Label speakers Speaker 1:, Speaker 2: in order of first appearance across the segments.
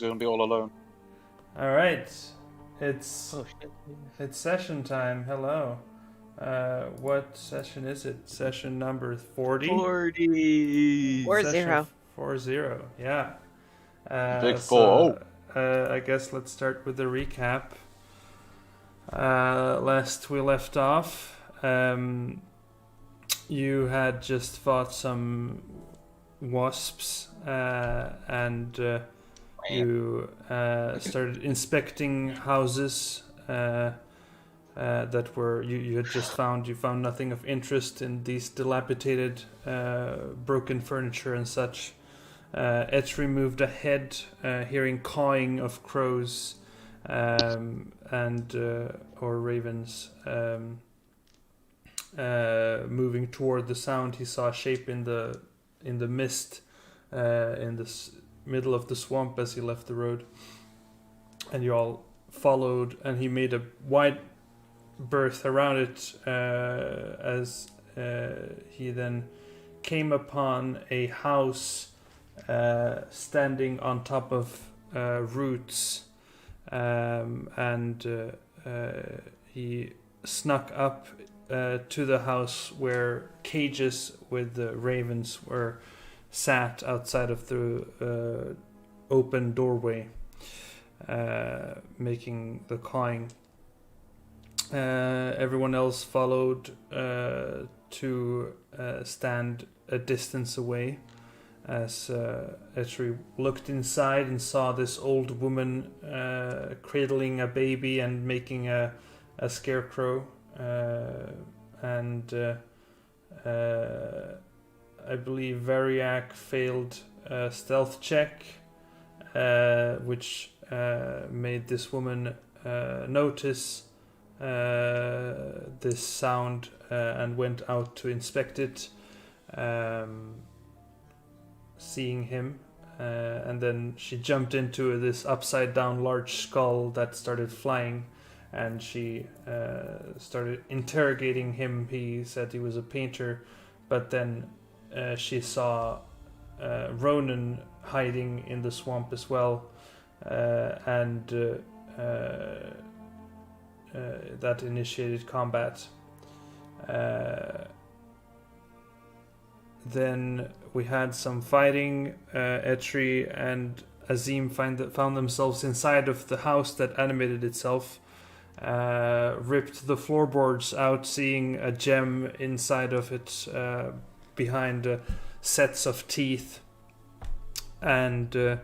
Speaker 1: gonna be all alone.
Speaker 2: All right, it's
Speaker 3: Oh shit.
Speaker 2: it's session time. Hello. What session is it? Session number 40.
Speaker 3: 40.
Speaker 2: Session 40. Yeah.
Speaker 1: Big
Speaker 2: So,
Speaker 1: 4-0.
Speaker 2: I guess let's start with the recap. Last we left off, you had just fought some wasps, and you started inspecting houses that were you had just found. You found nothing of interest in these dilapidated, broken furniture and such. Etri moved ahead, hearing cawing of crows and or ravens. Moving toward the sound, he saw a shape in the mist, in the middle of the swamp as he left the road, and you all followed. And he made a wide berth around it as he then came upon a house standing on top of roots, and he snuck up to the house where cages with the ravens were sat outside of the open doorway, making the cawing. Everyone else followed to stand a distance away as Etri looked inside and saw this old woman cradling a baby and making a scarecrow, and I believe Variac failed a stealth check, which made this woman notice this sound and went out to inspect it, seeing him, and then she jumped into this upside down large skull that started flying, and she started interrogating him. He said he was a painter, but then she saw Ronan hiding in the swamp as well, and that initiated combat. Then we had some fighting. Etri and Azim found themselves inside of the house that animated itself, ripped the floorboards out, seeing a gem inside of it behind sets of teeth, and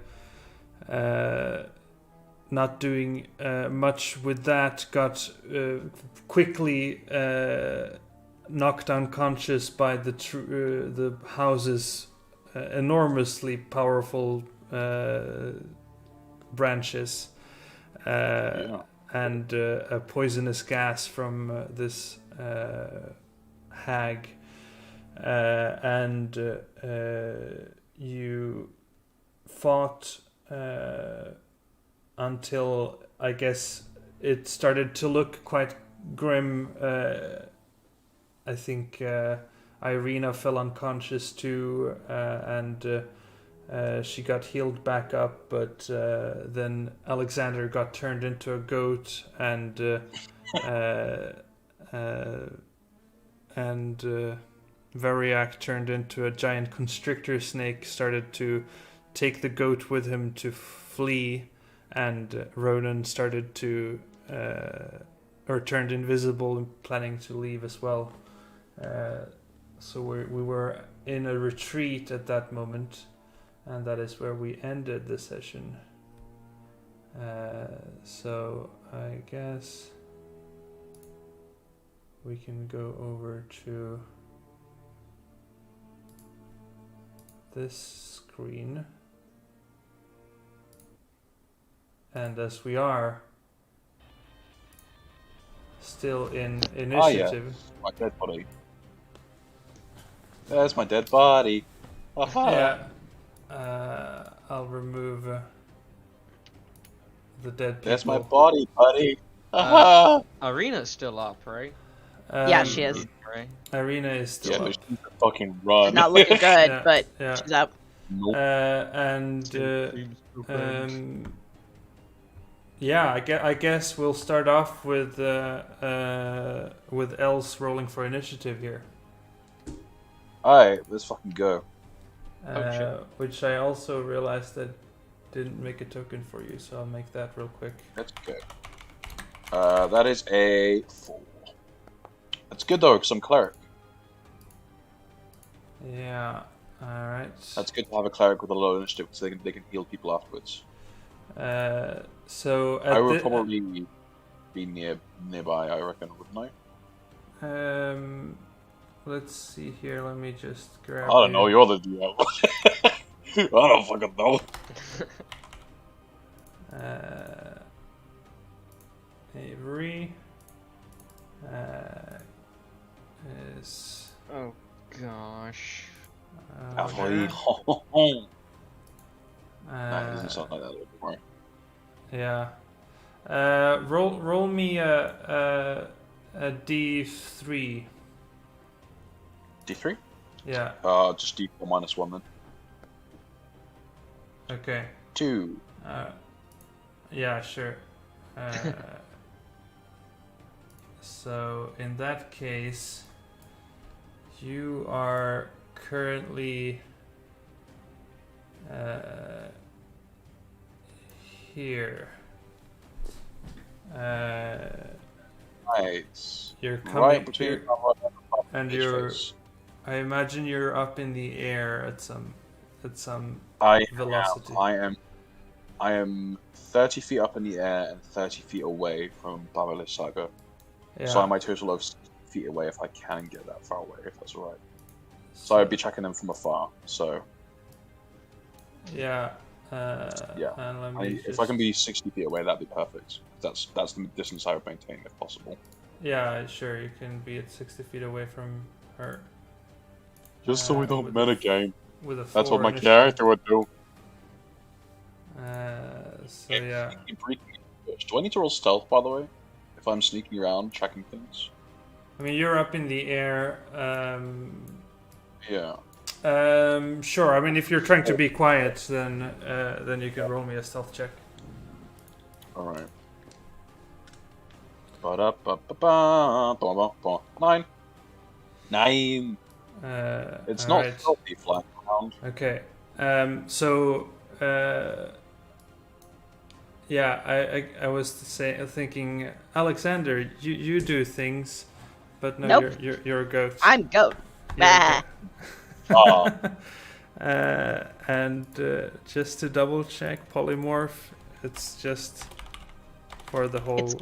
Speaker 2: not doing much with that, got quickly knocked unconscious by the house's enormously powerful branches, and a poisonous gas from this hag, and you fought until I guess it started to look quite grim. I think Irina fell unconscious too, and she got healed back up, but then Alexander got turned into a goat, and Variac turned into a giant constrictor snake, started to take the goat with him to flee, and Ronan started to or turned invisible and planning to leave as well. So we were in a retreat at that moment, and that is where we ended the session. So I guess we can go over to this screen, and as we are still in initiative.
Speaker 1: My dead body. There's my dead body. Aha.
Speaker 2: Yeah. I'll remove the dead people.
Speaker 1: There's my body, buddy. Aha.
Speaker 3: Arena's still up, right?
Speaker 4: Yeah, she is.
Speaker 3: Right.
Speaker 2: Irina is still
Speaker 1: Yeah,
Speaker 2: up.
Speaker 1: but she's a fucking run.
Speaker 4: Not looking good,
Speaker 2: Yeah,
Speaker 4: but
Speaker 2: yeah.
Speaker 4: she's up.
Speaker 1: Nope.
Speaker 2: Yeah, I guess we'll start off with Els rolling for initiative here.
Speaker 1: Alright, let's fucking go.
Speaker 2: Which I also realized that didn't make a token for you, so I'll make that real quick.
Speaker 1: Let's go. That is a 4. That's good though, because I'm cleric.
Speaker 2: Yeah. All right.
Speaker 1: That's good to have a cleric with a low initiative, because they can heal people afterwards.
Speaker 2: So
Speaker 1: I would probably be nearby, I reckon, wouldn't I?
Speaker 2: Let's see here. Let me just grab.
Speaker 1: I don't know. You're the DM. I don't fucking know.
Speaker 2: Avery is.
Speaker 3: Oh gosh.
Speaker 1: Avery. Nah, it doesn't sound like that anymore.
Speaker 2: Yeah. Roll me a D3.
Speaker 1: D3?
Speaker 2: Yeah.
Speaker 1: Just D4 -1 then.
Speaker 2: Okay.
Speaker 1: 2.
Speaker 2: Yeah, sure. So in that case, you are currently here.
Speaker 1: Nice.
Speaker 2: You're coming
Speaker 1: Right between
Speaker 2: and you're. I imagine you're up in the air at some velocity.
Speaker 1: I am 30 feet up in the air and 30 feet away from Bavilish Saga.
Speaker 2: Yeah.
Speaker 1: So I'm a total of 60 feet away if I can get that far away, if that's alright. So I'd be tracking them from afar, so...
Speaker 2: Yeah.
Speaker 1: Yeah.
Speaker 2: And let me
Speaker 1: If I can be 60 feet away, that'd be perfect. That's the distance I would maintain, if possible.
Speaker 2: Yeah, sure, you can be at 60 feet away from her.
Speaker 1: Just so we don't metagame.
Speaker 2: With a
Speaker 1: That's what my
Speaker 2: initiative.
Speaker 1: character would do.
Speaker 2: So yeah.
Speaker 1: Do I need to roll stealth, by the way? If I'm sneaking around, checking things?
Speaker 2: I mean, you're up in the air.
Speaker 1: Yeah.
Speaker 2: Sure. I mean, if you're trying to be quiet, then you can roll me a stealth check.
Speaker 1: Alright. 9. 9! It's not
Speaker 2: right.
Speaker 1: stealthy flying around.
Speaker 2: Okay. Yeah, I was thinking, Alexander, you do things, but no,
Speaker 4: Nope.
Speaker 2: you're a goat.
Speaker 4: I'm goat. Bah.
Speaker 2: And just to double check, polymorph, it's just for the whole.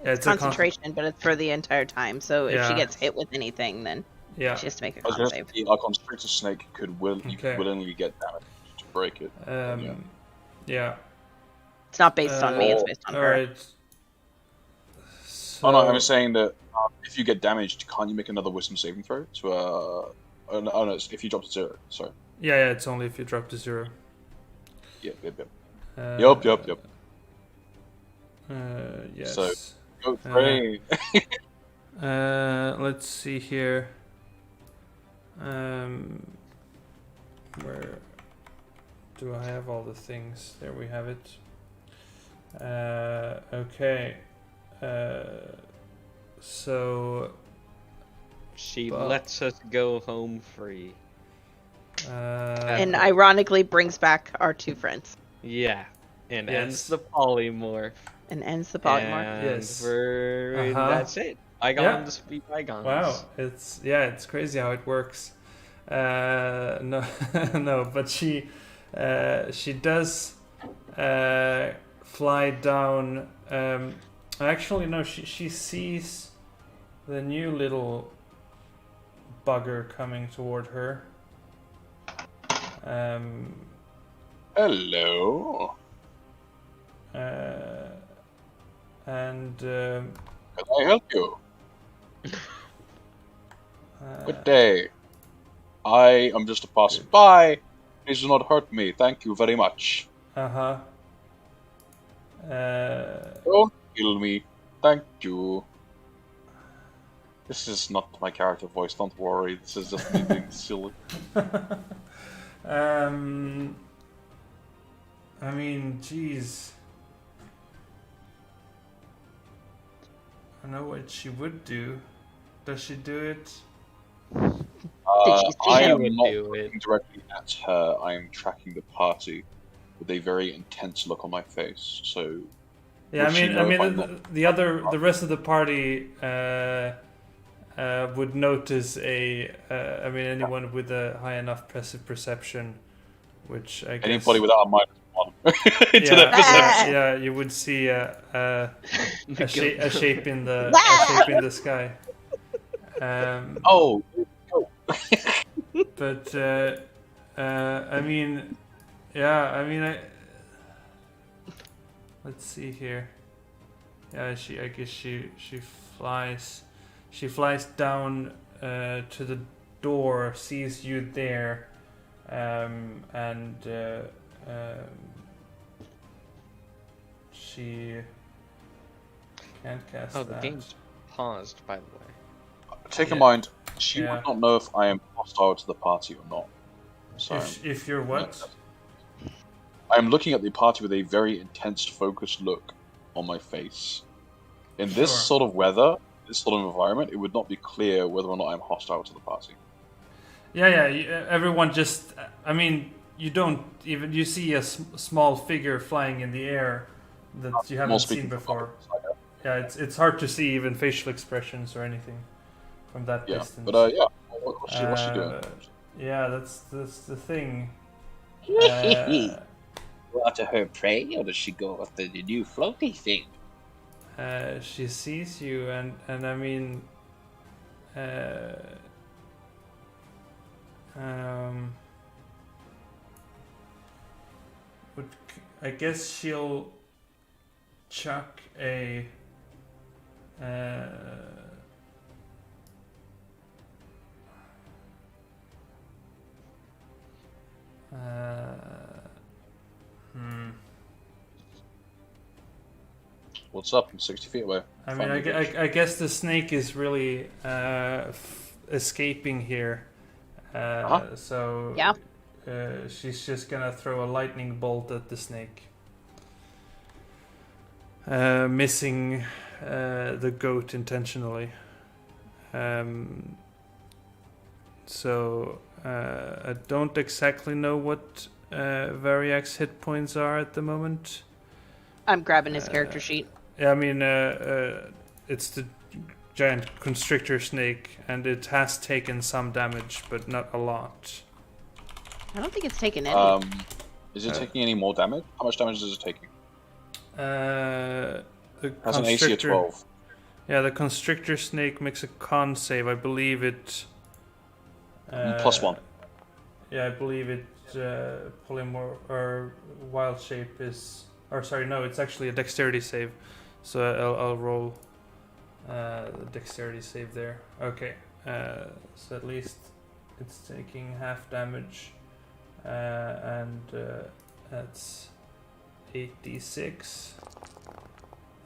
Speaker 4: It's concentration, but it's for the entire time. So if she
Speaker 2: Yeah.
Speaker 4: gets hit with anything, then
Speaker 2: Yeah.
Speaker 4: she has to make a
Speaker 1: I was
Speaker 4: con
Speaker 1: gonna
Speaker 4: save.
Speaker 1: say, a constrictor snake you could
Speaker 2: Okay.
Speaker 1: willingly get damage to break it.
Speaker 2: Yeah.
Speaker 4: It's not based on me; it's based on her.
Speaker 2: Alright. So,
Speaker 1: Oh no, I'm saying that if you get damaged, can't you make another wisdom saving throw to oh no, it's if you drop to 0. Sorry.
Speaker 2: Yeah, it's only if you drop to 0.
Speaker 1: Yep.
Speaker 2: Yup. Yes.
Speaker 1: So, go free.
Speaker 2: Let's see here. Where do I have all the things? There we have it. Okay. So
Speaker 3: She lets us go home free.
Speaker 4: And ironically brings back our 2 friends.
Speaker 3: Yeah. And
Speaker 2: Yes.
Speaker 3: ends the polymorph.
Speaker 4: And ends the polymorph.
Speaker 3: And
Speaker 2: Yes.
Speaker 3: that's it. Bygones be bygones.
Speaker 2: wow, it's crazy how it works. No, no, but she does fly down. Actually, no, she sees the new little bugger coming toward her.
Speaker 1: Hello.
Speaker 2: And
Speaker 1: Can I help you? Good day. I am just a passerby. Please do not hurt me. Thank you very much. Don't kill me. Thank you. This is not my character voice. Don't worry. This is just me being silly.
Speaker 2: I mean, geez. I know what she would do. Does she do it?
Speaker 4: Did you see
Speaker 1: I
Speaker 4: him?
Speaker 1: am not
Speaker 3: Do it.
Speaker 1: looking directly at her. I am tracking the party with a very intense look on my face. So,
Speaker 2: Yeah,
Speaker 1: would she know if I'm
Speaker 2: the rest of the party would notice anyone with a high enough passive perception, which I guess
Speaker 1: anybody without a -1 into
Speaker 2: yeah,
Speaker 1: their perception?
Speaker 2: yeah, you would see a shape in the sky.
Speaker 1: Oh,
Speaker 2: But I mean, yeah, let's see here. Yeah, I guess she flies down to the door, sees you there, and she can't cast
Speaker 3: Oh, the
Speaker 2: that.
Speaker 3: game's paused, by the way.
Speaker 1: take in
Speaker 2: Yeah.
Speaker 1: mind, she
Speaker 2: Yeah.
Speaker 1: would not know if I am hostile to the party or not. So
Speaker 2: If you're what?
Speaker 1: I am looking at the party with a very intense, focused look on my face. In this
Speaker 2: Sure.
Speaker 1: sort of weather, this sort of environment, it would not be clear whether or not I'm hostile to the party.
Speaker 2: Yeah. Everyone just. I mean, you don't even. You see a small figure flying in the air that you haven't seen before. Yeah, it's hard to see even facial expressions or anything from that
Speaker 1: Yeah,
Speaker 2: distance.
Speaker 1: but yeah, what's she doing?
Speaker 2: Yeah, that's the thing.
Speaker 5: Go after her prey, or does she go after the new floaty thing?
Speaker 2: She sees you, and I mean, I guess she'll chuck a.
Speaker 1: What's up? I'm 60 feet away.
Speaker 2: I mean, I guess the snake is really escaping here. So
Speaker 4: Yeah.
Speaker 2: she's just gonna throw a lightning bolt at the snake, missing the goat intentionally. So I don't exactly know what Variak's hit points are at the moment.
Speaker 4: I'm grabbing his character sheet.
Speaker 2: Yeah, I mean, it's the giant constrictor snake, and it has taken some damage, but not a lot.
Speaker 4: I don't think it's taken any.
Speaker 1: Is it taking any more damage? How much damage is it taking?
Speaker 2: The
Speaker 1: Has an AC of 12.
Speaker 2: Yeah, the constrictor snake makes a con save. I believe it.
Speaker 1: +1.
Speaker 2: Yeah, I believe it. Polymorph or wild shape is. Or sorry, no, it's actually a dexterity save. So I'll roll the dexterity save there. Okay, so at least it's taking half damage, and that's 8d6.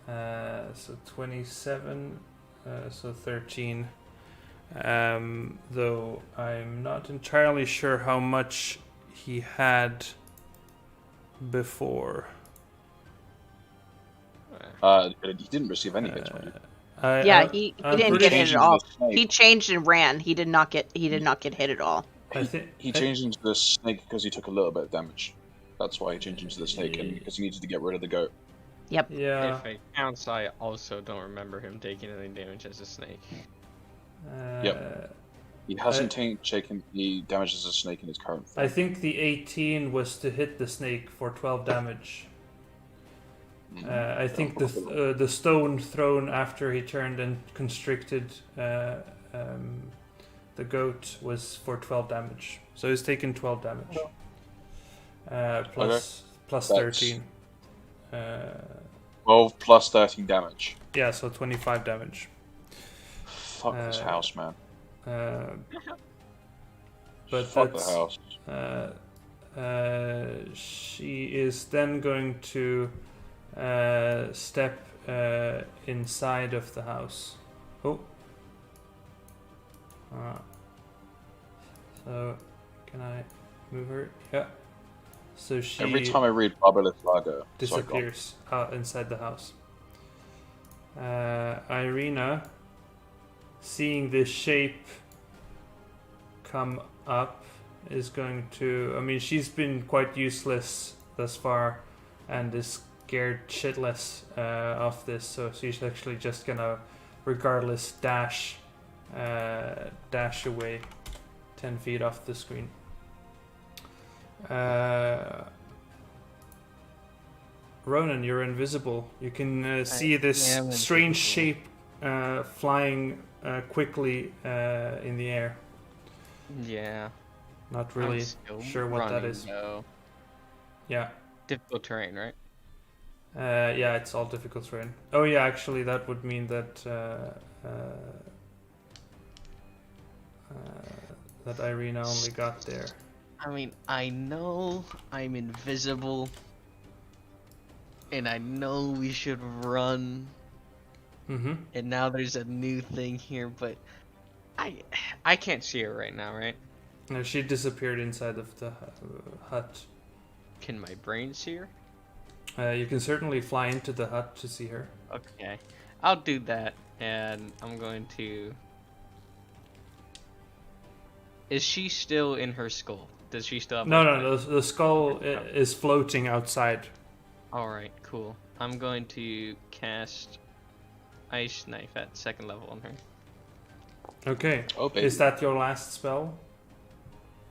Speaker 2: So 27, so 13. Though I'm not entirely sure how much he had before.
Speaker 1: He didn't receive any hits.
Speaker 4: He didn't get hit at all.
Speaker 1: Snake.
Speaker 4: He changed and ran. He did not get hit at all.
Speaker 1: He changed into the snake because he took a little bit of damage. That's why he changed into the snake, and because he needed to get rid of the goat.
Speaker 4: Yep.
Speaker 2: Yeah.
Speaker 3: If it counts, I also don't remember him taking any damage as a snake.
Speaker 1: Yep. He hasn't taken the damage as a snake in his current form.
Speaker 2: I think the 18 was to hit the snake for 12 damage. I think the stone thrown after he turned and constricted the goat was for 12 damage. So he's taken 12 damage. Plus 13.
Speaker 1: 12 plus 13 damage.
Speaker 2: Yeah, so 25 damage.
Speaker 1: Fuck this house, man.
Speaker 2: But
Speaker 1: Fuck the house.
Speaker 2: She is then going to step inside of the house. Oh. So, can I Move her. Yeah. So she
Speaker 1: Every time I read Bardic Saga,
Speaker 2: disappears inside the house. Irina, seeing this shape come up, is going to... I mean, she's been quite useless thus far and is scared shitless of this, so she's actually just gonna, regardless, dash away 10 feet off the screen. Ronan, you're invisible. You can see this strange shape flying quickly in the air.
Speaker 3: Yeah.
Speaker 2: Not really sure what that is.
Speaker 3: Though.
Speaker 2: Yeah.
Speaker 3: Difficult terrain, right?
Speaker 2: Yeah, it's all difficult terrain. Oh yeah, actually that would mean that that Irina only got there.
Speaker 3: I mean, I know I'm invisible, and I know we should run.
Speaker 2: Mm-hmm.
Speaker 3: And now there's a new thing here, but I can't see her right now, right?
Speaker 2: No, she disappeared inside of the hut.
Speaker 3: Can my brain see her?
Speaker 2: You can certainly fly into the hut to see her.
Speaker 3: Okay, I'll do that, and I'm going to... Is she still in her skull? Does she still have...
Speaker 2: No, the skull is floating outside.
Speaker 3: Alright, cool. I'm going to cast Ice Knife at 2nd level on her.
Speaker 2: Okay.
Speaker 1: Oh, baby.
Speaker 2: Is that your last spell?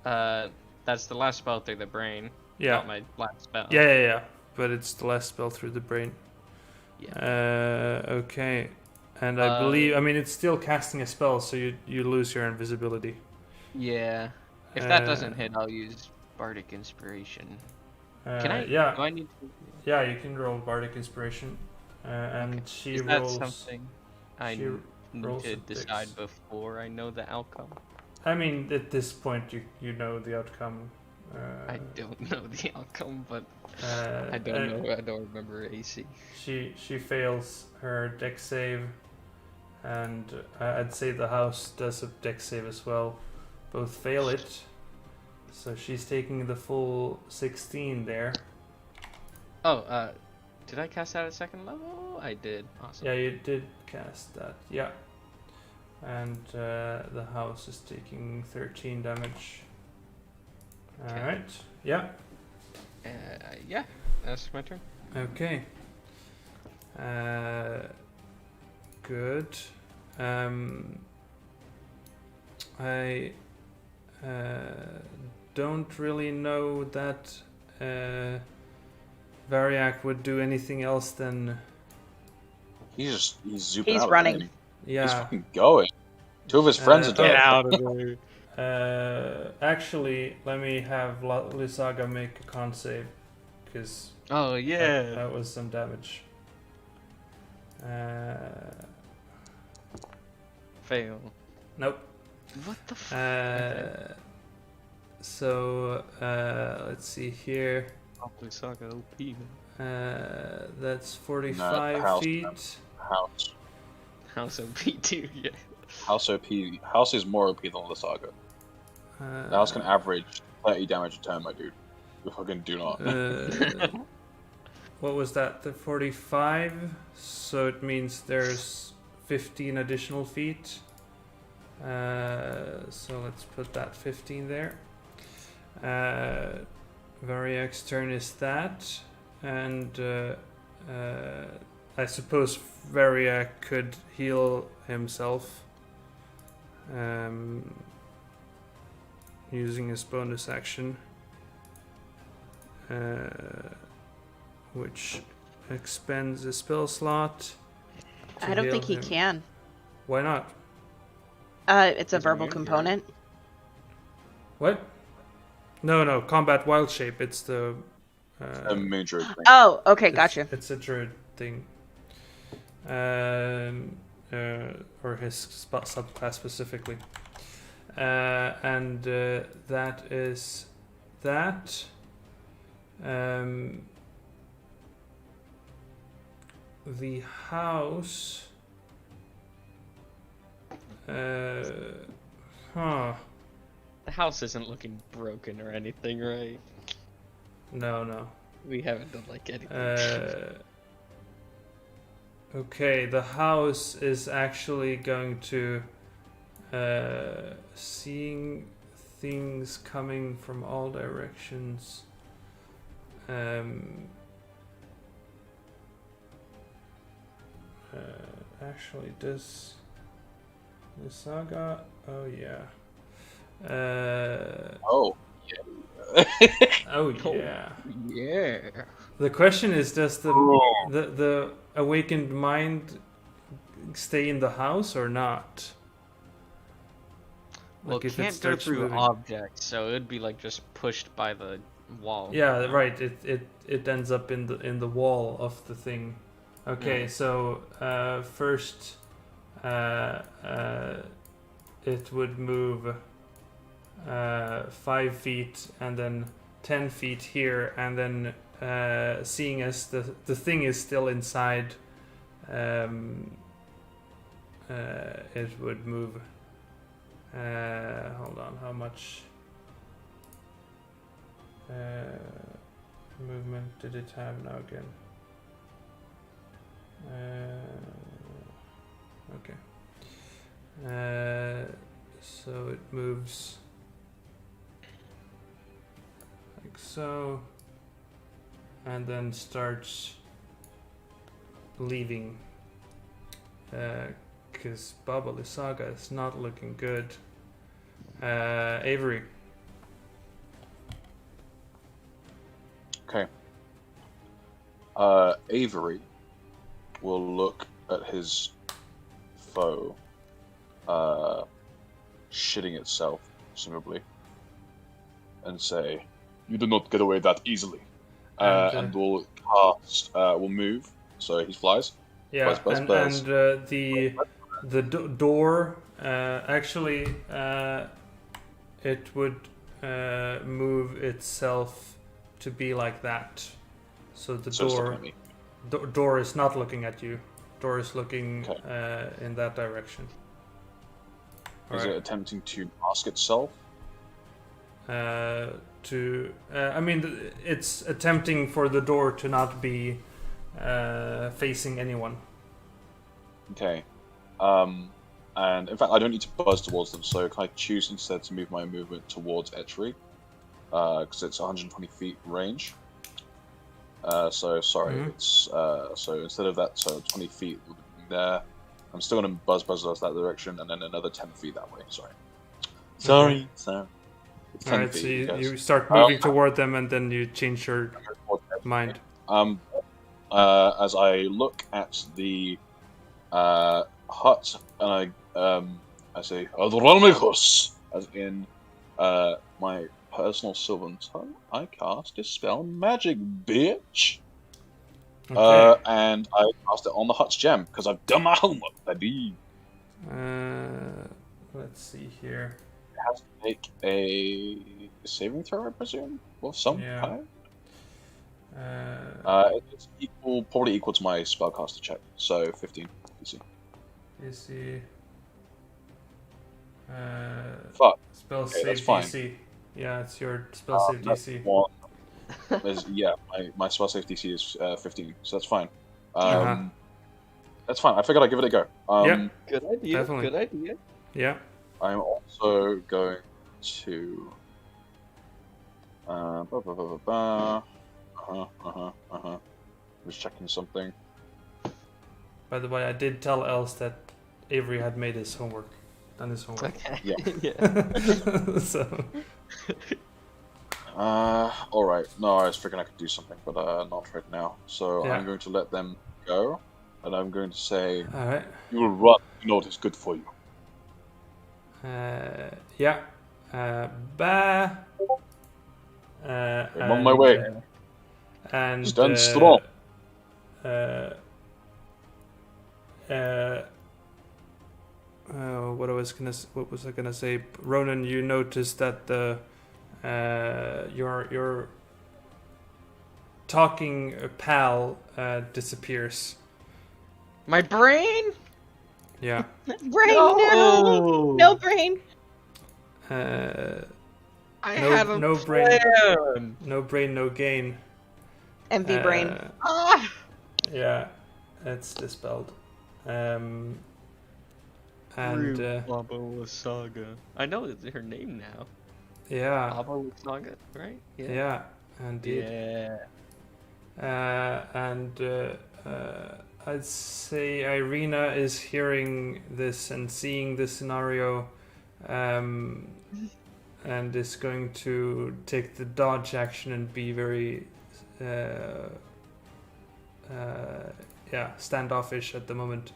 Speaker 3: That's the last spell through the brain.
Speaker 2: Yeah.
Speaker 3: Not my last spell.
Speaker 2: Yeah. But it's the last spell through the brain.
Speaker 3: Yeah.
Speaker 2: Okay. And I believe... I mean, it's still casting a spell, so you lose your invisibility.
Speaker 3: Yeah. If that doesn't hit, I'll use Bardic Inspiration. Can I?
Speaker 2: Yeah.
Speaker 3: Do I need to?
Speaker 2: Yeah, you can roll Bardic Inspiration. And
Speaker 3: Okay.
Speaker 2: she
Speaker 3: Is that
Speaker 2: rolls...
Speaker 3: something I need
Speaker 2: rolls
Speaker 3: to
Speaker 2: a
Speaker 3: decide
Speaker 2: dex.
Speaker 3: before I know the outcome?
Speaker 2: I mean, at this point, you know the outcome.
Speaker 3: I don't know the outcome, but I don't know. I don't remember AC.
Speaker 2: She fails her dex save, and I'd say the house does a dex save as well. Both fail it, so she's taking the full 16 there.
Speaker 3: Oh, did I cast that at 2nd level? I did. Awesome.
Speaker 2: Yeah, you did cast that. Yeah, and the house is taking 13 damage.
Speaker 3: Okay.
Speaker 2: All right. Yeah.
Speaker 3: Yeah, that's my turn.
Speaker 2: Okay. Good. I don't really know that Variac would do anything else than...
Speaker 1: He's zooming
Speaker 4: He's
Speaker 1: out.
Speaker 4: running.
Speaker 1: Man.
Speaker 2: Yeah.
Speaker 1: He's fucking going. 2 of his friends are
Speaker 2: Get
Speaker 1: dead.
Speaker 3: out of there.
Speaker 2: Actually, let me have Lysaga make a con save, because
Speaker 3: Oh yeah.
Speaker 2: that was some damage.
Speaker 3: Fail.
Speaker 2: Nope.
Speaker 3: What the fuck?
Speaker 2: So let's see here.
Speaker 3: Saga OP.
Speaker 2: That's 45
Speaker 1: house,
Speaker 2: feet.
Speaker 1: House.
Speaker 3: House OP too, yeah.
Speaker 1: House OP. House is more OP than the Saga. The house can average 30 damage a turn, my dude. You fucking do not.
Speaker 2: What was that? The 45? So it means there's 15 additional feet. So let's put that 15 there. Variac's turn is that. And I suppose Variac could heal himself. Using his bonus action, which expends a spell slot.
Speaker 4: I don't think he can.
Speaker 2: Why not?
Speaker 4: It's a verbal component.
Speaker 2: What? No, combat wild shape. It's the
Speaker 1: A major thing.
Speaker 4: Oh, okay, gotcha.
Speaker 2: It's a druid thing. Or his subclass specifically. And that is that. The house.
Speaker 3: The house isn't looking broken or anything, right?
Speaker 2: No.
Speaker 3: We haven't done like anything.
Speaker 2: Okay, the house is actually going to seeing things coming from all directions. Actually, does the saga? Oh yeah.
Speaker 1: Oh.
Speaker 2: Oh yeah.
Speaker 3: Yeah.
Speaker 2: The question is, does
Speaker 1: Oh.
Speaker 2: the awakened mind stay in the house or not?
Speaker 3: Well, it can't go through objects, so it'd be like just pushed by the wall.
Speaker 2: Yeah, right. It ends up in the wall of the thing. Okay, so first it would move 5 feet and then 10 feet here, and then seeing as the thing is still inside, it would move. Hold on, how much movement did it have now again? Okay. So it moves like so, and then starts leaving. Because Baba Lysaga is not looking good. Avery.
Speaker 1: Okay. Avery will look at his foe shitting itself, presumably, and say, "You do not get away that easily." And will cast, will move, so he flies.
Speaker 2: Yeah,
Speaker 1: Buzz.
Speaker 2: and the door actually it would move itself to be like that. So the door is not looking at you. Door is looking in that direction.
Speaker 1: Is it attempting to mask itself?
Speaker 2: I mean, it's attempting for the door to not be facing anyone.
Speaker 1: Okay. And in fact, I don't need to buzz towards them, so can I choose instead to move my movement towards Etchery? Because it's 120 feet range. So sorry, it's so instead of that, so 20 feet there. I'm still gonna buzz us that direction, and then another 10 feet that way. Sorry. It's 10
Speaker 2: Alright,
Speaker 1: feet,
Speaker 2: so you start moving toward them, and then you change your mind.
Speaker 1: As I look at the hut, and I say, "Adronijos," as in my personal Sylvan tongue, I cast Dispel Magic, bitch.
Speaker 2: Okay.
Speaker 1: And I cast it on the hut's gem because I've done my homework, baby.
Speaker 2: Let's see here.
Speaker 1: It has to make a saving throw, I presume, of some kind. It's probably equal to my spellcaster check, so 15 DC.
Speaker 2: DC.
Speaker 1: Fuck.
Speaker 2: Spell
Speaker 1: Okay,
Speaker 2: save DC. Yeah, it's your spell save DC.
Speaker 1: My spell save DC is 15, so that's fine. That's fine. I figured I'd give it a go.
Speaker 2: Yeah,
Speaker 3: good idea.
Speaker 2: definitely.
Speaker 3: Good idea.
Speaker 2: Yeah.
Speaker 1: I'm also going to. Just checking something.
Speaker 2: By the way, I did tell Els that Avery had made his homework. Done his homework.
Speaker 3: Okay.
Speaker 1: Yeah.
Speaker 2: So.
Speaker 1: Alright. No, I was figuring I could do something, but not right now. So
Speaker 2: Yeah.
Speaker 1: I'm going to let them go, and I'm going to say,
Speaker 2: Alright.
Speaker 1: "You will run. You know what is good for you."
Speaker 2: Yeah. Bye.
Speaker 1: I'm on my way.
Speaker 2: And
Speaker 1: Stand strong.
Speaker 2: What was I gonna say? Ronan, you noticed that the your talking pal disappears.
Speaker 3: My brain?
Speaker 2: Yeah.
Speaker 4: Brain, no brain.
Speaker 3: had a
Speaker 2: no
Speaker 3: plan.
Speaker 2: no brain, no gain.
Speaker 4: Envy brain.
Speaker 2: Yeah, it's dispelled. And
Speaker 3: Baba Saga. I know her name now.
Speaker 2: yeah,
Speaker 3: Baba Saga, right?
Speaker 2: yeah, indeed.
Speaker 3: Yeah.
Speaker 2: I'd say Irina is hearing this and seeing this scenario, and is going to take the dodge action and be very, standoffish at the moment.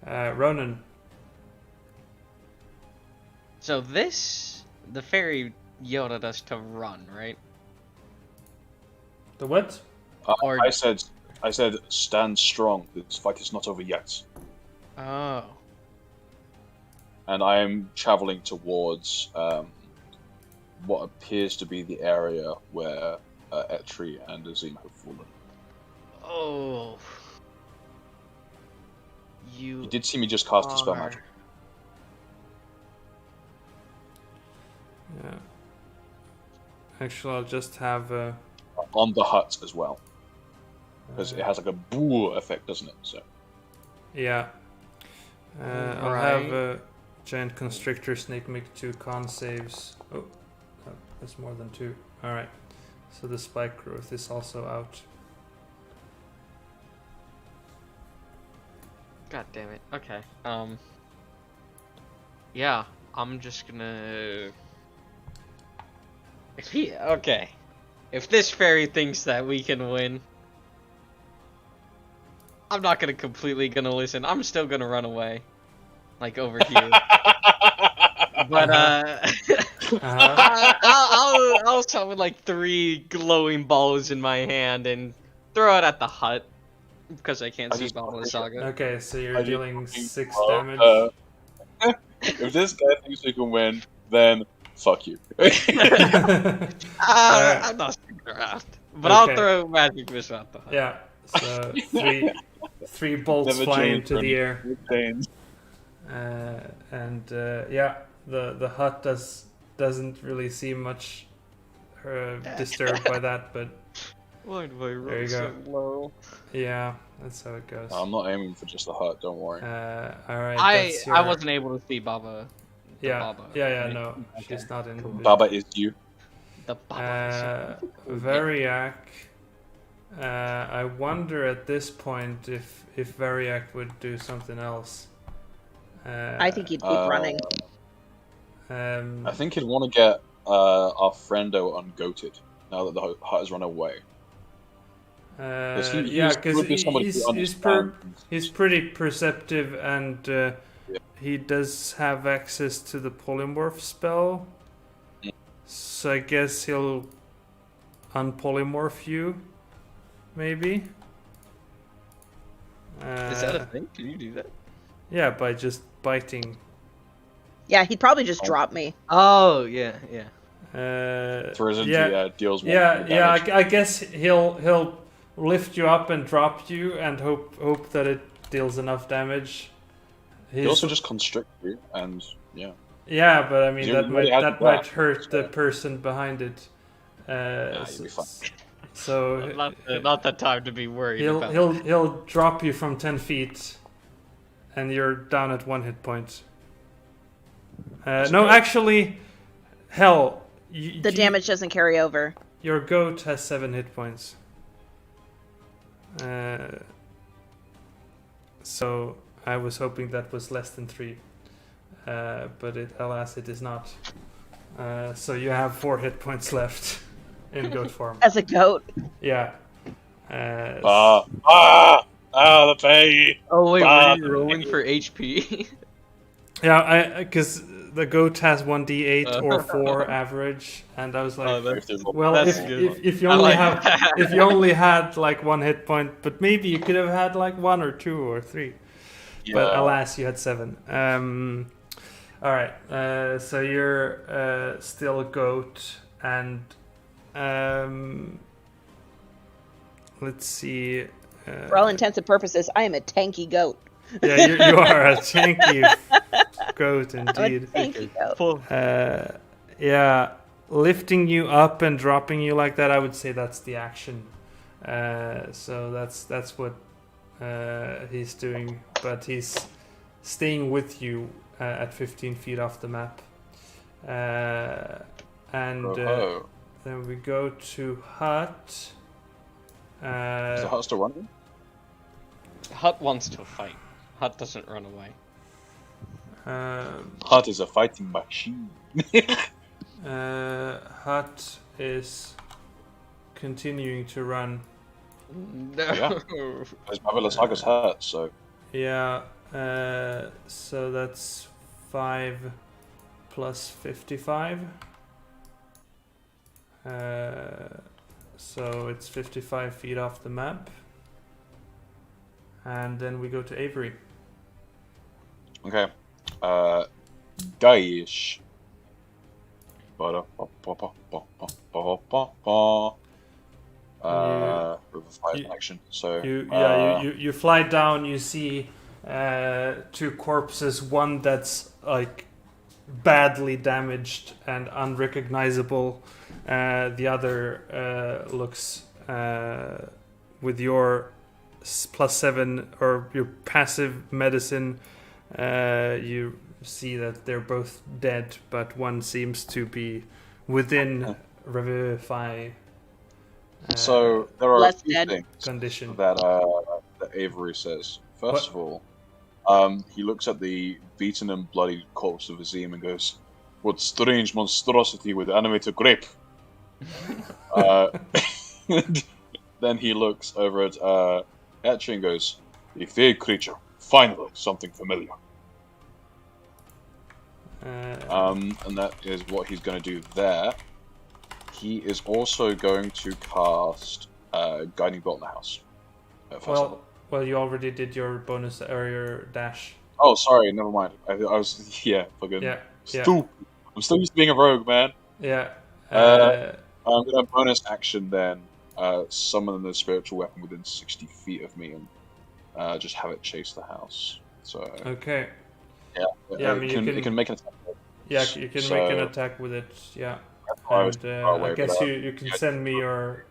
Speaker 2: Ronan.
Speaker 3: So the fairy yelled at us to run, right?
Speaker 2: The what?
Speaker 3: Or-
Speaker 1: I said, stand strong. This fight is not over yet.
Speaker 3: Oh.
Speaker 1: And I am traveling towards what appears to be the area where Etri and Azim have fallen.
Speaker 3: Oh.
Speaker 1: You did see me just cast the spell magic.
Speaker 2: Yeah. Actually, I'll just have
Speaker 1: On the hut as well. Because it has like a boo effect, doesn't it? So.
Speaker 2: yeah. I'll have a giant constrictor snake make 2 con saves. Oh, that's more than 2. All right. So the spike growth is also out.
Speaker 3: God damn it. Okay. Yeah, I'm just gonna. Okay. If this fairy thinks that we can win, I'm not completely gonna listen. I'm still gonna run away, like over here. But I'll summon like 3 glowing balls in my hand and throw it at the hut because I can't see Baba Saga.
Speaker 2: Okay, so you're dealing 6 damage.
Speaker 1: If this guy thinks we can win, then fuck you.
Speaker 3: I'm not sticking around, but I'll throw magic missile at the hut.
Speaker 2: Yeah. So 3 bolts
Speaker 1: Never
Speaker 2: fly
Speaker 1: change
Speaker 2: into the air.
Speaker 1: Change.
Speaker 2: The hut doesn't really seem much disturbed by that, but
Speaker 3: why do I
Speaker 2: there
Speaker 3: roll
Speaker 2: you
Speaker 3: so
Speaker 2: go.
Speaker 3: low?
Speaker 2: Yeah, that's how it goes.
Speaker 1: I'm not aiming for just the hut. Don't worry.
Speaker 2: All right.
Speaker 3: I wasn't able to see Baba.
Speaker 2: No, she's not in.
Speaker 3: Cool.
Speaker 2: vision.
Speaker 1: Baba is you.
Speaker 3: The Baba.
Speaker 2: Variac. I wonder at this point if Variac would do something else.
Speaker 4: I think he'd keep running.
Speaker 1: I think he'd want to get our friendo ungoated now that the hut has run away.
Speaker 2: Because he's pretty perceptive, and he does have access to the polymorph spell. So I guess he'll unpolymorph you, maybe.
Speaker 3: Is that a thing? Can you do that?
Speaker 2: Yeah, by just biting.
Speaker 4: Yeah, he'd probably just drop me.
Speaker 3: Oh yeah.
Speaker 1: Throws into deals more damage.
Speaker 2: I guess he'll lift you up and drop you, and hope that it deals enough damage.
Speaker 1: He also just constrict you, and yeah.
Speaker 2: Yeah, but I mean
Speaker 1: You'll
Speaker 2: that might hurt the person behind it.
Speaker 1: You'll be fine.
Speaker 2: So
Speaker 3: not the time to be worried about.
Speaker 2: He'll drop you from 10 feet, and you're down at 1 hit point. No, actually, hell.
Speaker 4: The damage doesn't carry over.
Speaker 2: Your goat has 7 hit points. So I was hoping that was less than 3. But alas, it is not. So you have 4 hit points left in goat form.
Speaker 4: As a goat?
Speaker 2: Yeah.
Speaker 1: The pain!
Speaker 3: Oh wait, were you rolling for HP?
Speaker 2: Yeah, because the goat has 1d8 or 4 average, and I was like, well, if you only if you only had like 1 hit point, but maybe you could have had like 1 or 2 or 3. Yeah. But alas, you had 7. All right, so you're still a goat, and let's see.
Speaker 4: For all intents and purposes, I am a tanky goat.
Speaker 2: Yeah, you are a tanky goat indeed.
Speaker 4: I'm a tanky goat.
Speaker 2: Yeah, lifting you up and dropping you like that, I would say that's the action. So that's what he's doing, but he's staying with you at 15 feet off the map. And then we go to Hut.
Speaker 1: Is the Hut still running?
Speaker 6: Hut wants to fight. Hut doesn't run away.
Speaker 1: Hut is a fighting machine.
Speaker 2: Hut is continuing to run.
Speaker 6: No.
Speaker 1: Yeah. It's Marvelous Saga's Hut, so.
Speaker 2: Yeah, so that's 5 plus 55. So it's 55 feet off the map. And then we go to Avery.
Speaker 1: Okay. Guyish. Revive action. So
Speaker 2: you fly down. You see 2 corpses. One that's like badly damaged and unrecognizable. The other looks with your +7 or your passive medicine. You see that they're both dead, but one seems to be within revivify.
Speaker 1: So there are a
Speaker 4: Less
Speaker 1: few
Speaker 4: dead.
Speaker 1: things
Speaker 2: Condition.
Speaker 1: that Avery says. First of all, he looks at the beaten and bloody corpse of Azim and goes, "What strange monstrosity with animated grape?" Then he looks over at Etri and goes, "A fake creature. Finally, something familiar." And that is what he's going to do there. He is also going to cast Guiding Bolt in the house.
Speaker 2: Well, you already did your bonus or your dash.
Speaker 1: Oh, sorry, never mind. I was fucking stupid. I'm still used to being a rogue, man.
Speaker 2: Yeah.
Speaker 1: I'm gonna bonus action then. Summon the spiritual weapon within 60 feet of me and just have it chase the house. So.
Speaker 2: Okay.
Speaker 1: Yeah. It can make an attack.
Speaker 2: Yeah, you can make an attack with it. Yeah. And I guess you can send me your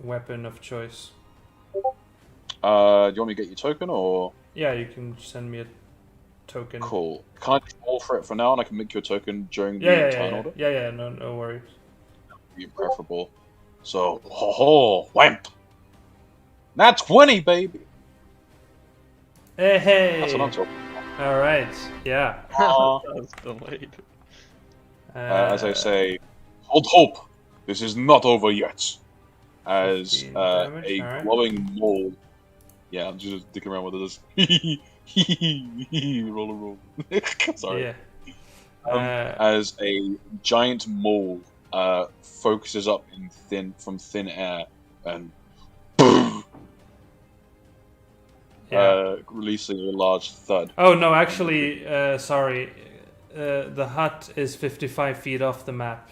Speaker 2: weapon of choice.
Speaker 1: Do you want me to get your token or?
Speaker 2: Yeah, you can send me a token.
Speaker 1: Cool. Can I just roll for it for now, and I can make you a token during the turn order?
Speaker 2: Yeah. No worries.
Speaker 1: That would be preferable. So, whamp. Nat 20, baby.
Speaker 2: Hey.
Speaker 1: That's what I'm talking about.
Speaker 2: All right. Yeah.
Speaker 6: That's delayed.
Speaker 1: As I say, hold hope. This is not over yet. As
Speaker 2: damage,
Speaker 1: a glowing mole. Yeah, I'm just dicking around with this. Roll. Sorry.
Speaker 2: Yeah.
Speaker 1: As a giant mole focuses up from thin air and releasing a large thud.
Speaker 2: Oh no, actually, sorry. The hut is 55 feet off the map,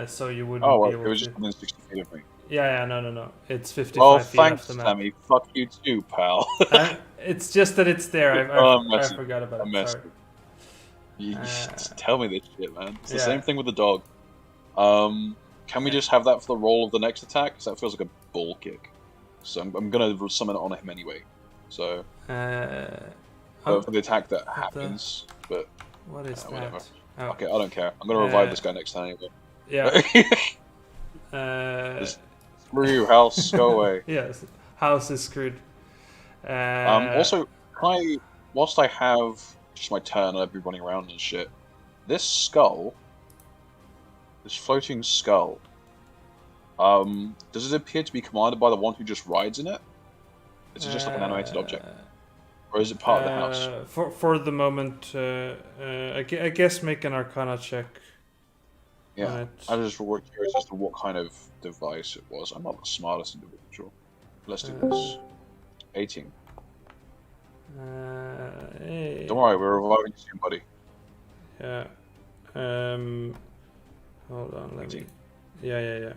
Speaker 2: so you wouldn't be able
Speaker 1: it was
Speaker 2: to...
Speaker 1: just within 60 feet of me.
Speaker 2: Yeah, no. It's 55 feet
Speaker 1: thanks,
Speaker 2: off the map.
Speaker 1: Sammy. Fuck you too, pal.
Speaker 2: It's just that it's there. I forgot about it. Sorry.
Speaker 1: You just tell me this shit, man. It's the
Speaker 2: Yeah.
Speaker 1: same thing with the dog. Can we just have that for the roll of the next attack? Because that feels like a bull kick. So I'm going to summon it on him anyway. So for the attack that happens, but
Speaker 2: what is
Speaker 1: whatever.
Speaker 2: that? Oh.
Speaker 1: Okay, I don't care. I'm going to revive this guy next time anyway.
Speaker 2: Yeah.
Speaker 1: Screw you, house. Go away.
Speaker 2: Yes, house is screwed.
Speaker 1: Also, whilst I have just my turn and I've been running around and shit, this floating skull, does it appear to be commanded by the one who just rides in it? Is it just like an animated object? Or is it part of the house?
Speaker 2: For the moment, I guess make an Arcana check.
Speaker 1: Yeah, I was just curious as to what kind of device it was. I'm not the smartest individual. Let's do this. 18.
Speaker 2: Hey.
Speaker 1: Don't worry, we're reviving you soon, buddy.
Speaker 2: Yeah. Hold on, let
Speaker 1: 18.
Speaker 2: me... Yeah.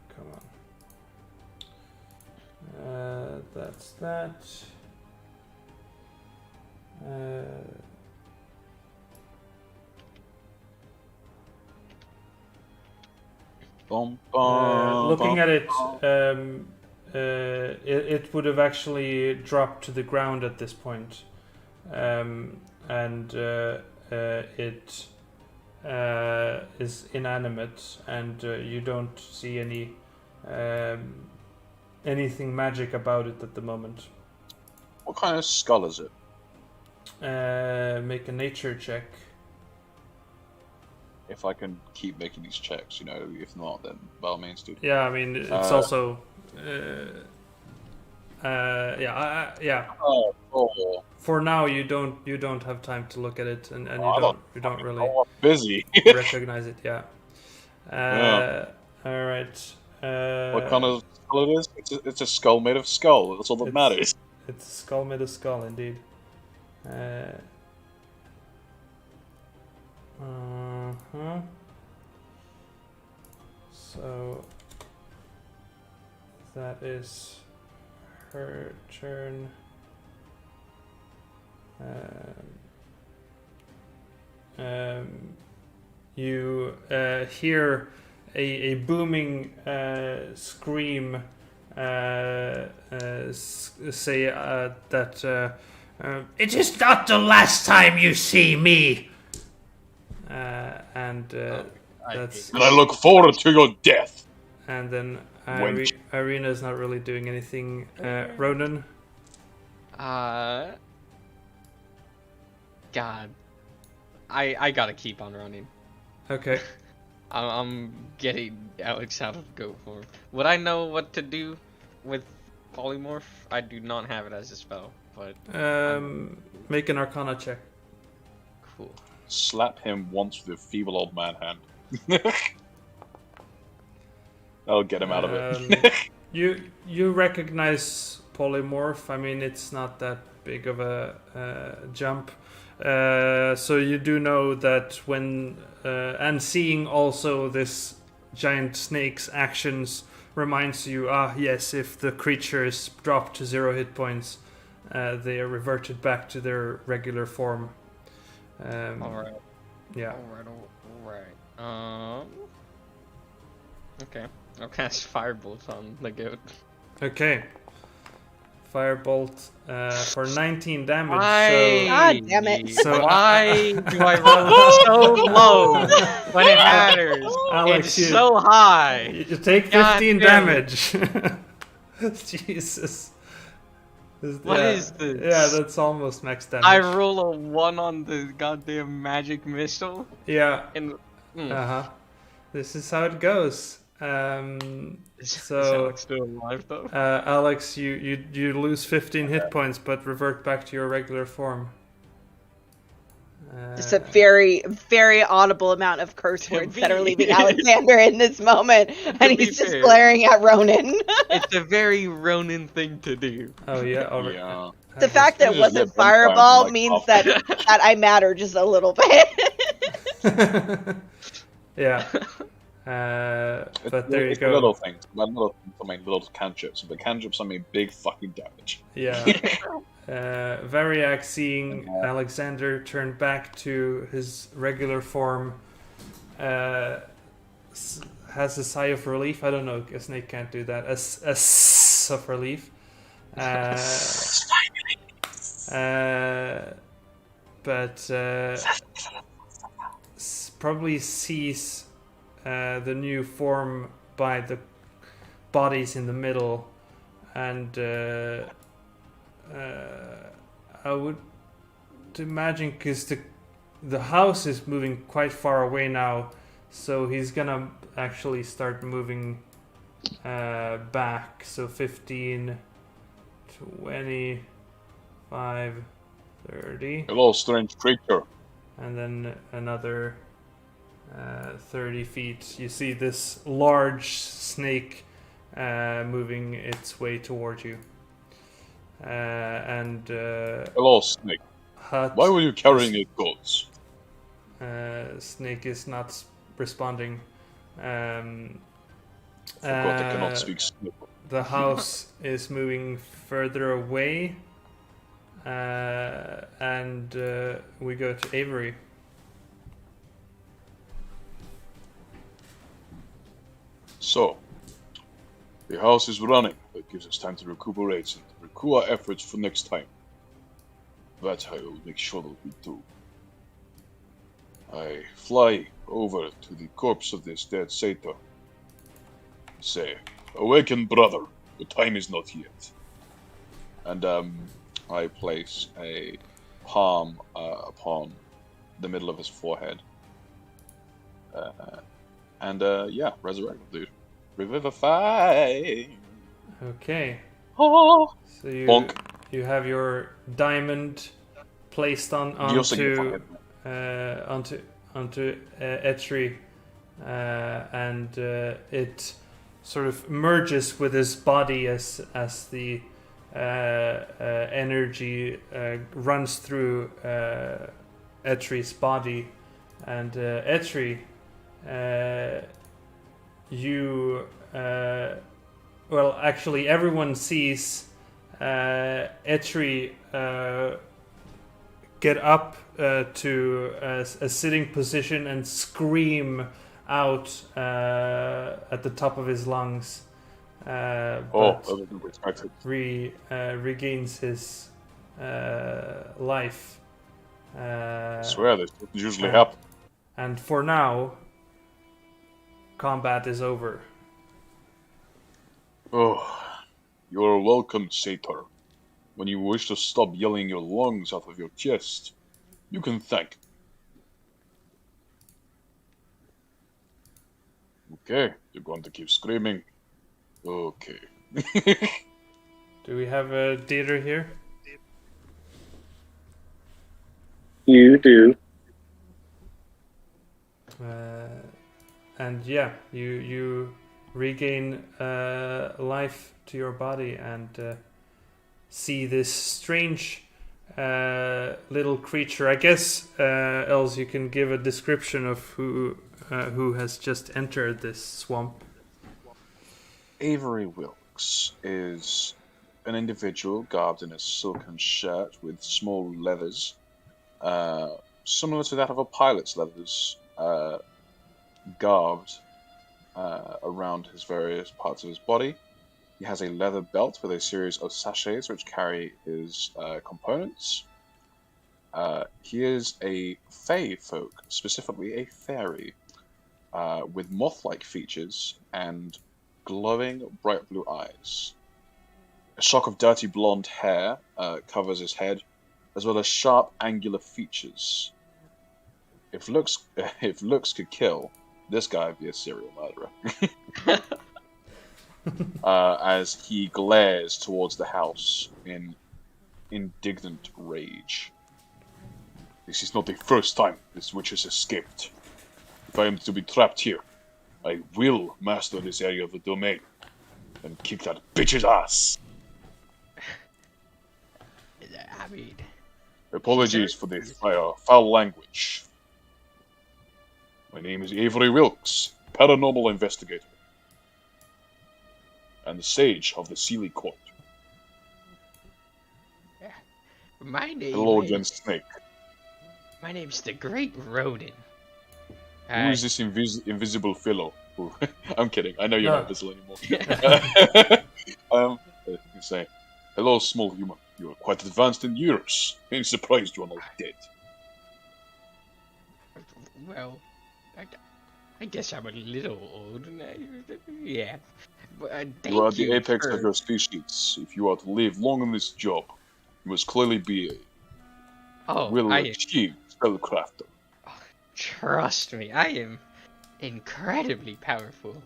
Speaker 2: Come on. that. Looking at it, it would have actually dropped to the ground at this point. And it is inanimate, and you don't see any anything magic about it at the moment.
Speaker 1: What kind of skull is it?
Speaker 2: Make a nature check.
Speaker 1: If I can keep making these checks, you know. If not, then by all means, do.
Speaker 2: Yeah, I mean it's also. Yeah.
Speaker 1: Oh.
Speaker 2: For now, you don't have time to look at it, and you don't really
Speaker 1: I'm busy.
Speaker 2: recognize it. Yeah. All right.
Speaker 1: What kind of skull it is? It's a skull made of skull. That's all that matters.
Speaker 2: It's a skull made of skull, indeed. So that is her turn. You hear a booming scream say that it is not the last time you see me. And that's.
Speaker 1: And I look forward to your death.
Speaker 2: And then Irina's not really doing anything. Ronan.
Speaker 6: God, I gotta keep on running.
Speaker 2: Okay.
Speaker 6: I'm getting Alex out of go form. Would I know what to do with Polymorph? I do not have it as a spell, but
Speaker 2: make an Arcana check.
Speaker 6: Cool.
Speaker 1: Slap him once with your feeble old man hand. That'll get him out of it.
Speaker 2: You recognize Polymorph. I mean, it's not that big of a jump. So you do know that when and seeing also this giant snake's actions reminds you, yes, if the creatures drop to 0 hit points, they are reverted back to their regular form.
Speaker 6: Alright.
Speaker 2: Yeah.
Speaker 6: Alright. Okay. I'll cast Firebolt on the goat.
Speaker 2: Okay. Firebolt for 19 damage.
Speaker 4: God damn it.
Speaker 2: So
Speaker 6: why do I roll so low when it matters?
Speaker 2: Alex,
Speaker 6: it's so high.
Speaker 2: You take 15 damage. Jesus.
Speaker 6: What is this?
Speaker 2: Yeah, that's almost max damage.
Speaker 6: I roll a 1 on the goddamn magic missile.
Speaker 2: Yeah.
Speaker 6: And
Speaker 2: This is how it goes.
Speaker 6: Is Alex still alive though?
Speaker 2: Alex, you lose 15 hit points, but revert back to your regular form.
Speaker 4: Just a very, very audible amount of curse words that are leaving Alexander in this moment, and he's just glaring at Ronan.
Speaker 6: It's a very Ronan thing to do.
Speaker 2: Oh yeah, alright.
Speaker 1: Yeah.
Speaker 4: The fact that it wasn't Fireball means that I matter just a little bit.
Speaker 2: Yeah. But there you go.
Speaker 1: Little things. I mean little cantrips, but cantrips I mean big fucking damage.
Speaker 2: Yeah. Variac, seeing Alexander turn back to his regular form, has a sigh of relief. I don't know, a snake can't do that. A sigh of relief. But probably sees the new form by the bodies in the middle, and I would imagine, because the house is moving quite far away now, so he's gonna actually start moving back. So 15, 25, 30.
Speaker 1: Hello, strange creature.
Speaker 2: And then another 30 feet. You see this large snake moving its way towards you.
Speaker 1: Hello, snake.
Speaker 2: Hut,
Speaker 1: Why were you carrying your goods?
Speaker 2: Snake is not responding.
Speaker 1: Forgot I cannot speak snake.
Speaker 2: the house is moving further away, and we go to Avery.
Speaker 1: So, the house is running. That gives us time to recuperate and recoup our efforts for next time. That I will make sure that we do. I fly over to the corpse of this dead satyr. Say, awaken, brother. The time is not yet. And I place a palm upon the middle of his forehead. Yeah, resurrect, dude. Revivify.
Speaker 2: Okay.
Speaker 1: Oh.
Speaker 2: So you
Speaker 1: Bonk.
Speaker 2: you have your diamond placed onto Etri, and it sort of merges with his body as the energy runs through Etri's body, and Etri, you well, actually, everyone sees Etri get up to a sitting position and scream out at the top of his lungs. Regains his life.
Speaker 1: I swear, this doesn't usually happen.
Speaker 2: And for now, combat is over.
Speaker 1: Oh, you're welcome, satyr. When you wish to stop yelling your lungs out of your chest, you can thank. Okay, you're going to keep screaming. Okay.
Speaker 2: Do we have a Dieter here?
Speaker 7: You do.
Speaker 2: And yeah, you regain life to your body and see this strange little creature. I guess, Els, you can give a description of who has just entered this swamp.
Speaker 1: Avery Wilkes is an individual garbed in a silken shirt with small leathers, similar to that of a pilot's leathers, garbed around his various parts of his body. He has a leather belt with a series of sachets which carry his components. He is a fae folk, specifically a fairy, with moth-like features and glowing bright blue eyes. A shock of dirty blonde hair covers his head, as well as sharp, angular features. If looks could kill, this guy would be a serial murderer. As he glares towards the house in indignant rage. This is not the first time this witch has escaped. If I am to be trapped here, I will master this area of the domain and kick that bitch's ass.
Speaker 3: I mean,
Speaker 1: Apologies for the foul language. My name is Avery Wilkes, paranormal investigator, and the sage of the Sealy Court.
Speaker 3: my name.
Speaker 1: Hello again, Snake.
Speaker 3: My name's the Great Rodin.
Speaker 1: Who is this invisible fellow? I'm kidding. I know you're not invisible anymore. You say, hello, small human. You are quite advanced in years. I'm surprised you are not dead.
Speaker 3: Well, I guess I'm a little old. Yeah.
Speaker 1: You are the apex of your species. If you are to live long in this job, you must clearly be a well-achieved spellcrafter.
Speaker 3: Trust me, I am incredibly powerful.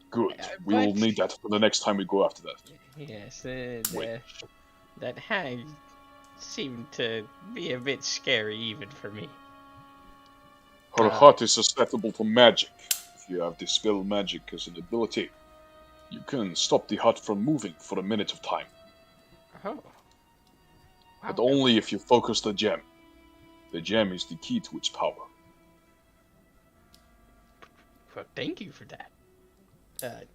Speaker 1: Good. We will need that for the next time we go after that.
Speaker 3: Yes, that hag seemed to be a bit scary even for me.
Speaker 1: Her heart is susceptible to magic. If you have Dispel Magic as an ability, you can stop the heart from moving for a minute of time.
Speaker 3: Oh. Wow.
Speaker 1: But only if you focus the gem. The gem is the key to its power.
Speaker 3: Well, thank you for that.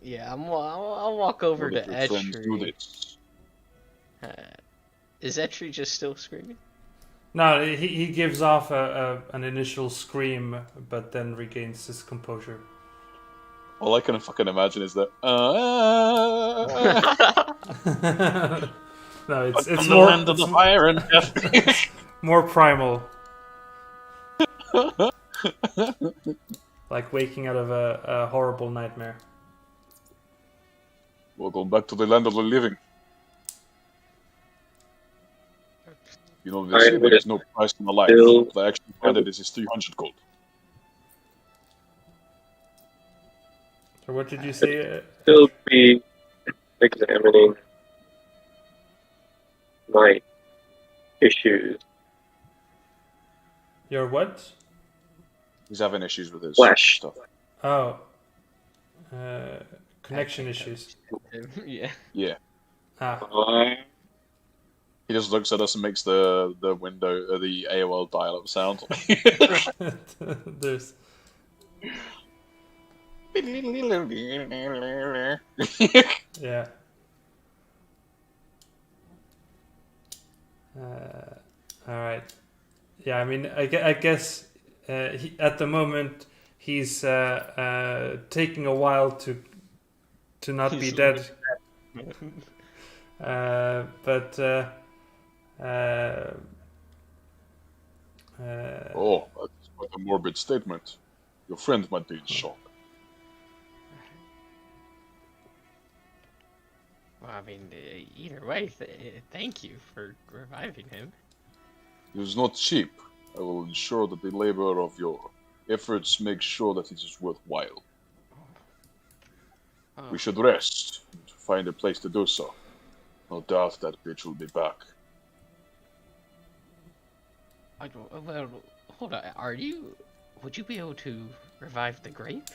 Speaker 3: Yeah, I'll walk over
Speaker 1: What
Speaker 3: to
Speaker 1: if your friends do
Speaker 3: Etri.
Speaker 1: this?
Speaker 3: Is Etri just still screaming?
Speaker 2: No, he gives off an initial scream, but then regains his composure.
Speaker 1: All I can fucking imagine is that.
Speaker 2: No, it's
Speaker 1: From the
Speaker 2: more
Speaker 1: land of the fire and death.
Speaker 2: more primal, like waking out of a horrible nightmare.
Speaker 1: Welcome back to the land of the living. You know, they say there is no price in the life.
Speaker 7: Still-
Speaker 1: But I actually find that this is 300 gold.
Speaker 2: So what did you say?
Speaker 7: Still be examining my issues.
Speaker 2: Your what?
Speaker 1: He's having issues with his
Speaker 7: Flesh.
Speaker 1: stuff.
Speaker 2: Oh, connection issues.
Speaker 3: Yeah.
Speaker 1: Yeah.
Speaker 2: Ah,
Speaker 1: He just looks at us and makes the window, the AOL dial-up sound.
Speaker 2: there's. Yeah. All right. Yeah, I mean, I guess at the moment he's taking a while to not be
Speaker 3: He's
Speaker 2: dead. But
Speaker 1: Oh, that's quite a morbid statement. Your friend might be in shock.
Speaker 3: Well, I mean, either way, thank you for reviving him.
Speaker 1: It is not cheap. I will ensure that the labor of your efforts makes sure that it is worthwhile.
Speaker 3: Oh.
Speaker 1: We should rest and find a place to do so. No doubt that bitch will be back.
Speaker 3: Well, hold on. Would you be able to revive the grape?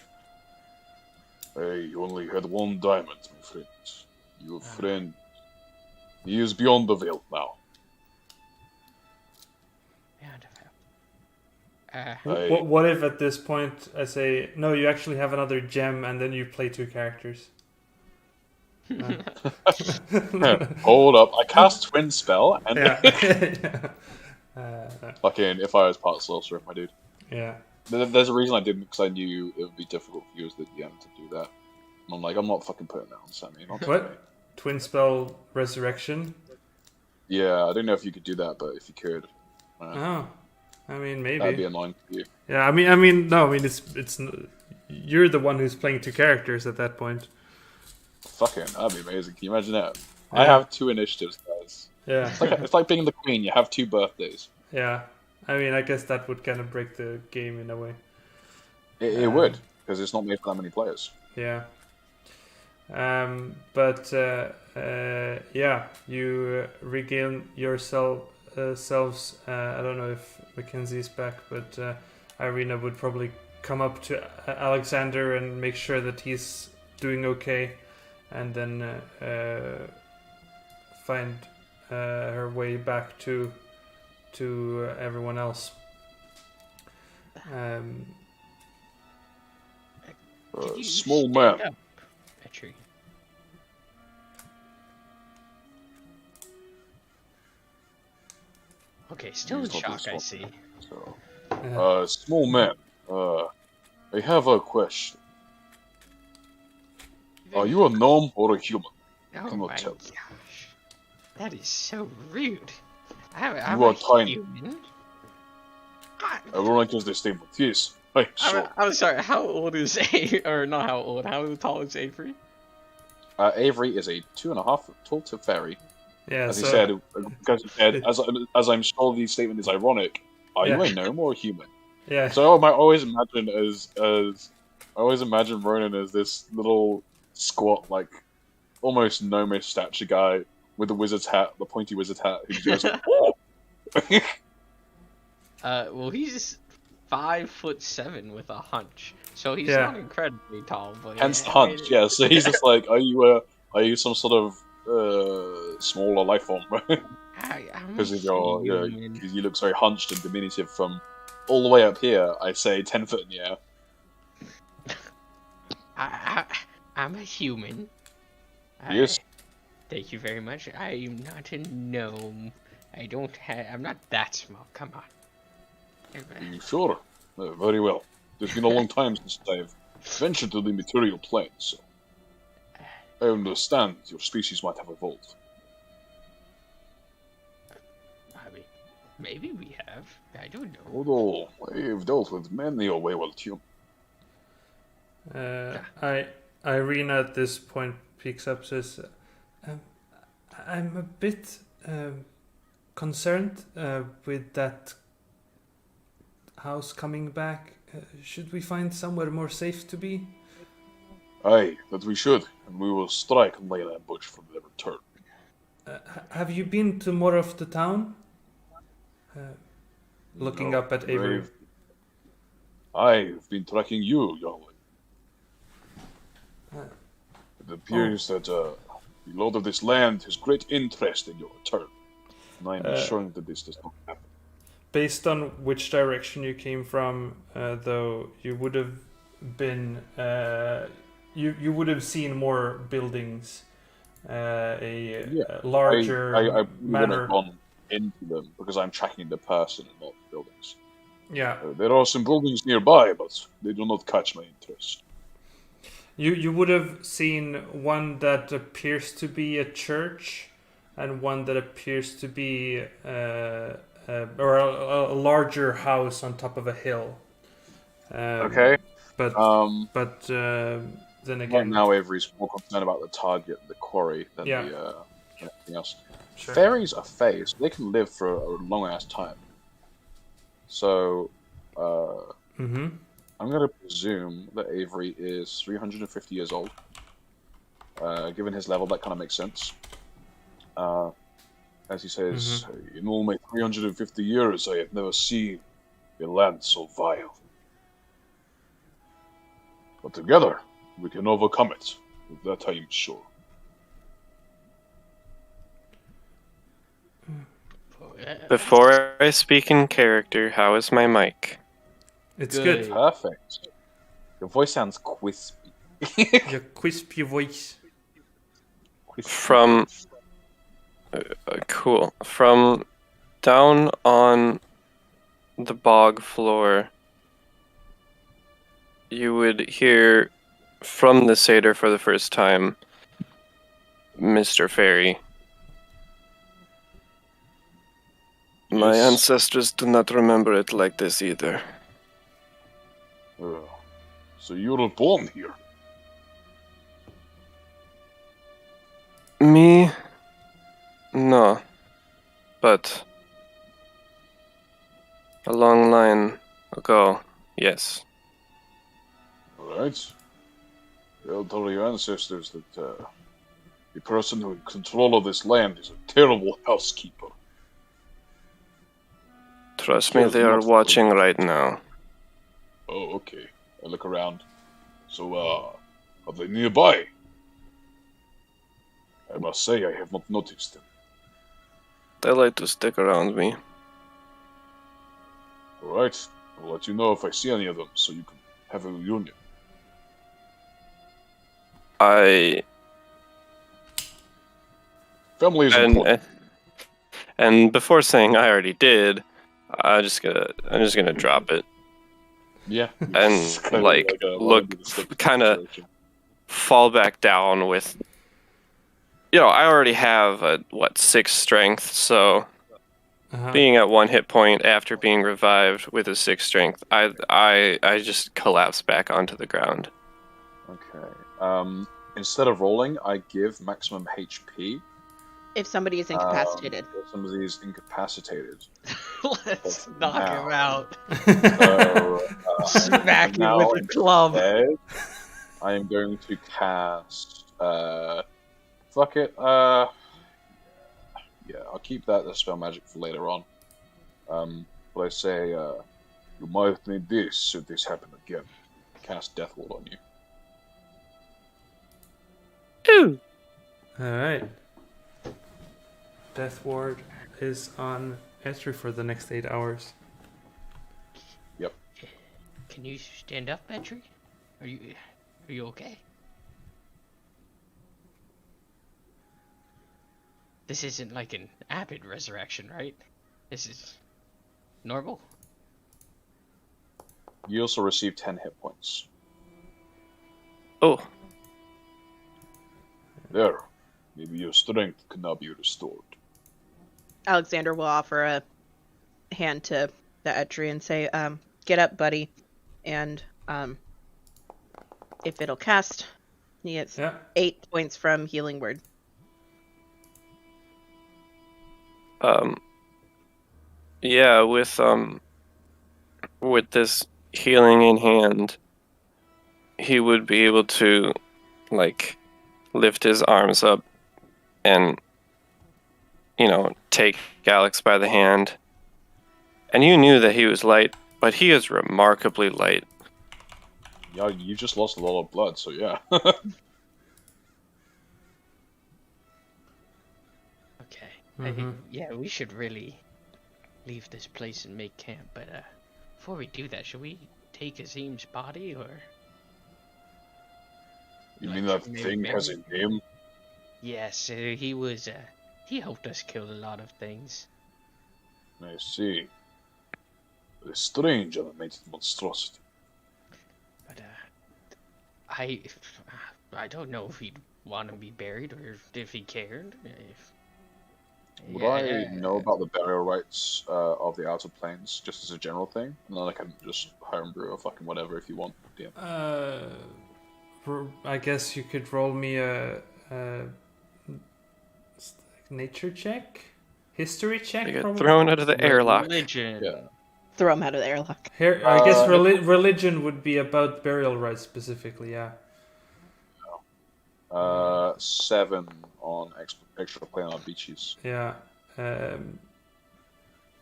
Speaker 1: I only had one diamond, my friend. Your friend, he is beyond the veil now.
Speaker 2: what if at this point I say no? You actually have another gem, and then you play two characters.
Speaker 1: Hold up, I cast Twin Spell, and
Speaker 2: Yeah.
Speaker 1: fucking, if I was part sorcerer, my dude.
Speaker 2: Yeah.
Speaker 1: There's a reason I didn't, because I knew it would be difficult for you as the DM to do that. And I'm like, I'm not fucking putting that on Sammy. Not
Speaker 2: What?
Speaker 1: today.
Speaker 2: Twin spell resurrection.
Speaker 1: Yeah, I don't know if you could do that, but if you could,
Speaker 2: Oh, I mean
Speaker 1: that'd be
Speaker 2: maybe.
Speaker 1: annoying for you.
Speaker 2: Yeah, no, it's you're the one who's playing two characters at that point.
Speaker 1: Fucking, that'd be amazing. Can you imagine that? I
Speaker 2: Yeah.
Speaker 1: have two initiatives, guys.
Speaker 2: Yeah.
Speaker 1: It's like being the queen. You have two birthdays.
Speaker 2: Yeah. I mean, I guess that would kind of break the game in a way.
Speaker 1: It would, because it's not made for that many players.
Speaker 2: Yeah. But yeah, you regain yourselves. I don't know if Mackenzie's back, but Irina would probably come up to Alexander and make sure that he's doing okay, and then find her way back to everyone else.
Speaker 3: Could you
Speaker 1: Small
Speaker 3: stand
Speaker 1: man.
Speaker 3: up, Petri? Okay, still in
Speaker 1: He's not
Speaker 3: shock,
Speaker 1: this
Speaker 3: I
Speaker 1: one.
Speaker 3: see.
Speaker 1: So, small man. I have a question. Are you a gnome or a human?
Speaker 3: Oh
Speaker 1: cannot
Speaker 3: my
Speaker 1: tell.
Speaker 3: gosh. That is so rude. I'm
Speaker 1: You are
Speaker 3: a
Speaker 1: tiny.
Speaker 3: human.
Speaker 1: Everyone gives this statement. Yes, I'm sorry.
Speaker 3: I'm sorry, how old is or not how old, how tall is Avery?
Speaker 1: Avery is a 2.5 foot tall to fairy.
Speaker 2: Yeah.
Speaker 1: As he
Speaker 2: So
Speaker 1: said, as I'm sure the statement is ironic. Are you
Speaker 2: Yeah.
Speaker 1: a gnome or a human?
Speaker 2: yeah.
Speaker 1: So I always imagine Ronan as this little squat, like almost gnomish stature guy with the wizard's hat, the pointy wizard's hat, who just goes, "Oh!"
Speaker 3: Well, he's 5'7" with a hunch, so he's
Speaker 2: Yeah.
Speaker 3: not incredibly tall, but
Speaker 1: Hence the
Speaker 3: I
Speaker 1: hunch.
Speaker 3: mean,
Speaker 1: Yeah, so he's just like, are you some sort of smaller life form,
Speaker 3: I'm
Speaker 1: because
Speaker 3: a
Speaker 1: of your,
Speaker 3: human.
Speaker 1: because you look very hunched and diminutive from all the way up here. I say 10 foot in the air.
Speaker 6: I'm a human.
Speaker 1: Yes.
Speaker 6: Thank you very much. I'm not a gnome. I'm not that small. Come on.
Speaker 1: Sure. Very well. It's been a long time since I've ventured to the material plane, so I understand your species might have evolved.
Speaker 6: I mean, maybe we have. I don't know.
Speaker 1: Although I've dealt with many a wayward human.
Speaker 2: Irina at this point picks up, says, I'm a bit concerned with that house coming back. Should we find somewhere more safe to be?
Speaker 1: Aye, that we should, and we will strike and lay an ambush for their return.
Speaker 2: Have you been to more of the town? Looking
Speaker 1: No,
Speaker 2: up at Avery.
Speaker 1: I've been tracking you, young lady. It appears that the lord of this land has great interest in your return, and I am ensuring that this does not happen.
Speaker 2: Based on which direction you came from, though, you would have been you would have seen more buildings, a larger
Speaker 1: I
Speaker 2: manor.
Speaker 1: have gone into them because I'm tracking the person and not the buildings.
Speaker 2: Yeah,
Speaker 1: There are some buildings nearby, but they do not catch my interest.
Speaker 2: you would have seen one that appears to be a church, and one that appears to be or a larger house on top of a hill.
Speaker 1: Okay.
Speaker 2: But then
Speaker 1: Right
Speaker 2: again,
Speaker 1: now, Avery's more concerned about the target, the quarry, than
Speaker 2: Yeah.
Speaker 1: anything else.
Speaker 2: Sure.
Speaker 1: Fairies are fae, so they can live for a long ass time. So,
Speaker 2: Mhm.
Speaker 1: I'm going to presume that Avery is 350 years old. Given his level, that kind of makes sense. As he says, in all my 350 years, I have never seen a land so vile. But together, we can overcome it. Of that I am sure.
Speaker 8: Before I speak in character, how is my mic?
Speaker 2: It's
Speaker 6: Good.
Speaker 2: good.
Speaker 1: Perfect. Your voice sounds crispy.
Speaker 2: Your crispy voice.
Speaker 8: From cool. From down on the bog floor, you would hear from the satyr for the first time, Mr. Fairy. My
Speaker 1: Yes.
Speaker 8: ancestors do not remember it like this either.
Speaker 1: So you were born here?
Speaker 8: Me? No. But a long line ago, yes.
Speaker 1: Alright. Well, tell your ancestors that the person who in control of this land is a terrible housekeeper.
Speaker 8: Trust me, they are watching right now.
Speaker 1: Oh, okay. I look around. So, are they nearby? I must say, I have not noticed them.
Speaker 8: They like to stick around me.
Speaker 1: Alright. I'll let you know if I see any of them, so you can have a reunion. Family is important.
Speaker 8: And before saying I already did, I'm just gonna drop it
Speaker 1: Yeah.
Speaker 8: and kind of fall back down with. I already have a 6 strength, so being at 1 hit point after being revived with a 6 strength, I just collapse back onto the ground.
Speaker 1: Okay. Instead of rolling, I give maximum HP.
Speaker 4: If somebody is incapacitated.
Speaker 1: If somebody is incapacitated.
Speaker 6: Let's knock him out.
Speaker 1: So,
Speaker 3: Smack him
Speaker 1: now
Speaker 3: with a club.
Speaker 1: instead, I am going to cast. Fuck it. Yeah, I'll keep that as spell magic for later on. But I say, you might need this should this happen again. Cast Death Ward on you.
Speaker 8: Ooh.
Speaker 2: Alright. Death Ward is on Esther for the next 8 hours.
Speaker 1: Yep.
Speaker 6: Can you stand up, Petri? Are you okay? This isn't like an avid resurrection, right? This is normal.
Speaker 1: You also receive 10 hit points.
Speaker 8: Oh,
Speaker 1: There. Maybe your strength can now be restored.
Speaker 4: Alexander will offer a hand to the Etri and say, get up, buddy. And if it'll cast, he gets 8 points from Healing Word.
Speaker 8: Yeah, with this healing in hand, he would be able to, like, lift his arms up and, take Alex by the hand. And you knew that he was light, but he is remarkably light.
Speaker 1: Yeah, you just lost a lot of blood, so yeah.
Speaker 6: Okay. Yeah, we should really leave this place and make camp, but before we do that, should we take Azim's body, or...
Speaker 1: You mean that thing has a name?
Speaker 6: Yes, he was, he helped us kill a lot of things.
Speaker 1: I see. A strange animated monstrosity.
Speaker 6: But, I don't know if he'd want to be buried, or if he cared.
Speaker 1: Would I know about the burial rites of the Outer Planes, just as a general thing? And then I can just homebrew or fucking whatever if you want. Yeah.
Speaker 2: I guess you could roll me a nature check? History check?
Speaker 8: You get thrown out of the airlock.
Speaker 6: Religion.
Speaker 1: Yeah.
Speaker 4: Throw him out of the airlock.
Speaker 2: Here, I guess religion would be about burial rites specifically, yeah.
Speaker 1: 7 on extra planar beaches.
Speaker 2: Yeah.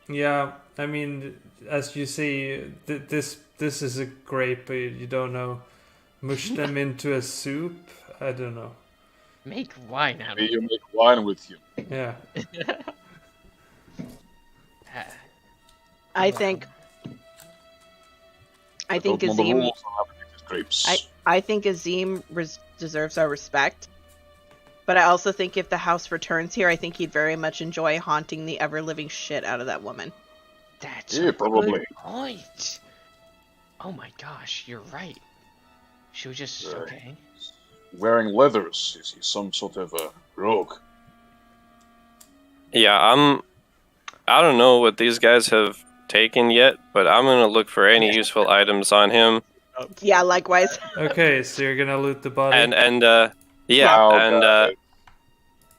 Speaker 2: Yeah, I mean, as you see, this is a grape, you don't know. Mush them into a soup? I don't know.
Speaker 6: Make wine out of
Speaker 1: Maybe you
Speaker 6: it.
Speaker 1: make wine with you.
Speaker 2: Yeah.
Speaker 4: I think
Speaker 1: Don't know the
Speaker 4: Azim.
Speaker 1: rules on how to make these grapes.
Speaker 4: I think Azim deserves our respect. But I also think if the house returns here, I think he'd very much enjoy haunting the ever-living shit out of that woman.
Speaker 6: That's
Speaker 1: Yeah,
Speaker 6: a
Speaker 1: probably.
Speaker 6: good point. Oh my gosh, you're right. Should we just...
Speaker 1: Right.
Speaker 6: Okay.
Speaker 1: Wearing leathers. Is he some sort of a rogue?
Speaker 8: Yeah, I don't know what these guys have taken yet, but I'm gonna look for any useful items on him.
Speaker 4: Yeah, likewise.
Speaker 2: Okay, so you're gonna loot the body?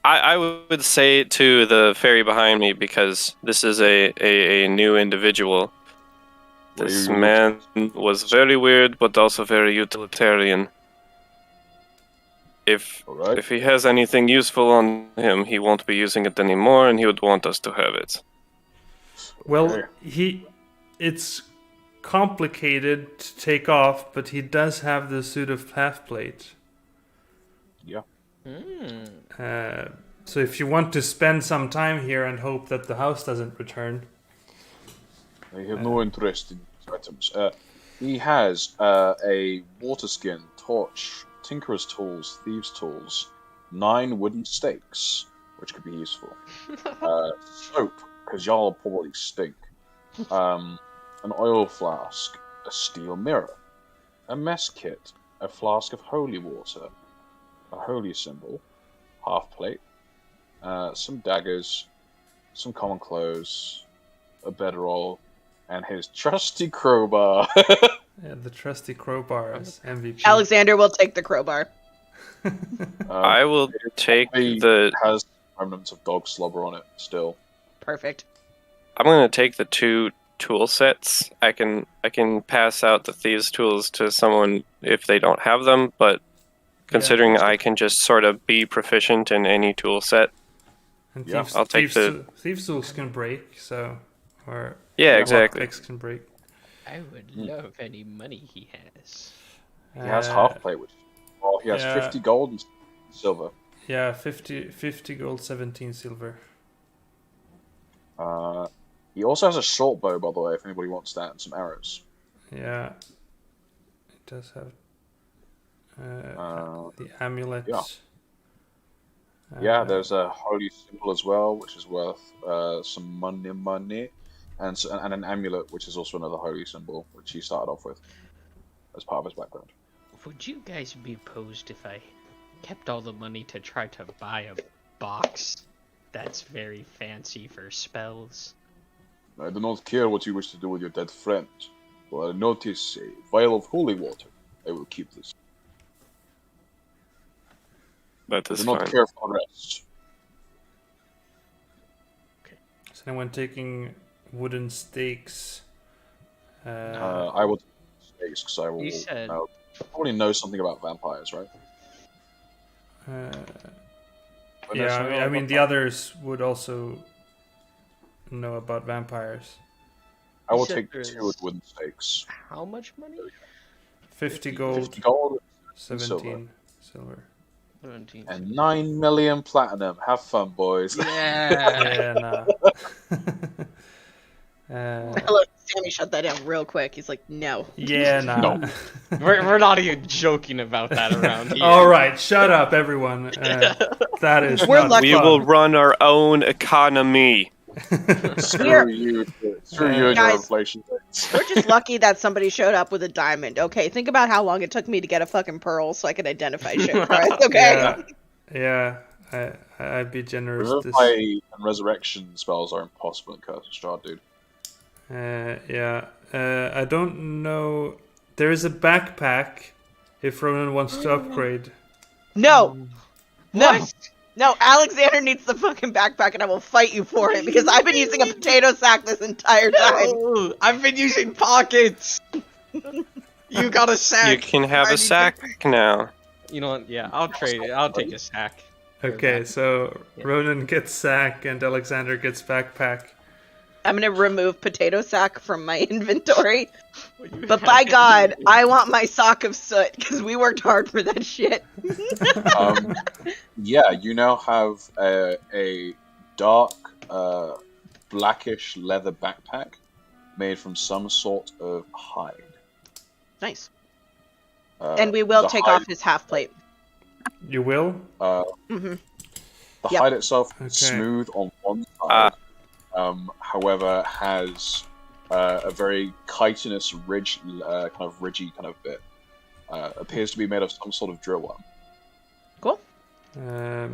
Speaker 8: I would say to the fairy behind me, because this is a new individual. This man was very weird, but also very utilitarian. If he has anything useful on him, he won't be using it anymore, and he would want us to have it.
Speaker 2: Well, it's complicated to take off, but he does have the suit of half-plate.
Speaker 1: Yeah.
Speaker 2: So if you want to spend some time here and hope that the house doesn't return...
Speaker 1: I have no interest in these items. He has a water skin, torch, tinkerer's tools, thieves' tools, 9 wooden stakes, which could be useful. Soap, because y'all probably stink. An oil flask, a steel mirror, a mess kit, a flask of holy water, a holy symbol, half plate, some daggers, some common clothes, a bedroll, and his trusty crowbar.
Speaker 2: Yeah, the trusty crowbar is MVP.
Speaker 4: Alexander will take the crowbar.
Speaker 8: I will take
Speaker 1: It has remnants of dog slobber on it still.
Speaker 4: Perfect.
Speaker 8: I'm gonna take the 2 tool sets. I can pass out the thieves' tools to someone if they don't have them, but considering I can just sort of be proficient in any tool set,
Speaker 2: And
Speaker 8: I'll take the
Speaker 2: thieves' tools can break, so
Speaker 8: exactly.
Speaker 2: lockpicks can break.
Speaker 6: I would love any money he has.
Speaker 1: He has half plate, which he has 50 gold and silver.
Speaker 2: Yeah, 50 gold, 17 silver.
Speaker 1: He also has a short bow, by the way, if anybody wants that, and some arrows.
Speaker 2: Yeah, it does have the amulet.
Speaker 1: Yeah. Yeah, there's a holy symbol as well, which is worth some money, and an amulet, which is also another holy symbol, which he started off with as part of his background.
Speaker 6: Would you guys be opposed if I kept all the money to try to buy a box that's very fancy for spells?
Speaker 1: I do not care what you wish to do with your dead friend, but I notice a vial of holy water. I will keep this.
Speaker 8: That
Speaker 1: I
Speaker 8: is
Speaker 1: do not
Speaker 8: fine.
Speaker 1: care for the rest.
Speaker 2: Is anyone taking wooden stakes?
Speaker 1: I will take stakes because I will.
Speaker 6: You said-
Speaker 1: probably know something about vampires, right?
Speaker 2: I mean the others would also know about vampires.
Speaker 1: I will
Speaker 6: said
Speaker 1: take
Speaker 6: there's-
Speaker 1: 2 wooden stakes.
Speaker 6: How much money?
Speaker 2: 50 gold,
Speaker 1: 50 gold
Speaker 2: 17 silver.
Speaker 6: 17.
Speaker 1: and 9 million platinum. Have fun, boys.
Speaker 6: Yeah.
Speaker 2: Yeah, nah.
Speaker 4: Hello, Sammy shut that down real quick. He's like, no.
Speaker 2: Yeah, nah.
Speaker 1: No.
Speaker 6: we're not even joking about that around here.
Speaker 2: All right, shut up, everyone. That is
Speaker 4: We're
Speaker 2: not
Speaker 4: lucky.
Speaker 8: We
Speaker 2: fun.
Speaker 8: will run our own economy.
Speaker 1: Screw you. Screw you and your
Speaker 4: Guys.
Speaker 1: inflation rates.
Speaker 4: We're just lucky that somebody showed up with a diamond. Okay, think about how long it took me to get a fucking pearl so I could identify shit, Chris. Okay.
Speaker 2: Yeah, I'd be generous.
Speaker 1: Revivify and resurrection spells are impossible in Curse of Strahd, dude.
Speaker 2: I don't know. There is a backpack if Ronan wants to upgrade.
Speaker 4: No. No. No, Alexander needs the fucking backpack and I will fight you for it because I've been using a potato sack this entire time.
Speaker 6: No, I've been using pockets. You got a sack.
Speaker 8: You can have
Speaker 6: I
Speaker 8: a
Speaker 6: need
Speaker 8: sack now.
Speaker 6: You know what? Yeah, I'll trade it. I'll take a sack.
Speaker 2: Okay, so
Speaker 6: Yeah.
Speaker 2: Ronan gets sack and Alexander gets backpack.
Speaker 4: I'm gonna remove potato sack from my inventory. But by God, I want my sock of soot because we worked hard for that shit.
Speaker 1: Yeah, you now have a dark, blackish leather backpack made from some sort of hide.
Speaker 4: Nice. And we will
Speaker 1: the
Speaker 4: take
Speaker 1: hide-
Speaker 4: off his half plate.
Speaker 2: You will?
Speaker 4: Mm-hmm.
Speaker 1: The
Speaker 4: Yep.
Speaker 1: hide itself is
Speaker 2: Okay.
Speaker 1: smooth on one side, however, has a very chitinous ridge, kind of ridgy kind of bit. Appears to be made of some sort of drill worm.
Speaker 4: Cool.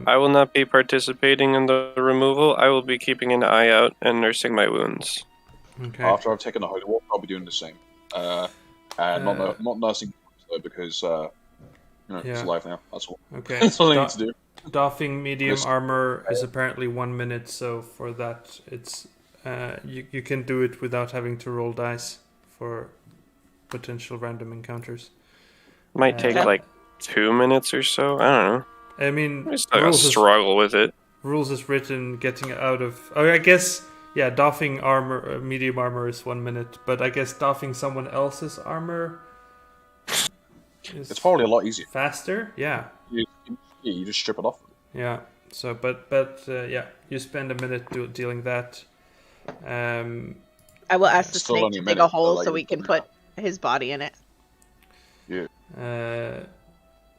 Speaker 8: I will not be participating in the removal. I will be keeping an eye out and nursing my wounds.
Speaker 2: Okay.
Speaker 1: After I've taken the holy water, I'll be doing the same. And not nursing though, because
Speaker 2: Yeah.
Speaker 1: it's life now. That's all.
Speaker 2: Okay.
Speaker 1: That's all I need to do.
Speaker 2: Doffing medium
Speaker 1: Yes.
Speaker 2: armor is apparently 1 minute, so for that, it's you can do it without having to roll dice for potential random encounters.
Speaker 8: Might take
Speaker 2: Yeah.
Speaker 8: like 2 minutes or so. I don't know.
Speaker 2: I mean,
Speaker 8: I still gotta
Speaker 2: rules is,
Speaker 8: struggle with it.
Speaker 2: rules is written getting out of. Oh, I guess yeah. Doffing armor, medium armor is 1 minute, but I guess doffing someone else's armor is
Speaker 1: It's probably a lot easier.
Speaker 2: faster. Yeah.
Speaker 1: You just strip it off.
Speaker 2: Yeah. So, but yeah, you spend a minute dealing that.
Speaker 4: I will ask the
Speaker 1: Still
Speaker 4: snake
Speaker 1: only
Speaker 4: to
Speaker 1: a
Speaker 4: dig
Speaker 1: minute,
Speaker 4: a hole
Speaker 1: but,
Speaker 4: so
Speaker 1: like,
Speaker 4: we can put his body in it.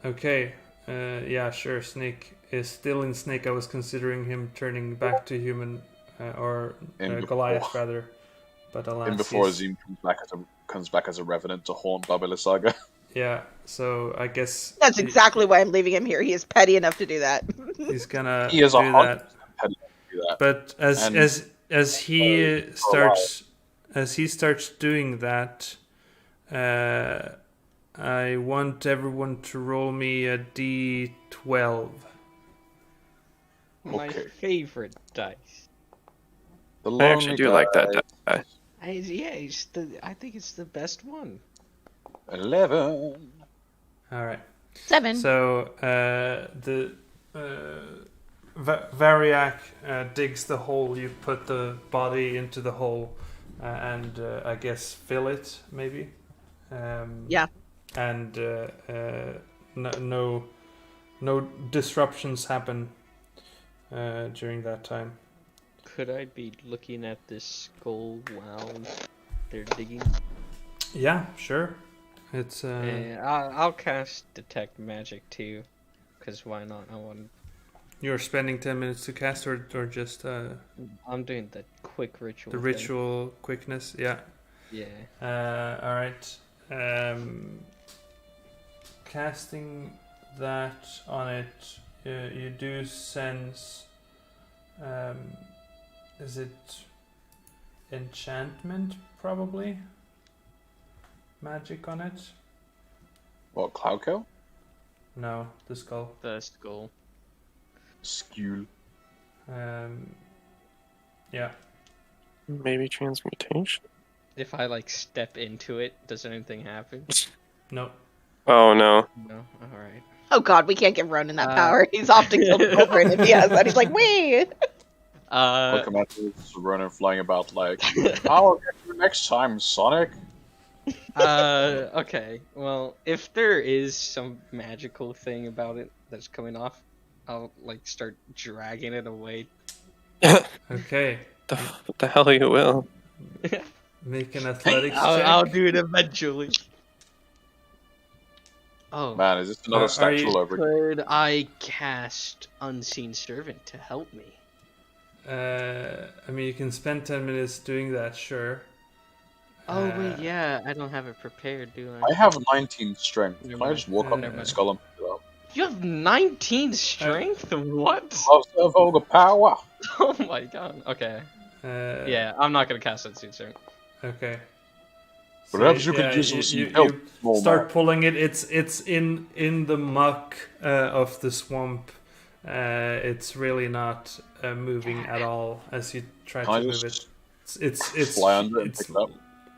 Speaker 2: Okay. Yeah, sure. Snake is still in Snake. I was considering him turning back to human, or
Speaker 1: In
Speaker 2: Goliath
Speaker 1: before-
Speaker 2: rather. But alas,
Speaker 1: And before
Speaker 2: he's-
Speaker 1: Azim comes back as a revenant to haunt Babila Saga.
Speaker 2: yeah. So I guess
Speaker 4: That's exactly why I'm leaving him here. He is petty enough to do that.
Speaker 2: he's gonna
Speaker 1: He is
Speaker 2: do
Speaker 1: 100%
Speaker 2: that.
Speaker 1: petty to do that.
Speaker 2: But
Speaker 1: And-
Speaker 2: as he starts doing that, I want everyone to roll me a d12.
Speaker 6: My
Speaker 1: Okay.
Speaker 6: favorite dice.
Speaker 1: The
Speaker 8: I actually
Speaker 1: lonely
Speaker 8: do like that
Speaker 1: guy.
Speaker 8: die.
Speaker 6: I think it's the best one.
Speaker 1: 11.
Speaker 2: All right.
Speaker 4: 7.
Speaker 2: So the Variac digs the hole. You put the body into the hole, and I guess fill it maybe.
Speaker 4: Yeah.
Speaker 2: And no disruptions happen during that time.
Speaker 6: Could I be looking at this skull while they're digging?
Speaker 2: Yeah, sure. It's
Speaker 6: I'll cast Detect Magic too, because why not? I want
Speaker 2: You're spending 10 minutes to cast, or just
Speaker 6: I'm doing the quick ritual.
Speaker 2: the ritual quickness? Yeah.
Speaker 6: Yeah.
Speaker 2: All right. Casting that on it, you do sense. Is it enchantment? Probably. Magic on it?
Speaker 1: What, Cloud Kill?
Speaker 2: No, the skull.
Speaker 6: The skull.
Speaker 1: Skewel.
Speaker 2: Yeah.
Speaker 8: Maybe transmutation.
Speaker 6: If I like step into it, does anything happen?
Speaker 2: No.
Speaker 8: Oh no.
Speaker 6: No. All right.
Speaker 4: Oh god, we can't give Ronan that power. He's off to kill children if he has that. He's like, wait.
Speaker 1: Look at Ronan flying about like, I'll get you next time, Sonic.
Speaker 6: Okay. Well, if there is some magical thing about it that's coming off, I'll like start dragging it away.
Speaker 2: Okay.
Speaker 8: The hell you will.
Speaker 2: Make an athletics check.
Speaker 6: I'll do it eventually. Oh.
Speaker 1: Man, is this another statue over?
Speaker 6: Could I cast Unseen Servant to help me?
Speaker 2: I mean, you can spend 10 minutes doing that, sure.
Speaker 6: Oh wait, yeah, I don't have it prepared, do I?
Speaker 1: I have 19 strength. Can
Speaker 6: Never
Speaker 1: I
Speaker 6: mind.
Speaker 1: just walk up
Speaker 6: Never
Speaker 1: to the
Speaker 6: mind.
Speaker 1: skull and pick it up?
Speaker 6: You have 19 strength? What?
Speaker 1: Of Ogre power.
Speaker 6: Oh my god. Okay. Yeah, I'm not gonna cast Unseen Servant.
Speaker 2: Okay.
Speaker 1: Perhaps you could use some help. Small
Speaker 2: Start
Speaker 1: man.
Speaker 2: pulling it. It's in the muck of the swamp. It's really not moving at all as you try
Speaker 1: Can I
Speaker 2: to move it.
Speaker 1: just
Speaker 2: It's
Speaker 1: fly under it and pick it up?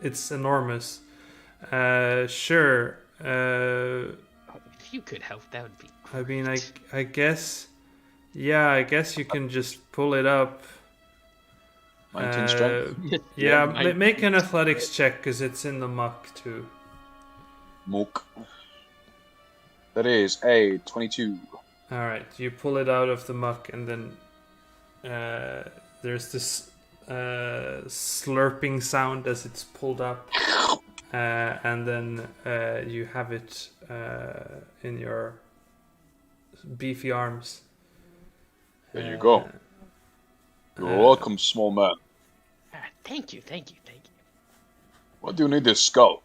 Speaker 2: It's enormous. Sure.
Speaker 6: If you could help, that would be.
Speaker 2: I mean, I guess. Yeah, I guess you can just pull it up.
Speaker 1: 19 strength.
Speaker 2: Yeah,
Speaker 6: Yeah,
Speaker 2: make an athletics check because it's in the muck too.
Speaker 1: Mook. That is a 22.
Speaker 2: All right, you pull it out of the muck, and then there's this slurping sound as it's pulled up, and then you have it in your beefy arms.
Speaker 1: There you go. You're welcome, small man.
Speaker 6: Thank you.
Speaker 1: What do you need this skull?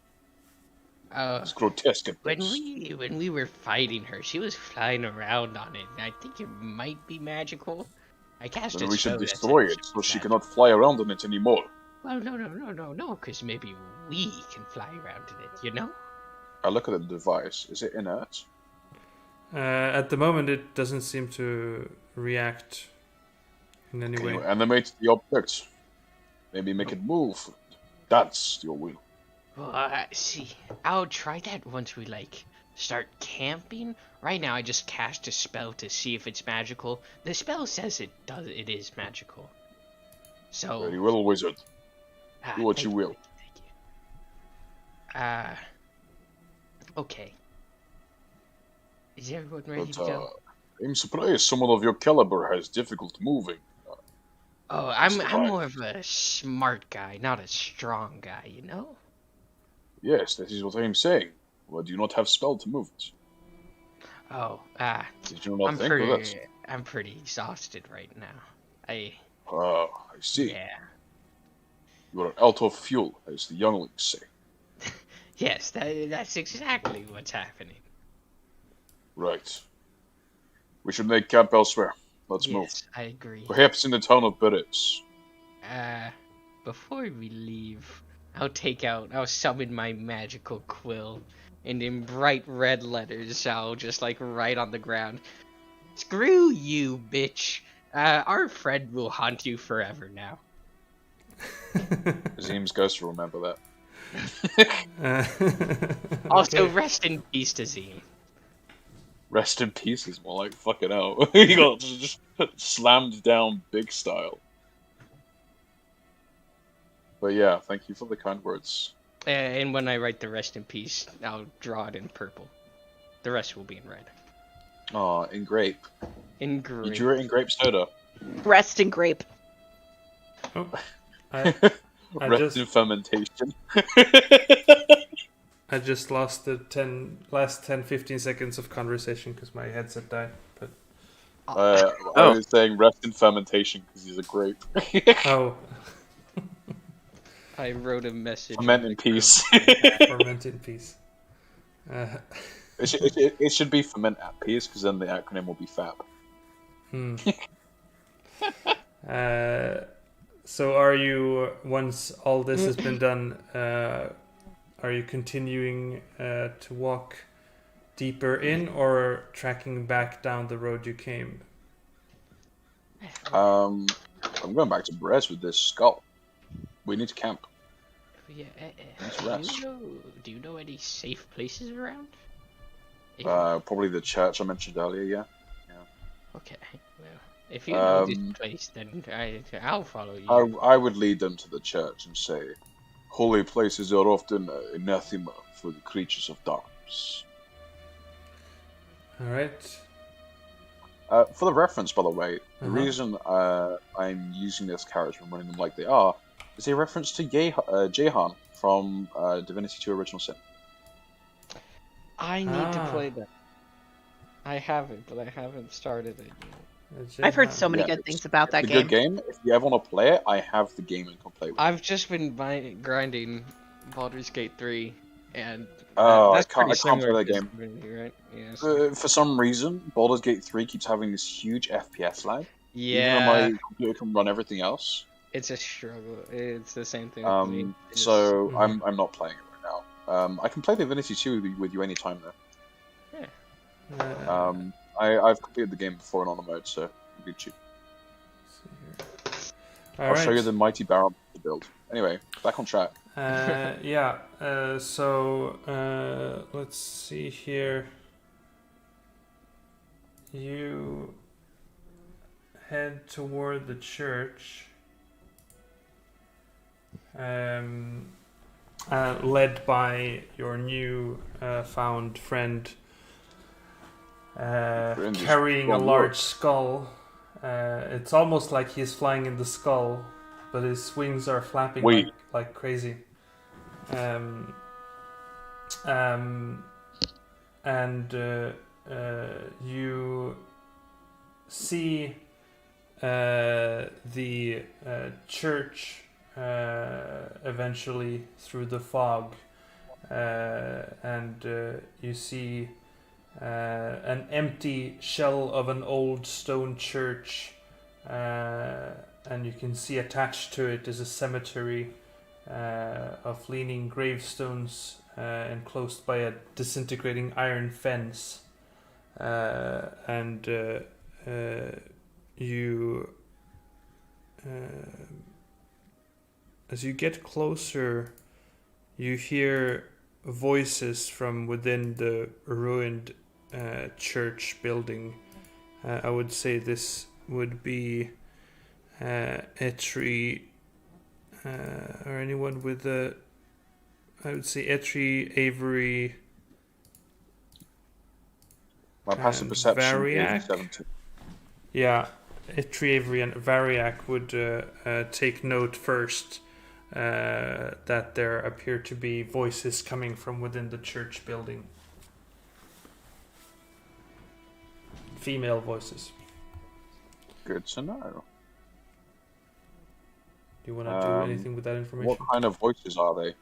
Speaker 6: It's
Speaker 1: grotesque at
Speaker 6: when
Speaker 1: best.
Speaker 6: we were fighting her, she was flying around on it, and I think it might be magical. I cast
Speaker 1: Then
Speaker 6: a
Speaker 1: we should
Speaker 6: spell that
Speaker 1: destroy
Speaker 6: said
Speaker 1: it so she
Speaker 6: magical.
Speaker 1: cannot fly around on it anymore.
Speaker 6: Well, no, because maybe we can fly around in it, you know?
Speaker 1: I look at the device. Is it inert?
Speaker 2: At the moment, it doesn't seem to react in any
Speaker 1: Can
Speaker 2: way.
Speaker 1: you animate the object? Maybe make it move. That's your will.
Speaker 6: Well, see, I'll try that once we, start camping. Right now, I just cast a spell to see if it's magical. The spell says it is magical. So...
Speaker 1: Very well, wizard. Do what you will.
Speaker 6: Thank you. Okay. Is everyone ready to go?
Speaker 1: I'm surprised someone of your caliber has difficulty moving.
Speaker 6: Oh, I'm
Speaker 1: survive.
Speaker 6: more of a smart guy, not a strong guy, you know?
Speaker 1: Yes, that is what I'm saying. Why do you not have spell to move it?
Speaker 6: Oh,
Speaker 1: Did you not think of that?
Speaker 6: I'm pretty exhausted right now. I
Speaker 1: see.
Speaker 6: Yeah.
Speaker 1: You are out of fuel, as the younglings say.
Speaker 6: Yes, that's exactly what's happening.
Speaker 1: Right. We should make camp elsewhere. Let's move.
Speaker 6: Yes, I agree.
Speaker 1: Perhaps in the town of Beres.
Speaker 6: Before we leave, I'll summon my magical quill, and in bright red letters, I'll just write on the ground, "Screw you, bitch. Our friend will haunt you forever now."
Speaker 1: Azim's ghost will remember that.
Speaker 6: Also, rest in peace to Zim.
Speaker 1: Rest in peace is more like fucking hell. He got just slammed down big style. But yeah, thank you for the kind words.
Speaker 6: And when I write the rest in peace, I'll draw it in purple. The rest will be in red.
Speaker 1: Aw, in grape.
Speaker 6: In
Speaker 1: You
Speaker 6: green.
Speaker 1: drew it in grape soda.
Speaker 4: Rest in grape.
Speaker 2: Oh, I
Speaker 1: Rest
Speaker 2: just
Speaker 1: in fermentation.
Speaker 2: I just lost the last 10-15 seconds of conversation because my headset died. But
Speaker 1: I was saying rest in fermentation because he's a grape.
Speaker 2: Oh,
Speaker 6: I wrote a message.
Speaker 1: Ferment in peace.
Speaker 2: ferment in peace.
Speaker 1: It should be ferment at peace because then the acronym will be FAP.
Speaker 2: So are you, once all this has been done, are you continuing to walk deeper in or tracking back down the road you came?
Speaker 1: I'm going back to Brez with this skull. We need to camp.
Speaker 6: Yeah,
Speaker 1: Let's rest.
Speaker 6: do you know any safe places around?
Speaker 1: Probably the church I mentioned earlier, yeah.
Speaker 6: Okay, well, if you know this place, then I'll follow you.
Speaker 1: I would lead them to the church and say, holy places are often anathema for the creatures of darkness.
Speaker 2: Alright.
Speaker 1: For the reference, by the way, the reason I'm using this character and running them like they are is a reference to Jehan from Divinity 2 Original Sin.
Speaker 6: I need to play that. I have it, but I haven't started it yet.
Speaker 4: I've heard so many good things about that
Speaker 1: it's
Speaker 4: game.
Speaker 1: a good game. If you ever want to play it, I have the game and can play with it.
Speaker 6: I've just been grinding Baldur's Gate 3, and
Speaker 1: I
Speaker 6: that's
Speaker 1: can't play
Speaker 6: similar
Speaker 1: that
Speaker 6: to
Speaker 1: game.
Speaker 6: Divinity, right? Yes.
Speaker 1: For some reason, Baldur's Gate 3 keeps having this huge FPS lag.
Speaker 6: Yeah.
Speaker 1: Even though my computer can run everything else.
Speaker 6: It's a struggle. It's the same thing with me.
Speaker 1: So I'm not playing it right now. I can play Divinity 2 with you anytime though.
Speaker 6: Yeah.
Speaker 1: I've completed the game before in honor mode, so it'll be cheap. I'll show you the mighty Baron build. Anyway, back on track.
Speaker 2: So let's see here. You head toward the church, led by your new found friend, carrying a large skull. It's almost like he's flying in the skull, but his wings are flapping like crazy. You see the church eventually through the fog, and you see an empty shell of an old stone church, and you can see attached to it is a cemetery of leaning gravestones enclosed by a disintegrating iron fence, and you as you get closer, you hear voices from within the ruined church building. I would say this would be Etri, or anyone with a... I would say Etri, Avery,
Speaker 1: my passive perception
Speaker 2: Variac.
Speaker 1: is 17.
Speaker 2: Yeah, Etri, Avery, and Variac would take note first that there appear to be voices coming from within the church building. Female voices.
Speaker 1: Good to know.
Speaker 2: Do you want to do anything with that information?
Speaker 1: What kind of voices are they?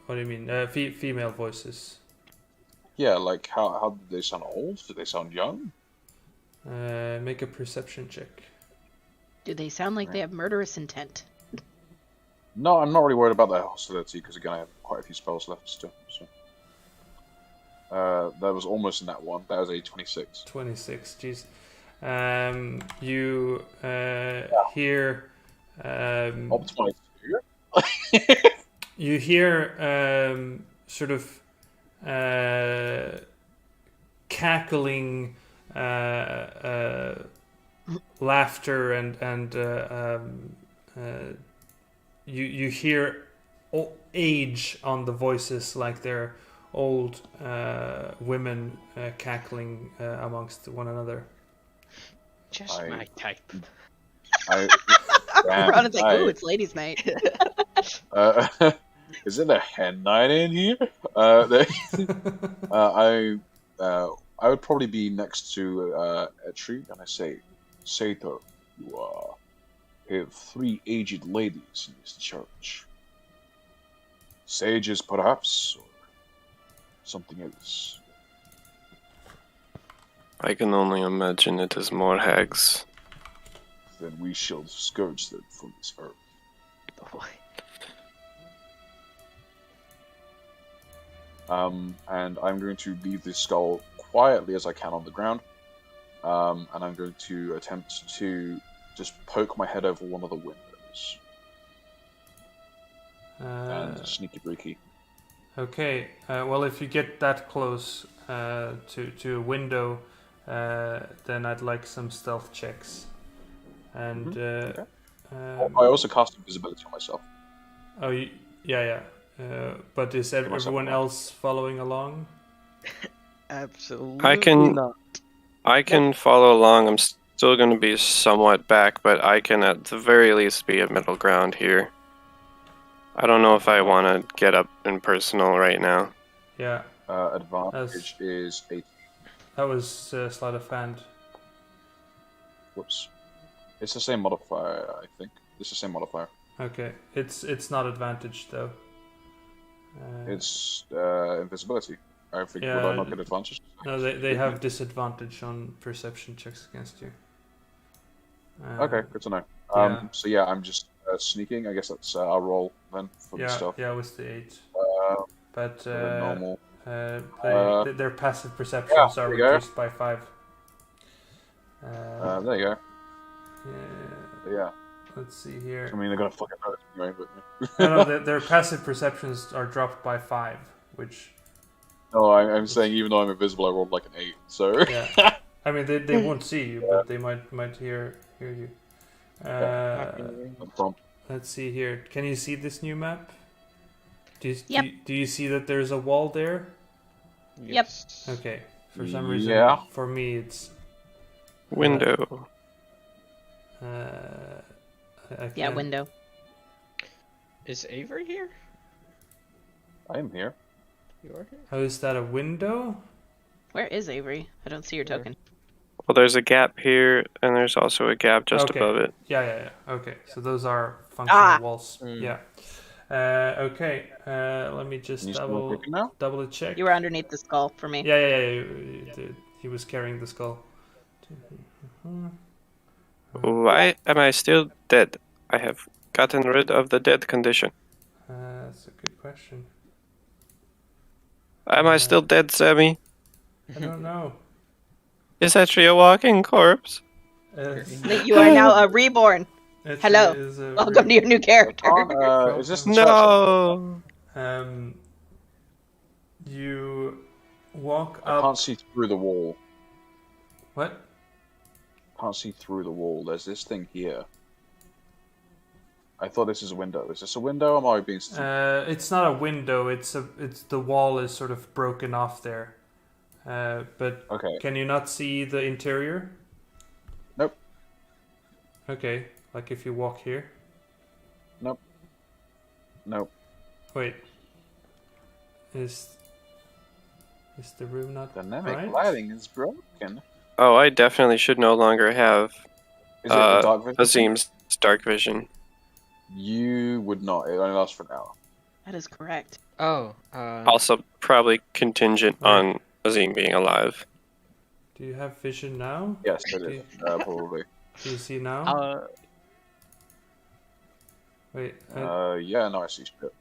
Speaker 2: What do you mean? Female voices.
Speaker 1: Yeah, like how do they sound old? Do they sound young?
Speaker 2: Make a perception check.
Speaker 4: Do they sound like they have murderous intent?
Speaker 1: No, I'm not really worried about their hostility because again I have quite a few spells left still. So. That was almost in that one. That was a 26.
Speaker 2: 26, jeez. You hear...
Speaker 1: Up 22?
Speaker 2: You hear sort of cackling laughter and you hear age on the voices, like they're old women cackling amongst one another.
Speaker 6: Just my type.
Speaker 4: Ron's like, ooh, it's ladies' night.
Speaker 1: Is it a hen night in here? I would probably be next to Etri, and I say, Sator, you have 3 aged ladies in this church. Sages, perhaps, or something else.
Speaker 8: I can only imagine it is more hags.
Speaker 1: Then we shall scourge them from this earth. And I'm going to leave this skull quietly as I can on the ground. And I'm going to attempt to just poke my head over one of the windows. And sneaky breaky.
Speaker 2: Okay. Well, if you get that close to a window, then I'd like some stealth checks. And
Speaker 1: Okay. I also cast invisibility on myself.
Speaker 2: Oh, yeah. But is everyone else following along?
Speaker 3: Absolutely
Speaker 8: I can follow along. I'm still going to be somewhat back, but I can at the very least be a middle ground here. I don't know if I want to get up in personal right now.
Speaker 2: Yeah.
Speaker 1: Advantage is 8.
Speaker 2: That was sleight of hand.
Speaker 1: Whoops. It's the same modifier, I think. It's the same modifier.
Speaker 2: Okay. It's not advantage though.
Speaker 1: It's invisibility. I think would I not get advantage?
Speaker 2: No, they have disadvantage on perception checks against you.
Speaker 1: Okay, good to know. So yeah, I'm just sneaking. I guess that's our roll then for the stuff.
Speaker 2: Yeah, with the 8. But
Speaker 1: normal.
Speaker 2: Their passive perceptions are reduced by 5.
Speaker 1: There you go. Yeah.
Speaker 2: Let's see here.
Speaker 1: I mean, they're gonna fucking notice me, right? But
Speaker 2: no, their passive perceptions are dropped by 5, which.
Speaker 1: No, I'm saying even though I'm invisible, I rolled like an 8. So.
Speaker 2: Yeah. I mean, they won't see you, but they might hear you. Let's see here. Can you see this new map? Do you see that there's a wall there?
Speaker 4: Yep.
Speaker 2: Okay. For some reason, for me, it's
Speaker 8: window.
Speaker 4: Window.
Speaker 3: Is Avery here?
Speaker 1: I am here.
Speaker 3: You are here?
Speaker 2: Oh, is that a window?
Speaker 4: Where is Avery? I don't see your token.
Speaker 8: Well, there's a gap here, and there's also a gap just above it.
Speaker 2: Yeah. Okay, so those are functional walls. Yeah. Okay. Let me just double check.
Speaker 4: You were underneath the skull for me.
Speaker 2: Yeah. He was carrying the skull.
Speaker 8: Why am I still dead? I have gotten rid of the dead condition.
Speaker 2: That's a good question.
Speaker 8: Am I still dead, Sammy?
Speaker 2: I don't know.
Speaker 8: Is actually a walking corpse?
Speaker 4: You are now a reborn. Hello. Welcome to your new character.
Speaker 1: Is this
Speaker 8: no?
Speaker 2: You walk up.
Speaker 1: I can't see through the wall.
Speaker 2: What?
Speaker 1: Can't see through the wall. There's this thing here. I thought this is a window. Is this a window? Am I being stupid?
Speaker 2: It's not a window. It's the wall is sort of broken off there. But
Speaker 1: okay.
Speaker 2: Can you not see the interior?
Speaker 1: Nope.
Speaker 2: Okay, like if you walk here.
Speaker 1: Nope.
Speaker 2: Wait. Is the room not
Speaker 1: dynamic lighting is broken?
Speaker 8: Oh, I definitely should no longer have
Speaker 1: dark vision?
Speaker 8: Azim's dark vision.
Speaker 1: You would not. It only lasts for an hour.
Speaker 4: That is correct.
Speaker 3: Oh.
Speaker 8: Also, probably contingent on Azim being alive.
Speaker 2: Do you have vision now?
Speaker 1: Yes, it is. Probably.
Speaker 2: Do you see now? Wait.
Speaker 1: Yeah, no, I see shit.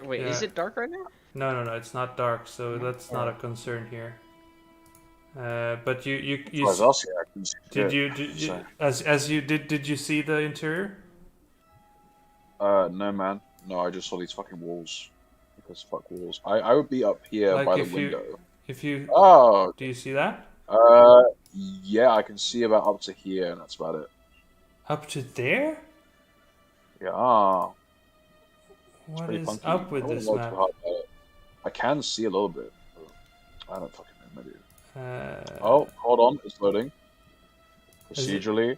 Speaker 3: Wait, is it dark right now?
Speaker 2: No, it's not dark, so that's not a concern here. But you did you see the interior?
Speaker 1: No, man. No, I just saw these fucking walls. Because fuck walls. I would be up here by the window.
Speaker 2: Do you see that?
Speaker 1: Yeah, I can see about up to here, and that's about it.
Speaker 2: Up to there?
Speaker 1: Yeah.
Speaker 2: What is up with this map?
Speaker 1: I can see a little bit. I don't fucking know, maybe. Oh, hold on, it's loading. Procedurally.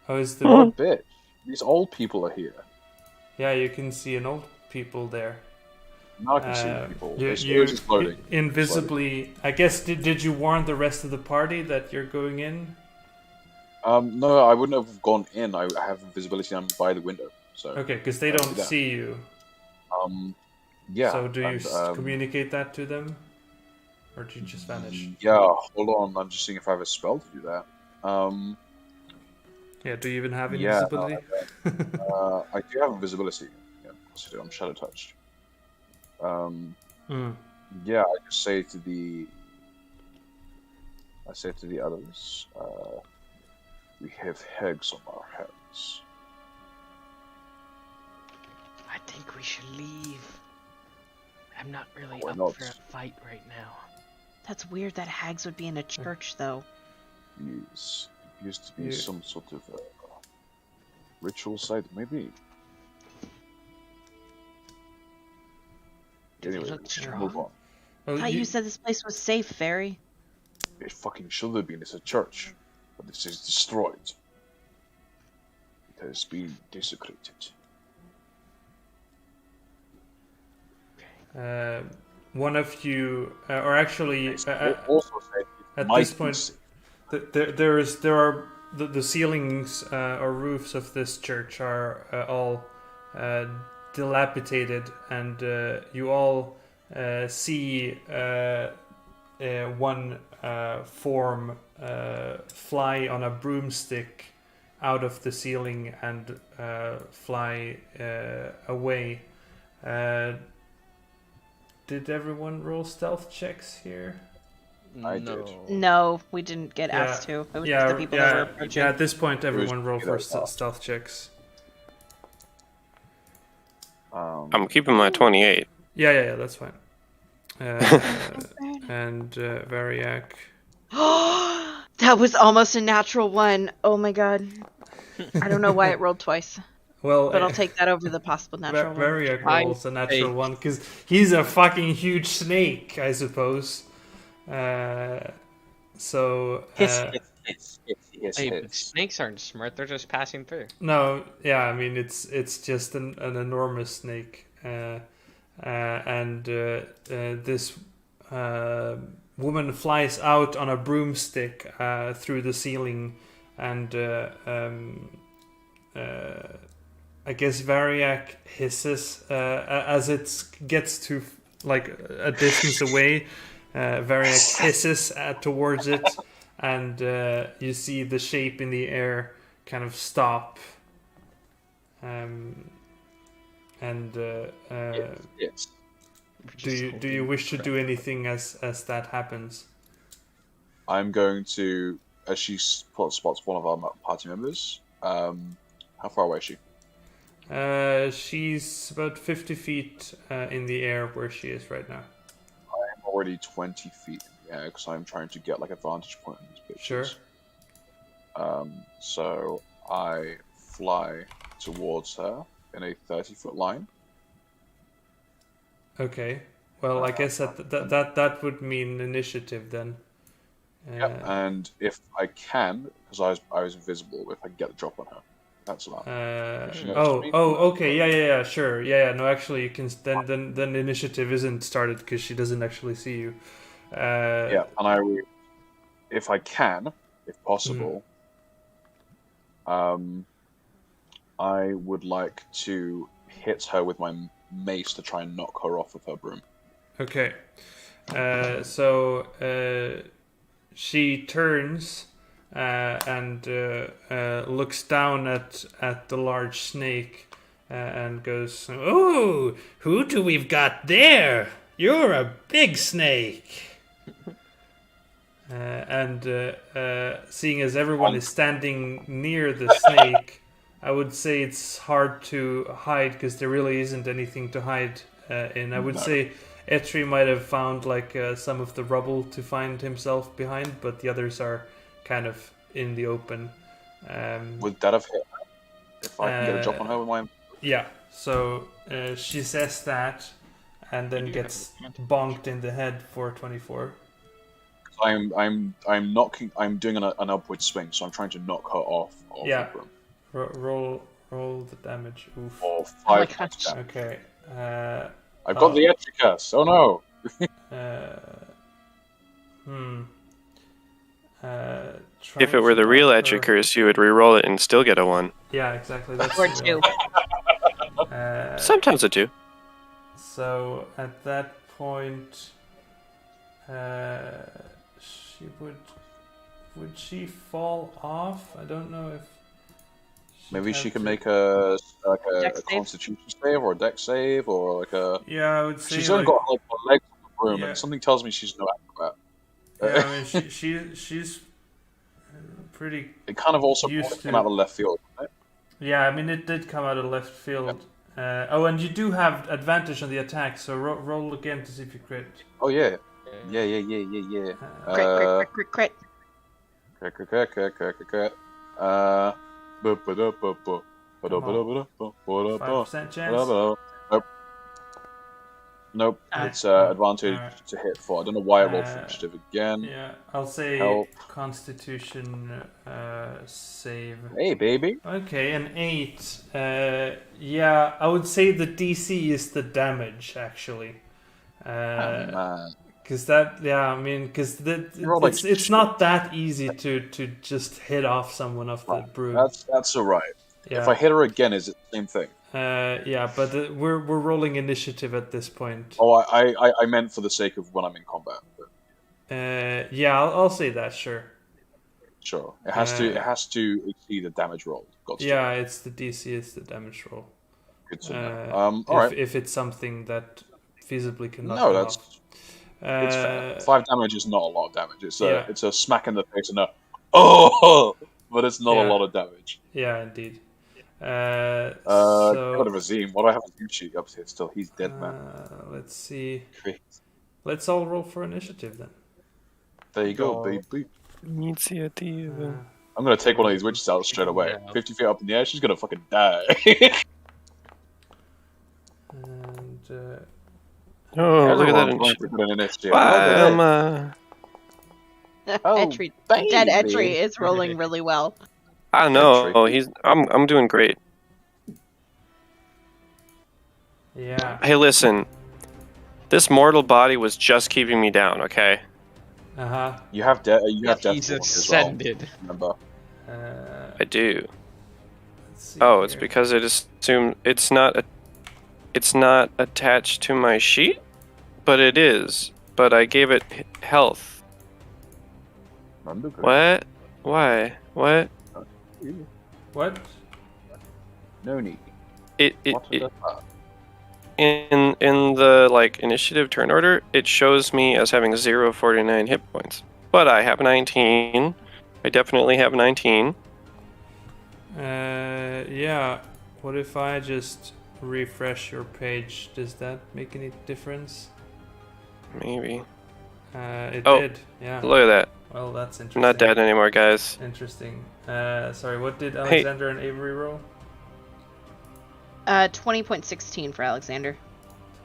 Speaker 2: Is the
Speaker 1: bitch? These old people are here.
Speaker 2: Yeah, you can see an old people there.
Speaker 1: Now I can see people.
Speaker 2: You,
Speaker 1: It's
Speaker 2: you
Speaker 1: just loading.
Speaker 2: invisibly. I guess did you warn the rest of the party that you're going in?
Speaker 1: No, I wouldn't have gone in. I have invisibility. I'm by the window. So
Speaker 2: Okay, because they
Speaker 1: I
Speaker 2: don't
Speaker 1: do that.
Speaker 2: see you.
Speaker 1: Yeah.
Speaker 2: So do you
Speaker 1: and,
Speaker 2: communicate that to them, or do you just vanish?
Speaker 1: Yeah. Hold on. I'm just seeing if I have a spell to do that.
Speaker 2: Yeah. Do you even have
Speaker 1: Yeah,
Speaker 2: invisibility?
Speaker 1: I do have invisibility. Yeah, of course I do. I'm shadow touched. Yeah, I just say to the others, we have heads on our heads.
Speaker 6: I think we should leave. I'm not really
Speaker 1: Why
Speaker 6: up
Speaker 1: not?
Speaker 6: for a fight right now.
Speaker 4: That's weird that hags would be in a church, though.
Speaker 1: Yes, it used to be
Speaker 2: Yeah.
Speaker 1: some sort of ritual site, maybe.
Speaker 6: Do they
Speaker 1: Anyway,
Speaker 6: look
Speaker 1: let's
Speaker 6: strong?
Speaker 1: move on.
Speaker 2: Well,
Speaker 4: I thought you said this place was safe, Fairy.
Speaker 1: It fucking should have been. It's a church, but this is destroyed. It has been desecrated.
Speaker 2: one of you, or actually,
Speaker 1: Also said it
Speaker 2: at
Speaker 1: might
Speaker 2: this
Speaker 1: be
Speaker 2: point,
Speaker 1: safe.
Speaker 2: there are the ceilings or roofs of this church are all dilapidated, and you all see one form fly on a broomstick out of the ceiling and fly away. Did everyone roll stealth checks here?
Speaker 1: I did.
Speaker 6: No.
Speaker 4: No, we didn't get asked to. It was just the people that were approaching.
Speaker 2: yeah. At this point, everyone roll for
Speaker 1: either off.
Speaker 2: stealth checks.
Speaker 8: I'm keeping my 28.
Speaker 2: Yeah, that's fine. And Variac.
Speaker 4: That was almost a natural one. Oh my god. I don't know why it rolled twice,
Speaker 2: Well,
Speaker 4: but I'll take that over the possible natural one.
Speaker 2: Variac rolls a natural one because he's a fucking huge snake, I suppose. So
Speaker 6: Hey, but snakes aren't smart. They're just passing through.
Speaker 2: no, yeah, I mean it's just an enormous snake, and this woman flies out on a broomstick through the ceiling, and I guess Variac hisses as it gets to like a distance away. Variac hisses towards it, and you see the shape in the air kind of stop. And
Speaker 1: Yes.
Speaker 2: do you wish to do anything as that happens?
Speaker 1: I'm going to, as she spots one of our party members. How far away is she?
Speaker 2: She's about 50 feet in the air where she is right now.
Speaker 1: I'm already 20 feet in the air because I'm trying to get like a vantage point on these bitches.
Speaker 2: Sure.
Speaker 1: So I fly towards her in a 30-foot line.
Speaker 2: Okay. Well, I guess that would mean initiative then.
Speaker 1: Yep. And if I can, because I was invisible, if I can get the drop on her, that's allowed.
Speaker 2: Okay, yeah, sure, yeah. No, actually, you can then initiative isn't started because she doesn't actually see you.
Speaker 1: Yeah, and I will, if I can, if possible, I would like to hit her with my mace to try and knock her off with her broom.
Speaker 2: Okay. So she turns and looks down at the large snake and goes, "Oh, who do we've got there? You're a big snake." And seeing as everyone is standing near the snake, I would say it's hard to hide because there really isn't anything to hide in. I would say Etri might have found like some of the rubble to find himself behind, but the others are kind of in the open.
Speaker 1: Would that have hit her? If I can get a drop on her with my...
Speaker 2: Yeah, so she says that and then gets bonked in the head for 24.
Speaker 1: I'm knocking. I'm doing an upward swing, so I'm trying to knock her off
Speaker 2: Yeah.
Speaker 1: the broom.
Speaker 2: Roll the damage. Oof.
Speaker 1: Or
Speaker 4: Oh my
Speaker 1: 5
Speaker 4: gosh.
Speaker 1: damage.
Speaker 2: Okay.
Speaker 1: I've got the Etri curse. Oh no.
Speaker 8: If it were the real Etri curse, you would re-roll it and still get a 1.
Speaker 2: Yeah, exactly. That's
Speaker 4: Or
Speaker 2: the
Speaker 4: two.
Speaker 2: real-
Speaker 8: Sometimes a 2.
Speaker 2: So at that point, she would she fall off? I don't know if.
Speaker 1: Maybe she
Speaker 2: had
Speaker 1: can
Speaker 2: to-
Speaker 1: make a
Speaker 4: Dex save?
Speaker 1: Constitution save or a Dex save or like a.
Speaker 2: Yeah, I would say.
Speaker 1: She's only
Speaker 2: like,
Speaker 1: got like one leg on the broom,
Speaker 2: Yeah.
Speaker 1: and something tells me she's no acrobat.
Speaker 2: Yeah, I mean, she's pretty.
Speaker 1: It kind of also
Speaker 2: Used
Speaker 1: came
Speaker 2: to-
Speaker 1: out of left field, right?
Speaker 2: Yeah, I mean, it did come out of left field. And you do have advantage on the attack, so roll again to see if you crit.
Speaker 1: Oh yeah. Yeah.
Speaker 4: Crit.
Speaker 1: Crit.
Speaker 2: 5% chance.
Speaker 1: Nope.
Speaker 4: Ah.
Speaker 1: It's advantage
Speaker 2: Alright.
Speaker 1: to hit for. I don't know why I rolled for initiative again.
Speaker 2: Yeah, I'll say
Speaker 1: Help.
Speaker 2: Constitution save.
Speaker 1: Hey, baby.
Speaker 2: Okay, an 8. Yeah, I would say the DC is the damage actually.
Speaker 1: Oh, man.
Speaker 2: Because that, yeah, I mean, because
Speaker 1: You're like
Speaker 2: it's not that easy to just hit off someone off the broom.
Speaker 1: That's alright.
Speaker 2: Yeah.
Speaker 1: If I hit her again, is it the same thing?
Speaker 2: Yeah, but we're rolling initiative at this point.
Speaker 1: Oh, I meant for the sake of when I'm in combat. But
Speaker 2: Yeah, I'll say that, sure.
Speaker 1: sure, it has to exceed the damage roll. Got to.
Speaker 2: Yeah, it's the DC, it's the damage roll.
Speaker 1: Good to know. All right.
Speaker 2: If it's something that feasibly cannot
Speaker 1: No,
Speaker 2: come
Speaker 1: that's
Speaker 2: off.
Speaker 1: it's fair. 5 damage is not a lot of damage. It's
Speaker 2: yeah.
Speaker 1: it's a smack in the face and a but it's not
Speaker 2: Yeah.
Speaker 1: a lot of damage.
Speaker 2: Yeah, indeed.
Speaker 1: Got
Speaker 2: So
Speaker 1: a Azim. What do I have Azim sheet up here still? He's dead, man.
Speaker 2: let's see.
Speaker 1: Great.
Speaker 2: Let's all roll for initiative then.
Speaker 1: There you go, baby.
Speaker 8: Initiative.
Speaker 1: I'm gonna take one of these witches out straight away.
Speaker 6: Yeah.
Speaker 1: 50 feet up in the air, she's gonna fucking die.
Speaker 2: And
Speaker 8: Oh, look at that.
Speaker 4: Etri, dead Etri is rolling really well.
Speaker 8: I know. Oh, I'm doing great.
Speaker 2: yeah.
Speaker 8: Hey, listen. This mortal body was just keeping me down, okay?
Speaker 1: You have death.
Speaker 6: He's ascended.
Speaker 1: Remember?
Speaker 8: I do.
Speaker 2: Let's see
Speaker 8: Oh, it's
Speaker 2: here.
Speaker 8: because it assumed it's not attached to my sheet, but it is. But I gave it health.
Speaker 1: Remember?
Speaker 8: What? Why? What?
Speaker 2: What?
Speaker 1: No need.
Speaker 8: It
Speaker 1: What is that?
Speaker 8: in the like initiative turn order, it shows me as having 0.49 hit points. But I have 19. I definitely have 19.
Speaker 2: Yeah. What if I just refresh your page? Does that make any difference?
Speaker 8: Maybe.
Speaker 2: It
Speaker 8: Oh,
Speaker 2: did. Yeah.
Speaker 8: Look at that.
Speaker 2: Well, that's
Speaker 8: I'm
Speaker 2: interesting.
Speaker 8: not dead anymore, guys.
Speaker 2: Interesting. Sorry, what did Alexander and Avery roll?
Speaker 4: 20.16 for Alexander.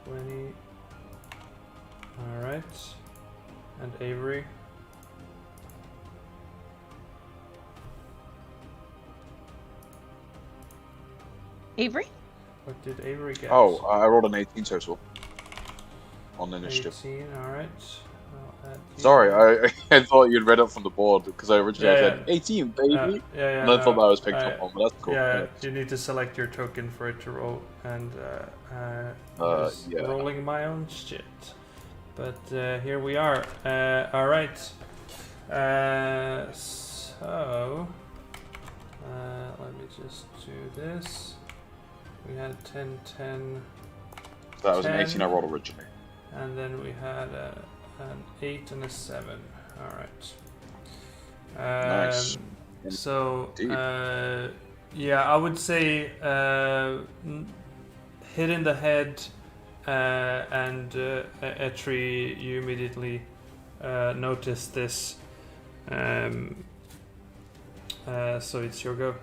Speaker 2: 20. Alright. And Avery?
Speaker 4: Avery?
Speaker 2: What did Avery get?
Speaker 1: Oh, I rolled an 18 total on the initiative.
Speaker 2: 18, alright.
Speaker 1: Sorry, I thought you'd read it from the board because I originally
Speaker 2: Yeah,
Speaker 1: said 18, baby.
Speaker 2: Yeah,
Speaker 1: And I thought that was picked up on, but that's cool.
Speaker 2: Yeah, you need to select your token for it to roll, and just
Speaker 1: yeah.
Speaker 2: rolling my own shit. But here we are. All right. So let me just do this. We had 10, 10,
Speaker 1: So that was an
Speaker 2: 10.
Speaker 1: 18 I rolled originally.
Speaker 2: and then we had an 8 and a 7. All right.
Speaker 1: Nice.
Speaker 2: So,
Speaker 1: Indeed.
Speaker 2: yeah, I would say hit in the head, and Etri, you immediately notice this. So it's your go.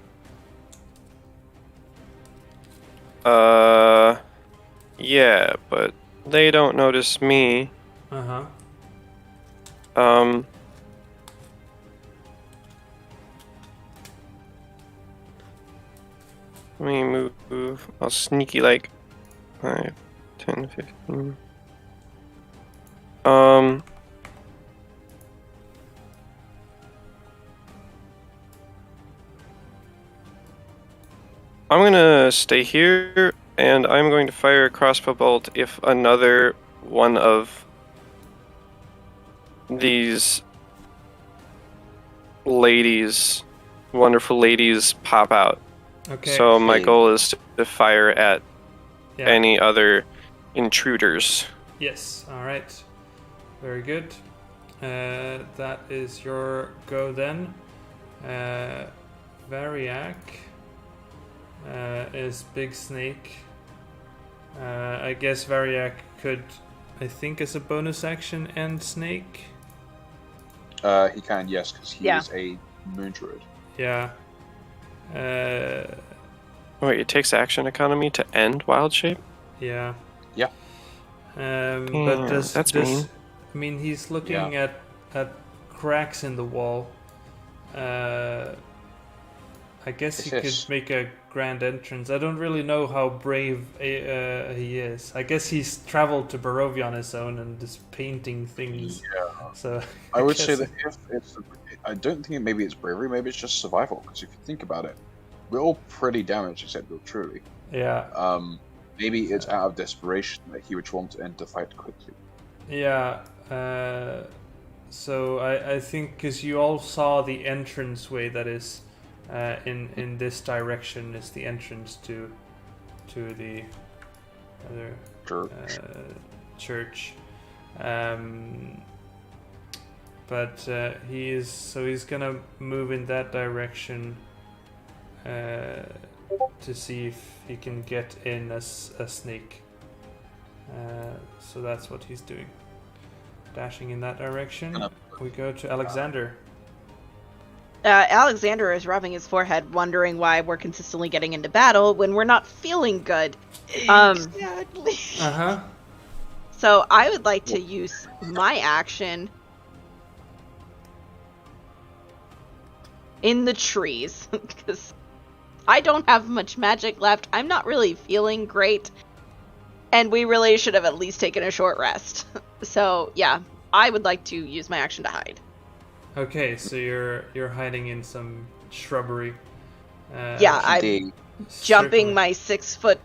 Speaker 8: Yeah, but they don't notice me.
Speaker 2: Uh-huh.
Speaker 8: Let me move. I'll sneaky like 5, 10, 15. I'm gonna stay here, and I'm going to fire a crossbow bolt if another one of these ladies, wonderful ladies, pop out.
Speaker 2: Okay.
Speaker 8: So my
Speaker 5: Hey.
Speaker 8: goal is to fire at
Speaker 2: Yeah.
Speaker 8: any other intruders.
Speaker 2: Yes. All right. Very good. That is your go then. Variac is Big Snake. I guess Variac could, I think, as a bonus action, end Snake.
Speaker 1: He can, yes, because he
Speaker 4: Yeah.
Speaker 1: is a moon druid.
Speaker 2: Yeah.
Speaker 8: Wait, it takes action economy to end wild shape?
Speaker 2: Yeah.
Speaker 1: Yeah.
Speaker 2: But does
Speaker 8: that's mean.
Speaker 2: I mean, he's looking at cracks in the wall. I guess he could
Speaker 1: Yes.
Speaker 2: make a grand entrance. I don't really know how brave he is. I guess he's traveled to Barovia on his own and is painting things.
Speaker 1: Yeah.
Speaker 2: So
Speaker 1: I would say
Speaker 2: guess-
Speaker 1: that if it's, I don't think maybe it's bravery, maybe it's just survival. Because if you think about it, we're all pretty damaged except Bill Truly.
Speaker 2: Yeah.
Speaker 1: Maybe it's out of desperation that he would want to end the fight quickly.
Speaker 2: Yeah. So I think because you all saw the entrance way that is in this direction is the entrance to the other
Speaker 1: Sure.
Speaker 2: church. But he's gonna move in that direction to see if he can get in as a snake. So that's what he's doing. Dashing in that direction. We go to Alexander.
Speaker 4: Alexander is rubbing his forehead, wondering why we're consistently getting into battle when we're not feeling good.
Speaker 3: Exactly.
Speaker 2: Uh-huh.
Speaker 4: So I would like to use my action in the trees because I don't have much magic left. I'm not really feeling great, and we really should have at least taken a short rest. So yeah, I would like to use my action to hide.
Speaker 2: Okay, so you're hiding in some shrubbery.
Speaker 4: Yeah, I'm
Speaker 5: Indeed.
Speaker 4: jumping
Speaker 2: certainly-
Speaker 4: my 6 foot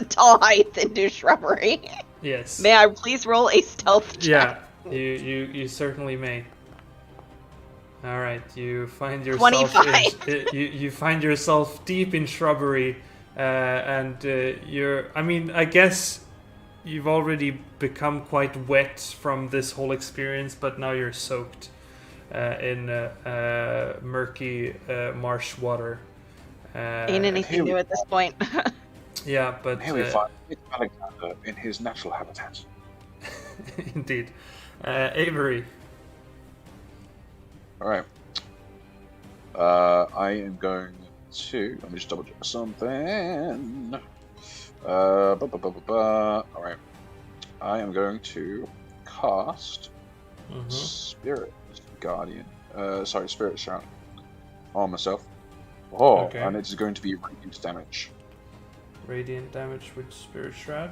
Speaker 4: tall height into shrubbery.
Speaker 2: Yes.
Speaker 4: May I please roll a stealth check?
Speaker 2: Yeah, you certainly may. All right, you find yourself
Speaker 4: 25.
Speaker 2: you find yourself deep in shrubbery, and you're. I mean, I guess you've already become quite wet from this whole experience, but now you're soaked in murky marsh water.
Speaker 4: Ain't anything new at this point.
Speaker 2: Yeah, but
Speaker 1: Here we find Alexander in his natural habitat.
Speaker 2: indeed, Avery.
Speaker 1: All right. I am going to. Let me just double check something. All right. I am going to cast Spirit Guardian. Spirit Shroud on myself. Oh,
Speaker 2: Okay.
Speaker 1: and it's going to be radiant damage.
Speaker 2: Radiant damage with Spirit Shroud.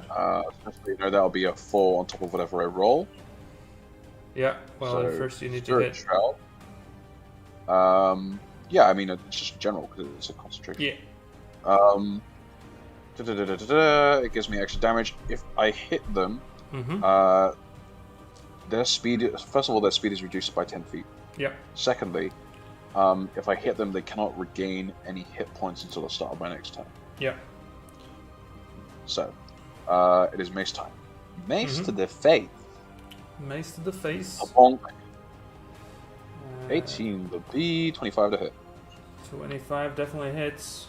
Speaker 1: Just so you know, that'll be a 4 on top of whatever I roll.
Speaker 2: Yeah. Well,
Speaker 1: So,
Speaker 2: first you need to
Speaker 1: Spirit
Speaker 2: hit.
Speaker 1: Shroud. Yeah, I mean it's just general because it's a concentration.
Speaker 2: Yeah.
Speaker 1: It gives me extra damage if I hit them.
Speaker 2: Mm-hmm.
Speaker 1: Their speed. First of all, their speed is reduced by 10 feet.
Speaker 2: Yeah.
Speaker 1: Secondly, if I hit them, they cannot regain any hit points until the start of my next turn.
Speaker 2: Yeah.
Speaker 1: So, it is mace time. Mace
Speaker 2: Mhm.
Speaker 1: to the face.
Speaker 2: Mace to the face.
Speaker 1: Bonk.
Speaker 2: 18.
Speaker 1: 18 would be 25 to hit.
Speaker 2: 25 definitely hits.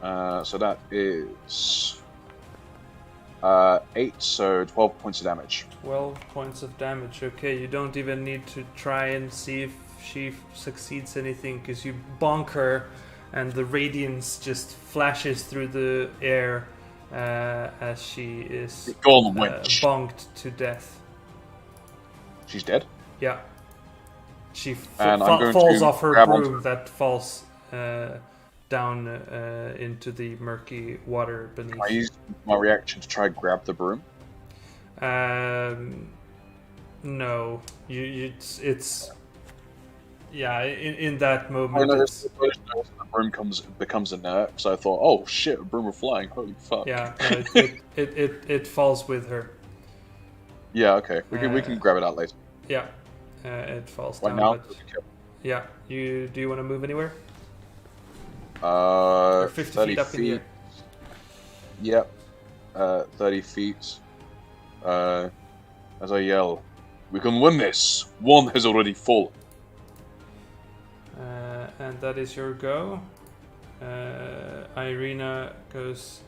Speaker 1: So that is 8, so 12 points of damage.
Speaker 2: 12 points of damage. Okay, you don't even need to try and see if she succeeds anything because you bonk her and the radiance just flashes through the air as she is
Speaker 1: Golden Witch.
Speaker 2: bonked to death.
Speaker 1: She's dead.
Speaker 2: Yeah. She
Speaker 1: And I'm going
Speaker 2: falls
Speaker 1: to
Speaker 2: off her
Speaker 1: grab
Speaker 2: broom
Speaker 1: onto-
Speaker 2: that falls down into the murky water beneath.
Speaker 1: Can I use my reaction to try and grab the broom?
Speaker 2: No, it's yeah. In that moment,
Speaker 1: Oh, no,
Speaker 2: it's,
Speaker 1: the broom becomes inert. So I thought, oh shit, a broom are flying. Holy fuck.
Speaker 2: yeah, it falls with her.
Speaker 1: Yeah. Okay. We can grab it out later.
Speaker 2: Yeah, it falls
Speaker 1: Right
Speaker 2: down.
Speaker 1: now.
Speaker 2: But, yeah, do you want to move anywhere? 50
Speaker 1: 30
Speaker 2: feet up in the air.
Speaker 1: Yep. 30 feet. As I yell, we can win this. One has already fallen.
Speaker 2: And that is your go. Irina goes,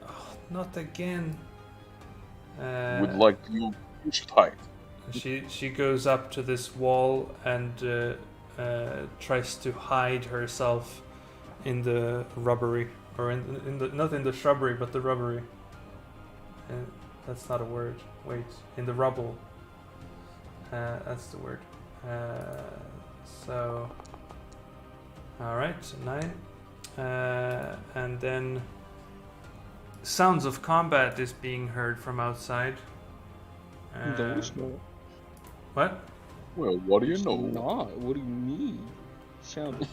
Speaker 2: oh, not again.
Speaker 1: Would like you should hide.
Speaker 2: She goes up to this wall and tries to hide herself in the rubbery, or in the not in the shrubbery, but the rubbery. That's not a word. Wait, in the rubble. That's the word. So, all right, 9, and then sounds of combat is being heard from outside.
Speaker 6: Those no.
Speaker 2: What?
Speaker 1: Well, what do you know?
Speaker 6: Not. What do you mean? Sound.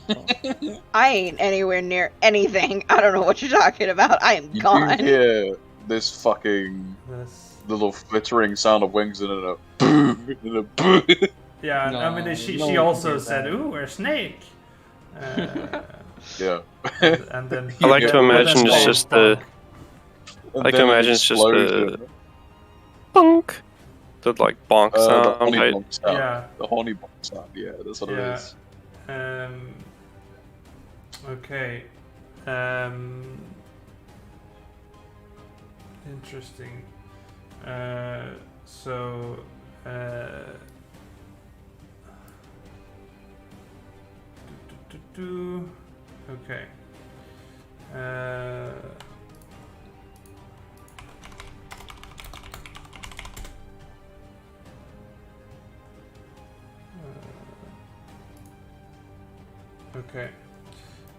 Speaker 4: I ain't anywhere near anything. I don't know what you're talking about. I am
Speaker 1: You
Speaker 4: gone.
Speaker 1: do hear this fucking little flittering sound of wings and a boom and a boom.
Speaker 2: Yeah,
Speaker 6: No,
Speaker 2: I mean, she
Speaker 6: no one
Speaker 2: also
Speaker 6: can do
Speaker 2: said,
Speaker 6: that.
Speaker 2: "Ooh, a snake."
Speaker 1: Yeah.
Speaker 2: And then
Speaker 8: I like to imagine it's just the.
Speaker 1: And
Speaker 8: like to
Speaker 1: then it
Speaker 8: imagine it's just
Speaker 1: explodes.
Speaker 8: the bonk, the like bonk
Speaker 1: The
Speaker 8: sound.
Speaker 1: honey
Speaker 8: right?
Speaker 1: bonk sound.
Speaker 2: Yeah.
Speaker 1: The honey bonk sound. Yeah, that's what it
Speaker 2: Yeah.
Speaker 1: is.
Speaker 2: Okay. Interesting. So. Okay. Okay.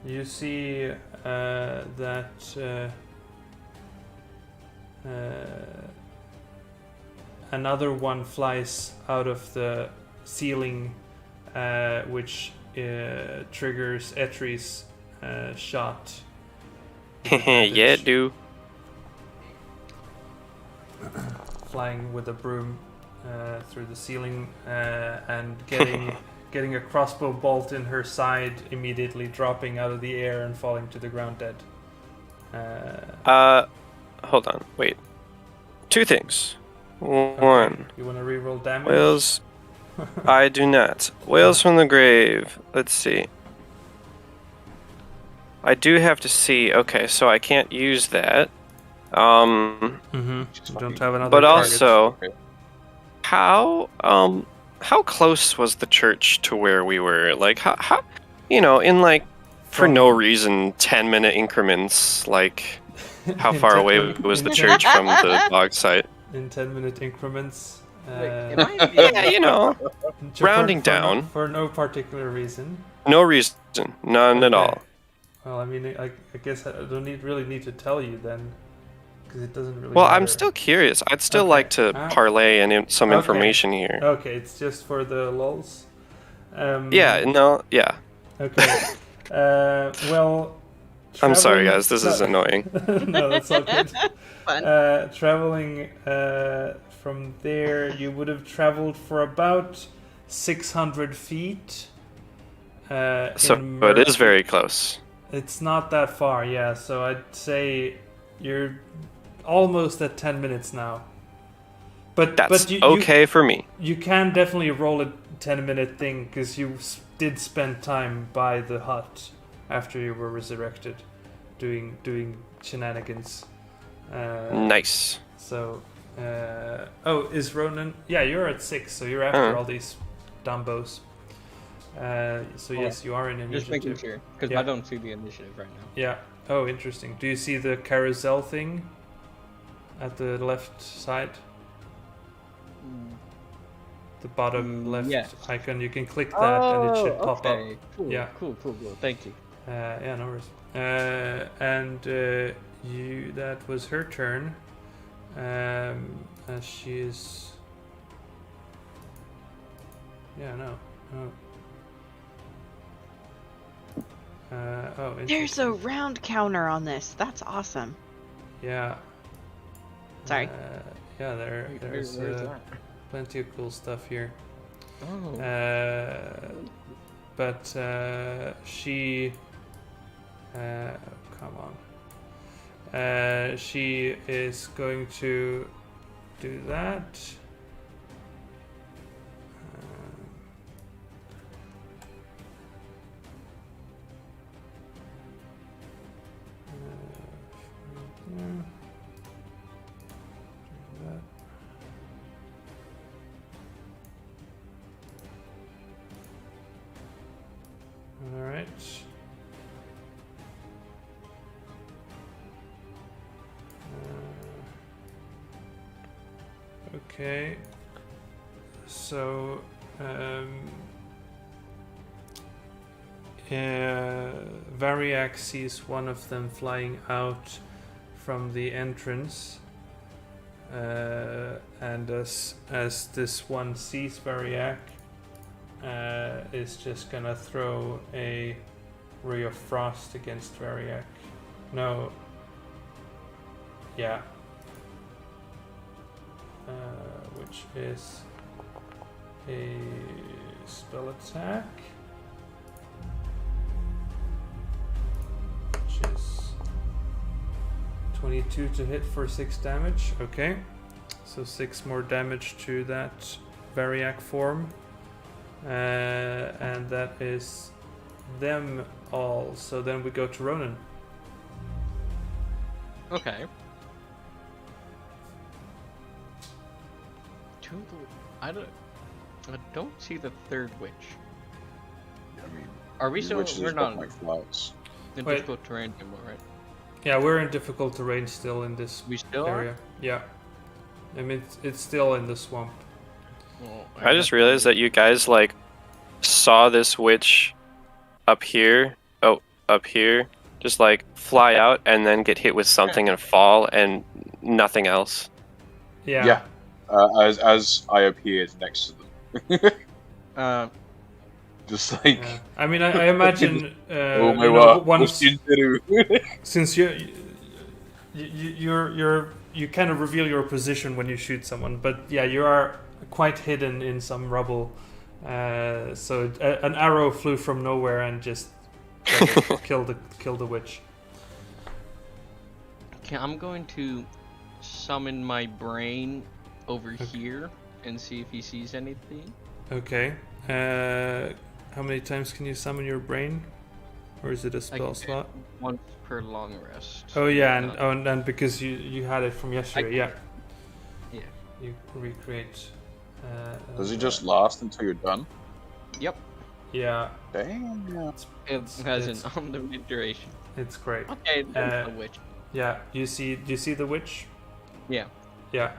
Speaker 2: You see that another one flies out of the ceiling, which triggers Etry's shot.
Speaker 8: Yeah, do.
Speaker 2: Flying with a broom through the ceiling and getting a crossbow bolt in her side, immediately dropping out of the air and falling to the ground dead.
Speaker 8: Hold on, wait. 2 things. One,
Speaker 2: You want to reroll damage?
Speaker 8: whales. I do not. Whales from the grave. Let's see. I do have to see. Okay, so I can't use that.
Speaker 2: Mm-hmm. You don't have another
Speaker 8: But
Speaker 2: target.
Speaker 8: also, how close was the church to where we were? Like, how in like, for no reason, 10-minute increments, like, how
Speaker 2: In
Speaker 8: far
Speaker 2: 10
Speaker 8: away was the church from the bog site?
Speaker 2: in 10-minute increments.
Speaker 6: Am I
Speaker 8: Yeah,
Speaker 2: For-
Speaker 8: rounding
Speaker 2: for no-
Speaker 8: down.
Speaker 2: for no particular reason.
Speaker 8: No reason. None at
Speaker 2: Okay.
Speaker 8: all.
Speaker 2: Well, I mean, I guess I don't really need to tell you then, because it doesn't really.
Speaker 8: Well,
Speaker 2: matter.
Speaker 8: I'm still curious. I'd still
Speaker 2: Okay.
Speaker 8: like to parlay some
Speaker 2: Okay.
Speaker 8: information here.
Speaker 2: Okay, it's just for the lulz.
Speaker 8: Yeah, no, yeah.
Speaker 2: Okay. Well.
Speaker 8: I'm sorry,
Speaker 2: traveling-
Speaker 8: guys. This is annoying.
Speaker 2: No, that's all good.
Speaker 4: Fun.
Speaker 2: Traveling from there, you would have traveled for about 600 feet.
Speaker 8: So
Speaker 2: in
Speaker 8: it is
Speaker 2: Murphy.
Speaker 8: very close.
Speaker 2: It's not that far, yeah. So I'd say you're almost at 10 minutes now. But
Speaker 8: That's
Speaker 2: but
Speaker 8: okay for me.
Speaker 2: You can definitely roll a 10-minute thing because you did spend time by the hut after you were resurrected, doing shenanigans.
Speaker 8: Nice.
Speaker 2: So, is Ronan? Yeah, you're at 6, so you're after all these dumbos. So yes, you are in initiative.
Speaker 6: Just making sure, because
Speaker 2: Yeah.
Speaker 6: I don't see the initiative right now.
Speaker 2: Yeah. Oh, interesting. Do you see the carousel thing at the left side? The bottom left
Speaker 6: yeah.
Speaker 2: icon. You can click that and it should pop
Speaker 6: okay.
Speaker 2: up.
Speaker 6: Cool.
Speaker 2: Yeah.
Speaker 6: Cool. Thank you.
Speaker 2: Yeah, no worries. And that was her turn. As she is. Yeah, no. Oh,
Speaker 4: There's
Speaker 2: interesting.
Speaker 4: a round counter on this. That's awesome.
Speaker 2: Yeah.
Speaker 4: Sorry.
Speaker 2: Yeah, there's
Speaker 6: Where's that?
Speaker 2: plenty of cool stuff here.
Speaker 6: Oh.
Speaker 2: But she. Come on. She is going to do that. All right. Okay. So, Variac sees one of them flying out from the entrance, and as this one sees Variac, is just gonna throw a ray of frost against Variac. No. Yeah. Which is a spell attack, which is 22 to hit for 6 damage. Okay, so 6 more damage to that Variac form, and that is them all. So then we go to Ronan.
Speaker 6: Okay. I don't see the third witch.
Speaker 1: I mean,
Speaker 6: Are we
Speaker 1: the
Speaker 6: still?
Speaker 1: witches
Speaker 6: We're
Speaker 1: have got
Speaker 6: not
Speaker 1: my flights.
Speaker 6: in
Speaker 2: Wait.
Speaker 6: difficult terrain anymore, right?
Speaker 2: Yeah, we're in difficult terrain still in this
Speaker 6: We still
Speaker 2: area. Yeah, I mean it's still in the swamp.
Speaker 6: Well,
Speaker 8: I just realized that you guys like saw this witch up here. Oh, up here. Just like fly out and then get hit with something and fall and nothing else.
Speaker 2: Yeah.
Speaker 1: Yeah. As I appeared next to them. Just like.
Speaker 2: Yeah. I mean, I imagine
Speaker 1: Oh my
Speaker 2: you know,
Speaker 1: god!
Speaker 2: once since you kind of reveal your position when you shoot someone, but yeah, you are quite hidden in some rubble. So an arrow flew from nowhere and just killed the witch.
Speaker 6: Okay, I'm going to summon my brain over here and see if he sees anything.
Speaker 2: Okay. How many times can you summon your brain? Or is it a spell slot?
Speaker 6: Once per long rest.
Speaker 2: Oh yeah, and because you had it from yesterday, yeah.
Speaker 6: Yeah.
Speaker 2: You recreate.
Speaker 1: Does it just last until you're done?
Speaker 6: Yep.
Speaker 2: Yeah.
Speaker 1: Damn.
Speaker 6: It has an unlimited duration.
Speaker 2: It's great.
Speaker 6: Okay, that's the witch.
Speaker 2: Yeah. Do you see the witch?
Speaker 6: Yeah.
Speaker 2: Yeah.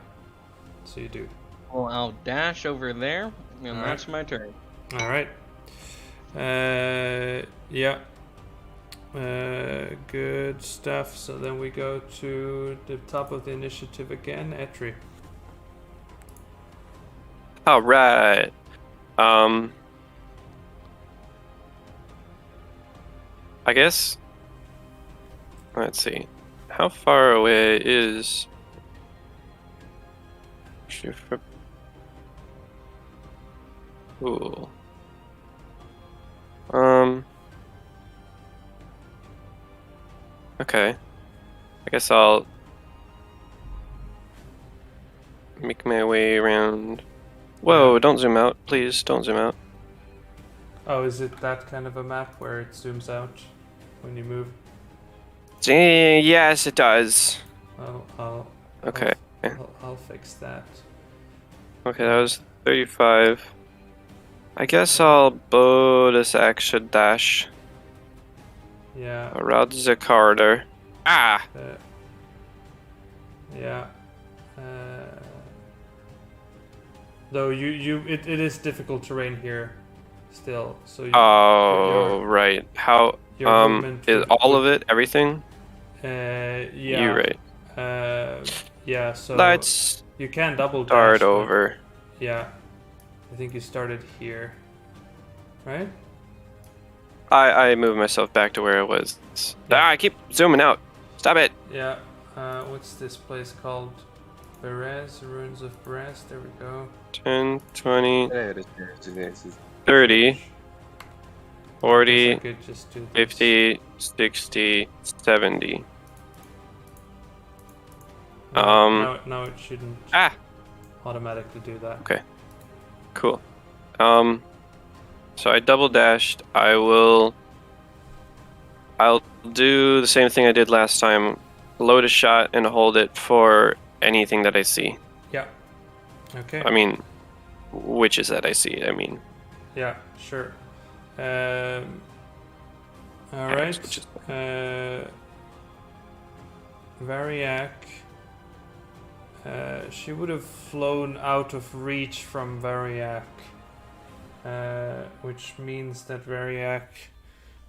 Speaker 2: So you do.
Speaker 6: Well, I'll dash over there, and
Speaker 2: All
Speaker 6: that's my turn.
Speaker 2: All right. Yeah. Good stuff. So then we go to the top of the initiative again, Etri.
Speaker 8: All right. I guess. Let's see. How far away is? Ooh. Okay. I guess I'll make my way around. Whoa, don't zoom out. Please, don't zoom out.
Speaker 2: Oh, is it that kind of a map where it zooms out when you move?
Speaker 8: Yes, it does. Okay.
Speaker 2: I'll fix that.
Speaker 8: Okay, that was 35. I guess I'll bonus action dash
Speaker 2: Yeah.
Speaker 8: around the corridor. Ah!
Speaker 2: Yeah. Though it is difficult terrain here. still. So
Speaker 8: Oh, right. How?
Speaker 2: your movement
Speaker 8: Is all of it everything?
Speaker 2: Yeah.
Speaker 8: You're right.
Speaker 2: Yeah. So
Speaker 8: Let's
Speaker 2: you can double dash.
Speaker 8: start
Speaker 2: but-
Speaker 8: over.
Speaker 2: Yeah. I think you started here, right?
Speaker 8: I moved myself back to where it was.
Speaker 2: Yeah.
Speaker 8: I keep zooming out. Stop it.
Speaker 2: Yeah. What's this place called? Berez, Ruins of Berez. There we go.
Speaker 8: 10, 20,
Speaker 1: There it is.
Speaker 8: 30,
Speaker 2: Guess
Speaker 8: 40,
Speaker 2: I could just do this.
Speaker 8: 50, 60, 70.
Speaker 2: Now it shouldn't
Speaker 8: Ah,
Speaker 2: automatically do that.
Speaker 8: okay. Cool. So I double dashed. I'll do the same thing I did last time. Load a shot and hold it for anything that I see.
Speaker 2: Yeah. Okay.
Speaker 8: I mean, witches that I see. I mean,
Speaker 2: Yeah, sure. Alright.
Speaker 8: witches.
Speaker 2: Variac. She would have flown out of reach from Variac. Which means that Variac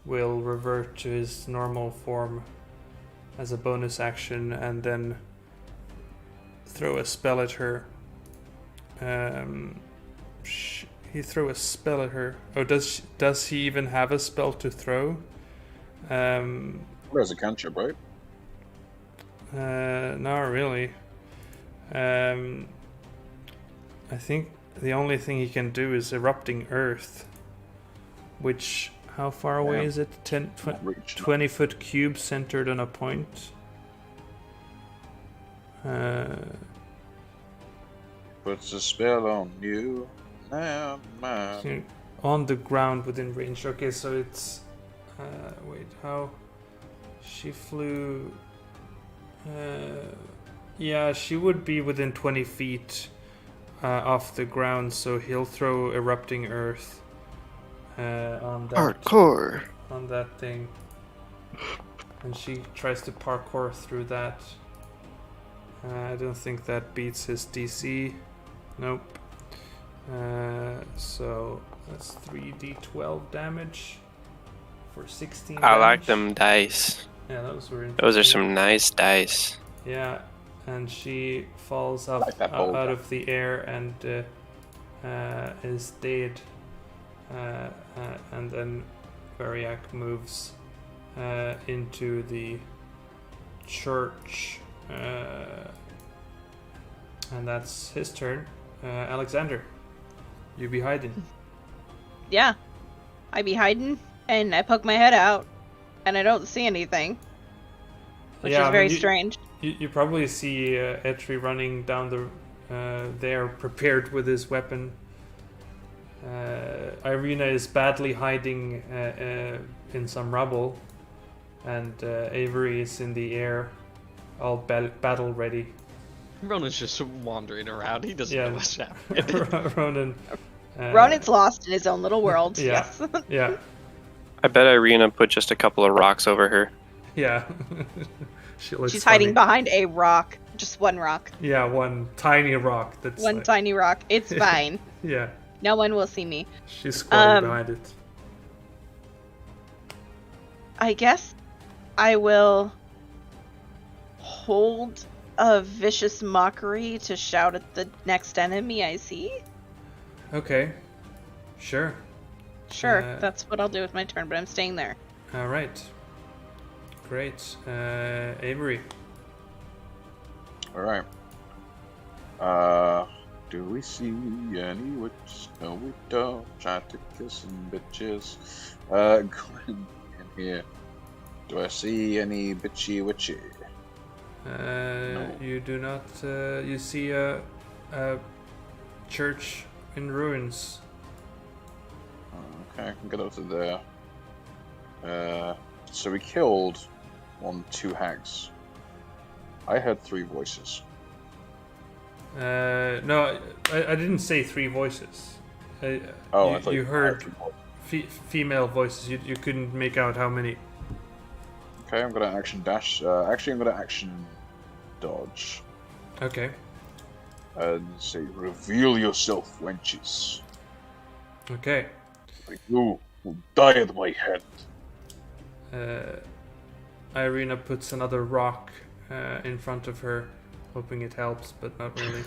Speaker 2: will revert to his normal form as a bonus action and then throw a spell at her. He threw a spell at her. Oh, does he even have a spell to throw?
Speaker 1: There's a cantrip, right?
Speaker 2: Not really. I think the only thing he can do is Erupting Earth, which, how far away
Speaker 1: Yeah.
Speaker 2: is it? 10,
Speaker 1: Reach.
Speaker 2: 20 foot cube centered on a point.
Speaker 1: Puts a spell on you. Now, man.
Speaker 2: So on the ground within range. Okay, so it's wait, how she flew? Yeah, she would be within 20 feet off the ground, so he'll throw Erupting Earth on that thing, and she tries to parkour through that. I don't think that beats his DC. Nope. So that's 3d12 damage for 16
Speaker 8: I like
Speaker 2: damage.
Speaker 8: them dice.
Speaker 2: Yeah, those were
Speaker 8: Those are
Speaker 2: interesting.
Speaker 8: some nice dice.
Speaker 2: Yeah, and she falls up
Speaker 1: Like that
Speaker 2: out
Speaker 1: boulder.
Speaker 2: of the air and is dead. And then Variac moves into the church. And that's his turn. Alexander, you be hiding.
Speaker 4: Yeah. I be hiding, and I poke my head out, and I don't see anything. Which
Speaker 2: Yeah,
Speaker 4: is
Speaker 2: I
Speaker 4: very
Speaker 2: mean,
Speaker 4: strange.
Speaker 2: You probably see Etri running down the there, prepared with his weapon. Irina is badly hiding in some rubble, and Avery is in the air, all battle ready.
Speaker 3: Ronan's just wandering around. He doesn't
Speaker 2: Yeah.
Speaker 3: know what's happening.
Speaker 2: Ronan.
Speaker 4: Ronan's lost in his own little world.
Speaker 2: Yeah.
Speaker 4: Yes.
Speaker 2: Yeah,
Speaker 8: I bet Irina put just a couple of rocks over her.
Speaker 2: yeah. She looks
Speaker 4: She's
Speaker 2: funny.
Speaker 4: hiding behind a rock. Just one rock.
Speaker 2: Yeah, one tiny rock. That's
Speaker 4: One
Speaker 2: like-
Speaker 4: tiny rock. It's fine.
Speaker 2: Yeah,
Speaker 4: No one will see me.
Speaker 2: she's squatting
Speaker 4: Um,
Speaker 2: behind it.
Speaker 4: I guess I will hold a vicious mockery to shout at the next enemy I see.
Speaker 2: Okay, sure.
Speaker 4: Sure,
Speaker 2: Uh,
Speaker 4: that's what I'll do with my turn, but I'm staying there.
Speaker 2: All right. Great. Avery.
Speaker 1: Alright. Do we see any witches? No, we don't. Try to kill some bitches. Go in here. Do I see any bitchy witchy?
Speaker 2: You do not. You see a church in ruins.
Speaker 1: Okay, I can get up to there. So we killed 2 hags. I heard 3 voices.
Speaker 2: No, I didn't say 3 voices.
Speaker 1: I thought
Speaker 2: you
Speaker 1: I
Speaker 2: heard
Speaker 1: 3 voices.
Speaker 2: female voices. You couldn't make out how many.
Speaker 1: Okay, I'm gonna action dash. Actually, I'm gonna action dodge.
Speaker 2: Okay.
Speaker 1: And say, reveal yourself, wenches.
Speaker 2: Okay.
Speaker 1: You will die at my hand.
Speaker 2: Irina puts another rock in front of her, hoping it helps, but not really.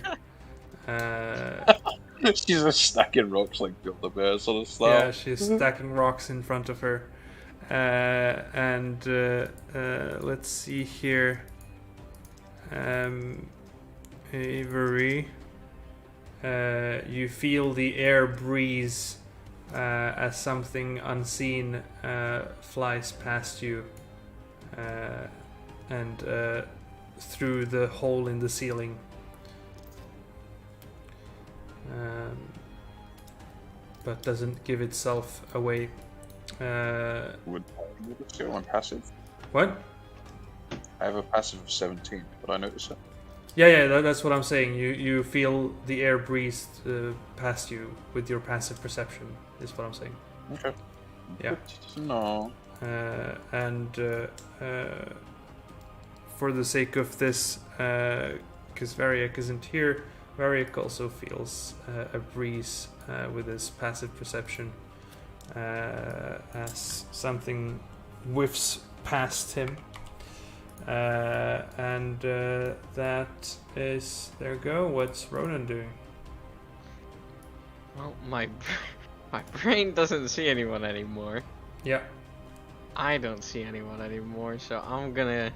Speaker 1: She's just stacking rocks like Build-A-Bear sort of style.
Speaker 2: Yeah, she's stacking rocks in front of her. Let's see here. Avery, you feel the air breeze as something unseen flies past you and through the hole in the ceiling. But doesn't give itself away.
Speaker 1: Would I notice it on passive?
Speaker 2: What?
Speaker 1: I have a passive of 17. Would I notice it?
Speaker 2: Yeah, that's what I'm saying. You feel the air breeze past you with your passive perception, is what I'm saying.
Speaker 1: Okay.
Speaker 2: Yeah.
Speaker 1: No.
Speaker 2: For the sake of this, because Variak isn't here, Variak also feels a breeze with his passive perception as something whiffs past him. That is their go. What's Ronan doing?
Speaker 6: Well, my brain doesn't see anyone anymore.
Speaker 2: Yeah.
Speaker 6: I don't see anyone anymore, so I'm gonna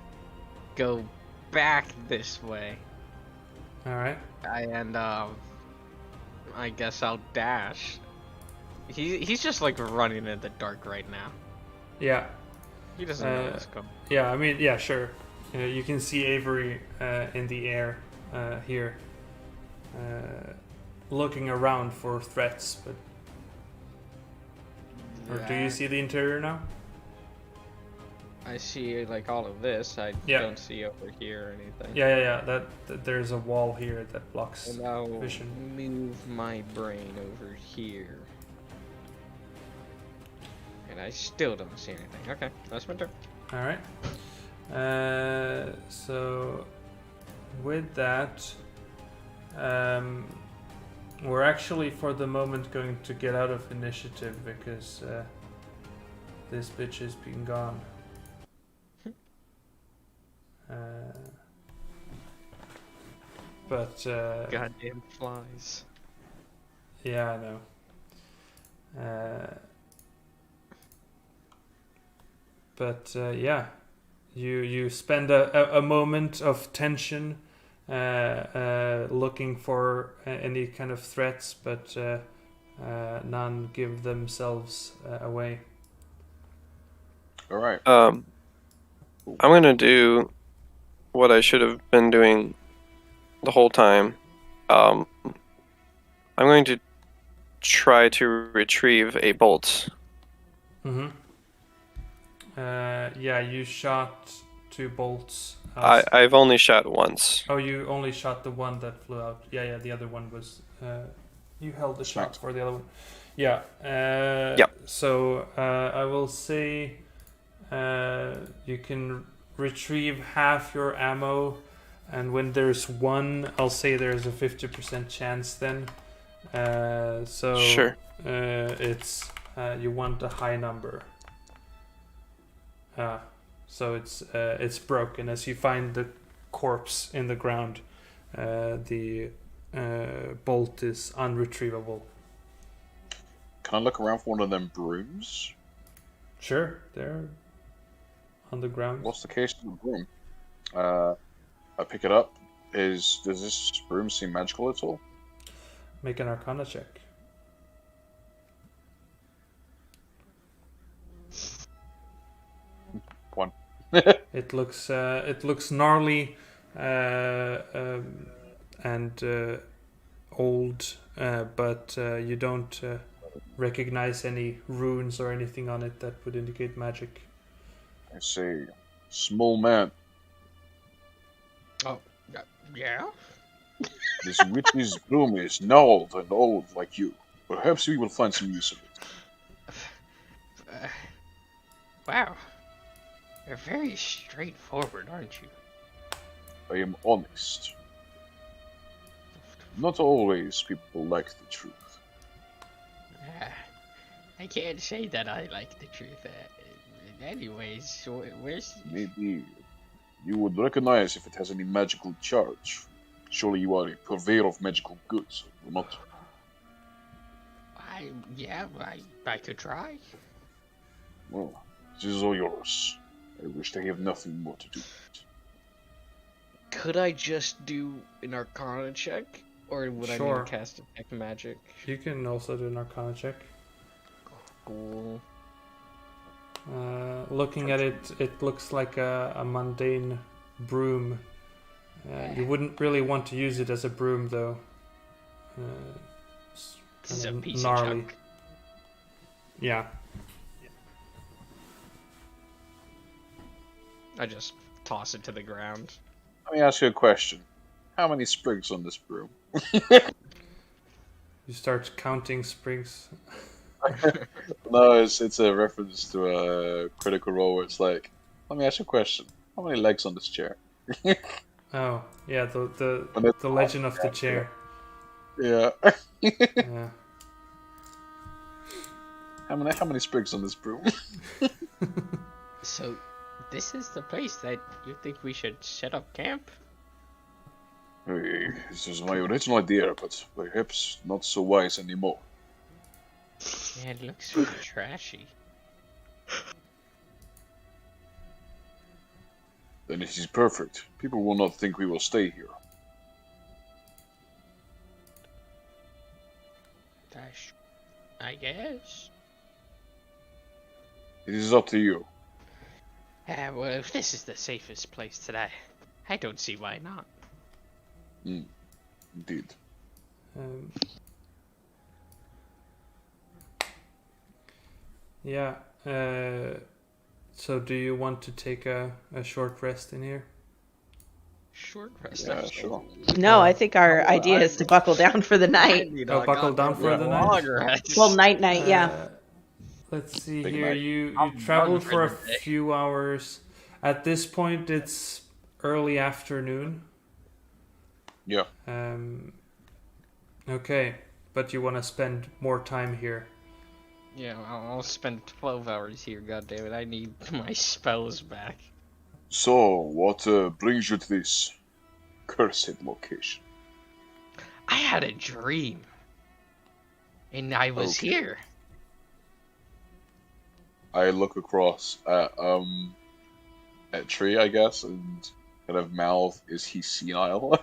Speaker 6: go back this way.
Speaker 2: Alright.
Speaker 6: I guess I'll dash. He's just like running in the dark right now.
Speaker 2: Yeah.
Speaker 6: He doesn't know what's coming.
Speaker 2: Yeah, I mean, yeah, sure. You can see Avery in the air here, looking around for threats, but... Or do you see the interior now?
Speaker 6: I see like all of this. I don't see over here or anything.
Speaker 2: Yeah. That there's a wall here that blocks
Speaker 6: and I'll
Speaker 2: vision.
Speaker 6: move my brain over here. And I still don't see anything. Okay, that's my turn.
Speaker 2: Alright. So with that, we're actually for the moment going to get out of initiative because this bitch has been gone.
Speaker 6: Goddamn flies.
Speaker 2: Yeah, I know. Yeah, you spend a moment of tension looking for any kind of threats, but none give themselves away.
Speaker 1: All right.
Speaker 8: I'm gonna do what I should have been doing the whole time. I'm going to try to retrieve a bolt.
Speaker 2: Mm-hmm. Yeah, you shot 2 bolts.
Speaker 8: I've only shot once.
Speaker 2: Oh, you only shot the one that flew out. Yeah, the other one was... you held the shot for the other one. Yeah. So, I will say you can retrieve half your ammo, and when there's 1, I'll say there's a 50% chance then. So
Speaker 8: sure.
Speaker 2: It's you want a high number. So it's broken as you find the corpse in the ground. The bolt is unretrievable.
Speaker 1: Can I look around for one of them brooms?
Speaker 2: Sure, they're on the ground.
Speaker 1: What's the case with the broom? I pick it up. Does this broom seem magical at all?
Speaker 2: Make an Arcana check.
Speaker 1: One.
Speaker 2: It looks gnarly and old, but you don't recognize any runes or anything on it that would indicate magic.
Speaker 1: I see. Small man.
Speaker 6: Oh, yeah?
Speaker 1: This witch's broom is gnarled and old like you. Perhaps we will find some use of it.
Speaker 6: Wow. You're very straightforward, aren't you?
Speaker 1: I am honest. Not always people like the truth.
Speaker 6: I can't say that I like the truth. Anyways, so where's...
Speaker 1: Maybe you would recognize if it has any magical charge. Surely you are a purveyor of magical goods, will not?
Speaker 6: I could try.
Speaker 1: Well, this is all yours. I wish to have nothing more to do with it.
Speaker 6: Could I just do an Arcana check? Or would I need to cast Detect Magic?
Speaker 2: You can also do an Arcana check.
Speaker 6: Cool.
Speaker 2: Looking at it, it looks like a mundane broom. You wouldn't really want to use it as a broom, though.
Speaker 6: This is a
Speaker 2: Kinda
Speaker 6: piece
Speaker 2: gnarly.
Speaker 6: of junk.
Speaker 2: Yeah.
Speaker 6: I just toss it to the ground.
Speaker 1: Let me ask you a question. How many sprigs on this broom?
Speaker 2: You start counting sprigs.
Speaker 1: No, it's a reference to a Critical Role where it's like, let me ask you a question. How many legs on this chair?
Speaker 2: Oh, yeah, the legend of the chair.
Speaker 1: Yeah.
Speaker 2: Yeah.
Speaker 1: How many sprigs on this broom?
Speaker 6: So, this is the place that you think we should set up camp?
Speaker 1: Hey, this was my original idea, but perhaps not so wise anymore.
Speaker 6: Yeah, it looks sort of trashy.
Speaker 1: Then it is perfect. People will not think we will stay here.
Speaker 6: I guess.
Speaker 1: It is up to you.
Speaker 6: Well, if this is the safest place today, I don't see why not.
Speaker 1: Indeed.
Speaker 2: Yeah. So do you want to take a short rest in here?
Speaker 6: Short rest.
Speaker 1: Yeah, sure.
Speaker 4: No, I think our idea is to buckle down for the night.
Speaker 2: Oh, buckle down for the night?
Speaker 4: Well, night, yeah.
Speaker 2: Let's see
Speaker 1: Take a
Speaker 2: here.
Speaker 1: night.
Speaker 2: You
Speaker 6: I'm
Speaker 2: traveled
Speaker 6: done
Speaker 2: for
Speaker 6: for
Speaker 2: a
Speaker 6: the day.
Speaker 2: few hours. At this point, it's early afternoon.
Speaker 1: Yeah.
Speaker 2: Okay, but you want to spend more time here.
Speaker 6: Yeah, I'll spend 12 hours here, goddammit. I need my spells back.
Speaker 1: So, what brings you to this cursed location?
Speaker 6: I had a dream. And I was
Speaker 1: Okay.
Speaker 6: here.
Speaker 1: I look across at Tree, I guess, and kind of mouth, is he senile?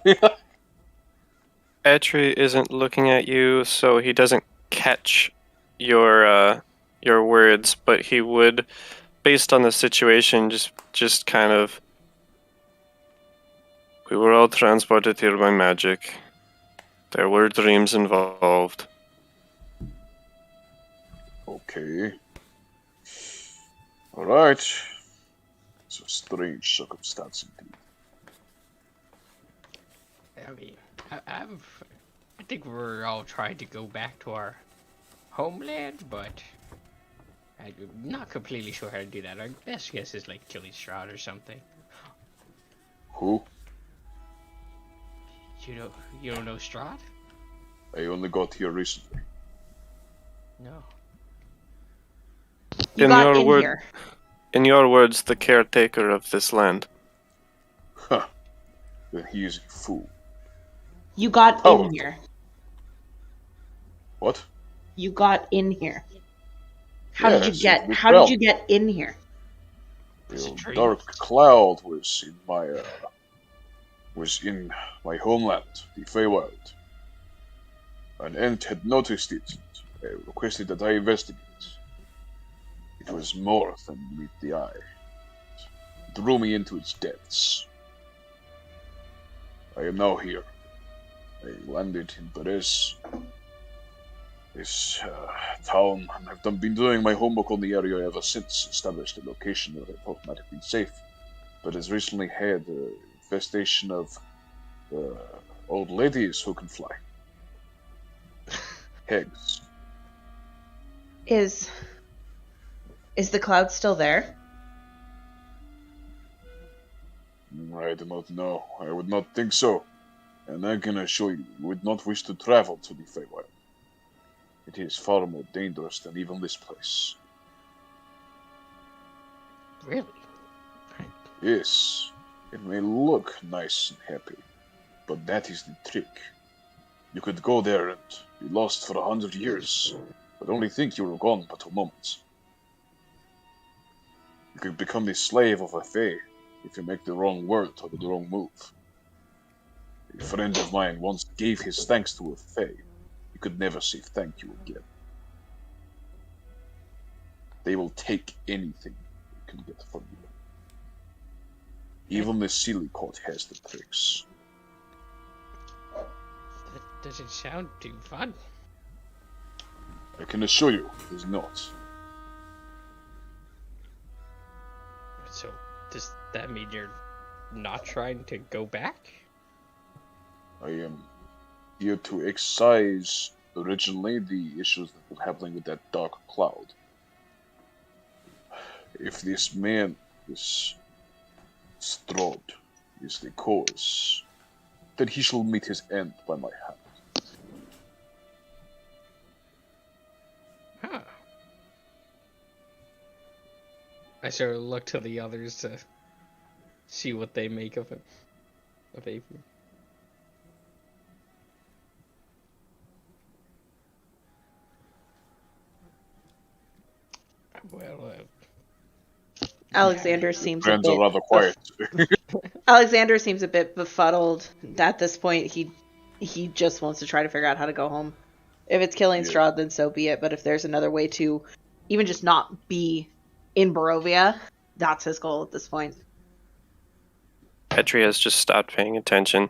Speaker 8: Etri isn't looking at you, so he doesn't catch your words, but he would, based on the situation, just kind of. We were all transported here by magic. There were dreams involved.
Speaker 1: Okay. Alright. It's a strange circumstance indeed.
Speaker 6: I mean, I think we're all trying to go back to our homeland, but I'm not completely sure how to do that. Our best guess is like killing Strahd or something.
Speaker 1: Who?
Speaker 6: You don't know Strahd?
Speaker 1: I only got here recently.
Speaker 6: No.
Speaker 4: You
Speaker 8: In
Speaker 4: got
Speaker 8: your
Speaker 4: in
Speaker 8: word-
Speaker 4: here.
Speaker 8: In your words, the caretaker of this land.
Speaker 1: Huh. Then he is a fool.
Speaker 4: You got
Speaker 1: Oh.
Speaker 4: in here.
Speaker 1: What?
Speaker 4: You got in here. How
Speaker 1: Yes,
Speaker 4: did you get?
Speaker 1: with
Speaker 4: How did
Speaker 1: Ralph.
Speaker 4: you get in here?
Speaker 6: It's a
Speaker 1: A
Speaker 6: dream.
Speaker 1: dark cloud was in my homeland, the Feywild. An ant had noticed it. And requested that I investigate. It was more than meet the eye. It drew me into its depths. I am now here. I landed in Perez, this town, and I've been doing my homework on the area ever since. Established a location where I thought might have been safe, but has recently had an infestation of old ladies who can fly. Hags.
Speaker 4: Is the cloud still there?
Speaker 1: I do not know. I would not think so. And I can assure you, you would not wish to travel to the Feywild. It is far more dangerous than even this place.
Speaker 6: Really?
Speaker 1: Yes, it may look nice and happy, but that is the trick. You could go there and be lost for 100 years, but only think you were gone but a moment. You could become the slave of a fae if you make the wrong word or the wrong move. A friend of mine once gave his thanks to a fae. He could never say thank you again. They will take anything they can get from you. Even the silly court has the tricks.
Speaker 6: That doesn't sound too fun.
Speaker 1: I can assure you, it is not.
Speaker 6: So, does that mean you're not trying to go back?
Speaker 1: I am here to excise originally the issues that were happening with that dark cloud. If this man, this Strahd, is the cause, then he shall meet his end by my hand.
Speaker 6: Huh. I sort of look to the others to see what they make of it. Of Avery. Well,
Speaker 4: Alexander seems a
Speaker 1: Friends are
Speaker 4: bit.
Speaker 1: rather quiet.
Speaker 4: Alexander seems a bit befuddled. At this point, he just wants to try to figure out how to go home. If it's killing Strahd, then so be it. But if there's another way to even just not be in Barovia, that's his goal at this point.
Speaker 8: Petri has just stopped paying attention.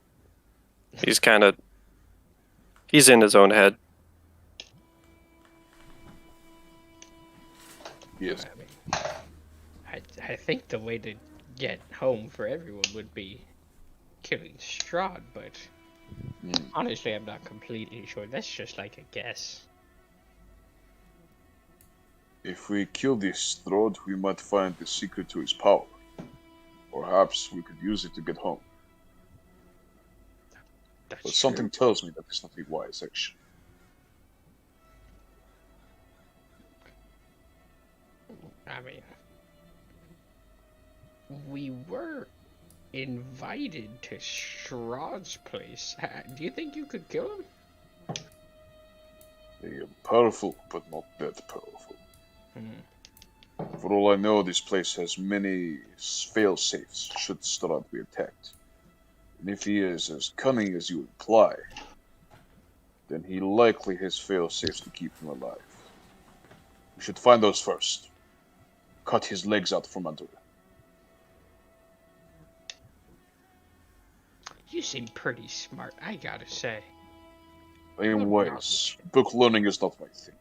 Speaker 8: He's in his own head.
Speaker 1: Yes.
Speaker 6: I mean, I think the way to get home for everyone would be killing Strahd, but honestly, I'm not completely sure. That's just like a guess.
Speaker 1: If we kill this Strahd, we might find the secret to his power. Perhaps we could use it to get home.
Speaker 6: That's
Speaker 1: But
Speaker 6: true.
Speaker 1: something tells me that it's not a wise action.
Speaker 6: I mean, we were invited to Strahd's place. Do you think you could kill him?
Speaker 1: They are powerful, but not that powerful. For all I know, this place has many fail-safes should Strahd be attacked. And if he is as cunning as you imply, then he likely has fail-safes to keep him alive. We should find those first. Cut his legs out from under him.
Speaker 6: You seem pretty smart, I gotta say.
Speaker 1: I am wise. Book learning is not my thing.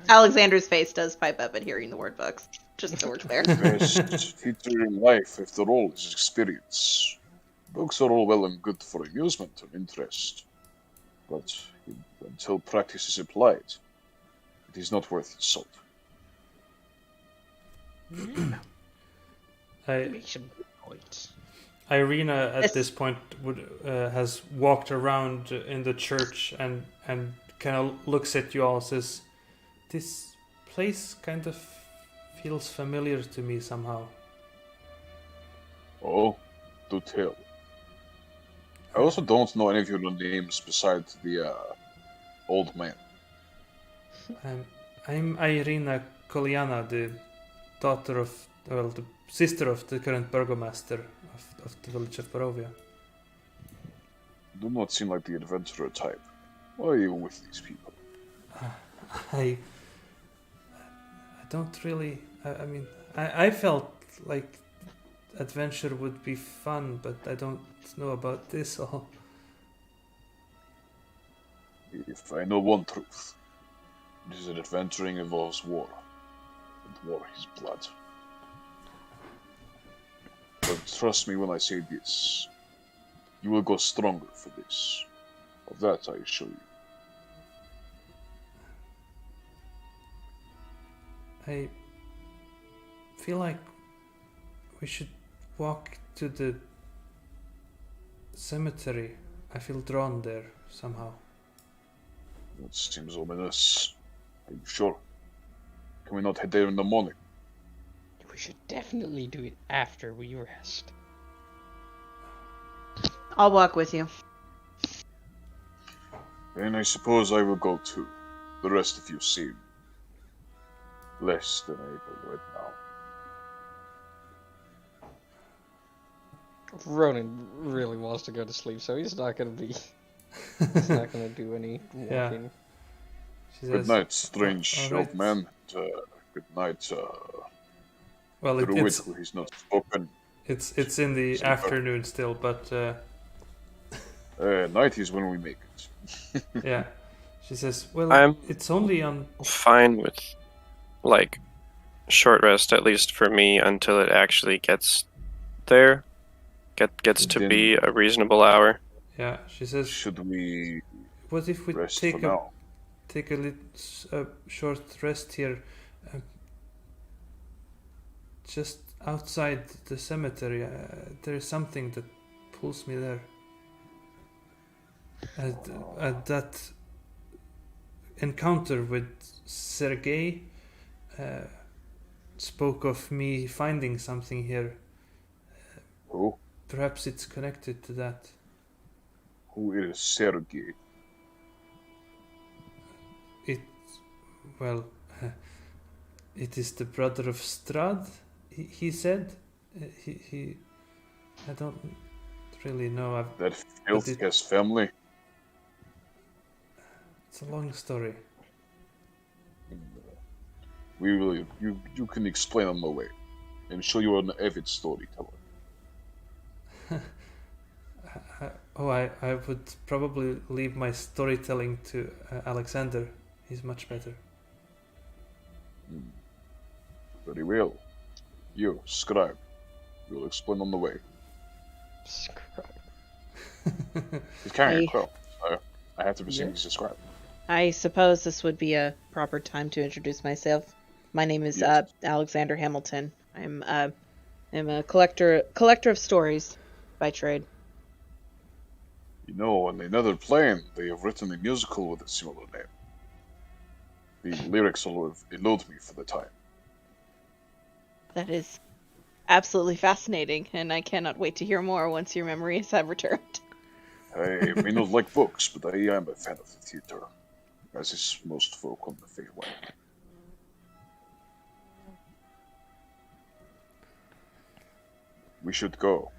Speaker 4: Alexander's face does pipe up at hearing the word books. Just so we're clear.
Speaker 1: Best teacher in life, after all, is experience. Books are all well and good for amusement and interest, but until practice is applied, it is not worth its salt.
Speaker 6: Make some good points.
Speaker 2: Irina at this point has walked around in the church and kind of looks at you all and says, "This place kind of feels familiar to me somehow."
Speaker 1: Oh, do tell. I also don't know any of your names besides the old man.
Speaker 2: I'm Irina Koliana, the daughter of, well, the sister of the current burgomaster of the village of Barovia.
Speaker 1: Do not seem like the adventurer type. Why are you with these people?
Speaker 2: I don't really. I mean, I felt like adventure would be fun, but I don't know about this all.
Speaker 1: If I know one truth, it is that adventuring involves war, and war is blood. But trust me when I say this, you will go stronger for this. Of that I assure you.
Speaker 2: I feel like we should walk to the cemetery. I feel drawn there somehow.
Speaker 1: That seems ominous. Are you sure? Can we not head there in the morning?
Speaker 6: We should definitely do it after we rest.
Speaker 4: I'll walk with you.
Speaker 1: Then I suppose I will go too. The rest of you seem less than able right now.
Speaker 6: Ronan really wants to go to sleep, so he's not gonna be. He's not gonna do any walking.
Speaker 2: She
Speaker 1: Good
Speaker 2: says,
Speaker 1: night, strange
Speaker 2: all right.
Speaker 1: old man. Good night,
Speaker 2: Well,
Speaker 1: druid
Speaker 2: it's
Speaker 1: who he's not spoken.
Speaker 2: it's in the afternoon still, but
Speaker 1: Night is when we make it.
Speaker 2: yeah. She says, well,
Speaker 8: I'm-
Speaker 2: it's only on.
Speaker 8: Fine with, like, short rest, at least for me, until it actually gets there. Gets to
Speaker 1: Then-
Speaker 8: be a reasonable hour.
Speaker 2: Yeah, she says,
Speaker 1: Should we
Speaker 2: what if we
Speaker 1: rest
Speaker 2: take
Speaker 1: for now?
Speaker 2: take a short rest here, just outside the cemetery? There's something that pulls me there. That encounter with Sergei spoke of me finding something here.
Speaker 1: Who?
Speaker 2: Perhaps it's connected to that.
Speaker 1: Who is Sergei?
Speaker 2: Well, it is the brother of Strahd, he said. He I don't really know.
Speaker 1: That filthy ass family?
Speaker 2: It's a long story.
Speaker 1: We will. You can explain on the way. I'm sure you are an avid storyteller.
Speaker 2: I would probably leave my storytelling to Alexander. He's much better.
Speaker 1: Very well. You, scribe. We'll explain on the way. He's carrying a quill, so I have to presume he's a scribe.
Speaker 4: I suppose this would be a proper time to introduce myself. My name is
Speaker 1: Yes.
Speaker 4: Alexander Hamilton. I'm a collector of stories by trade.
Speaker 1: You know, on another plane, they have written a musical with a similar name. The lyrics elude me for the time.
Speaker 4: That is absolutely fascinating, and I cannot wait to hear more once your memories have returned.
Speaker 1: I may not like books, but I am a fan of the theater, as is most folk on the Feywild. We should go,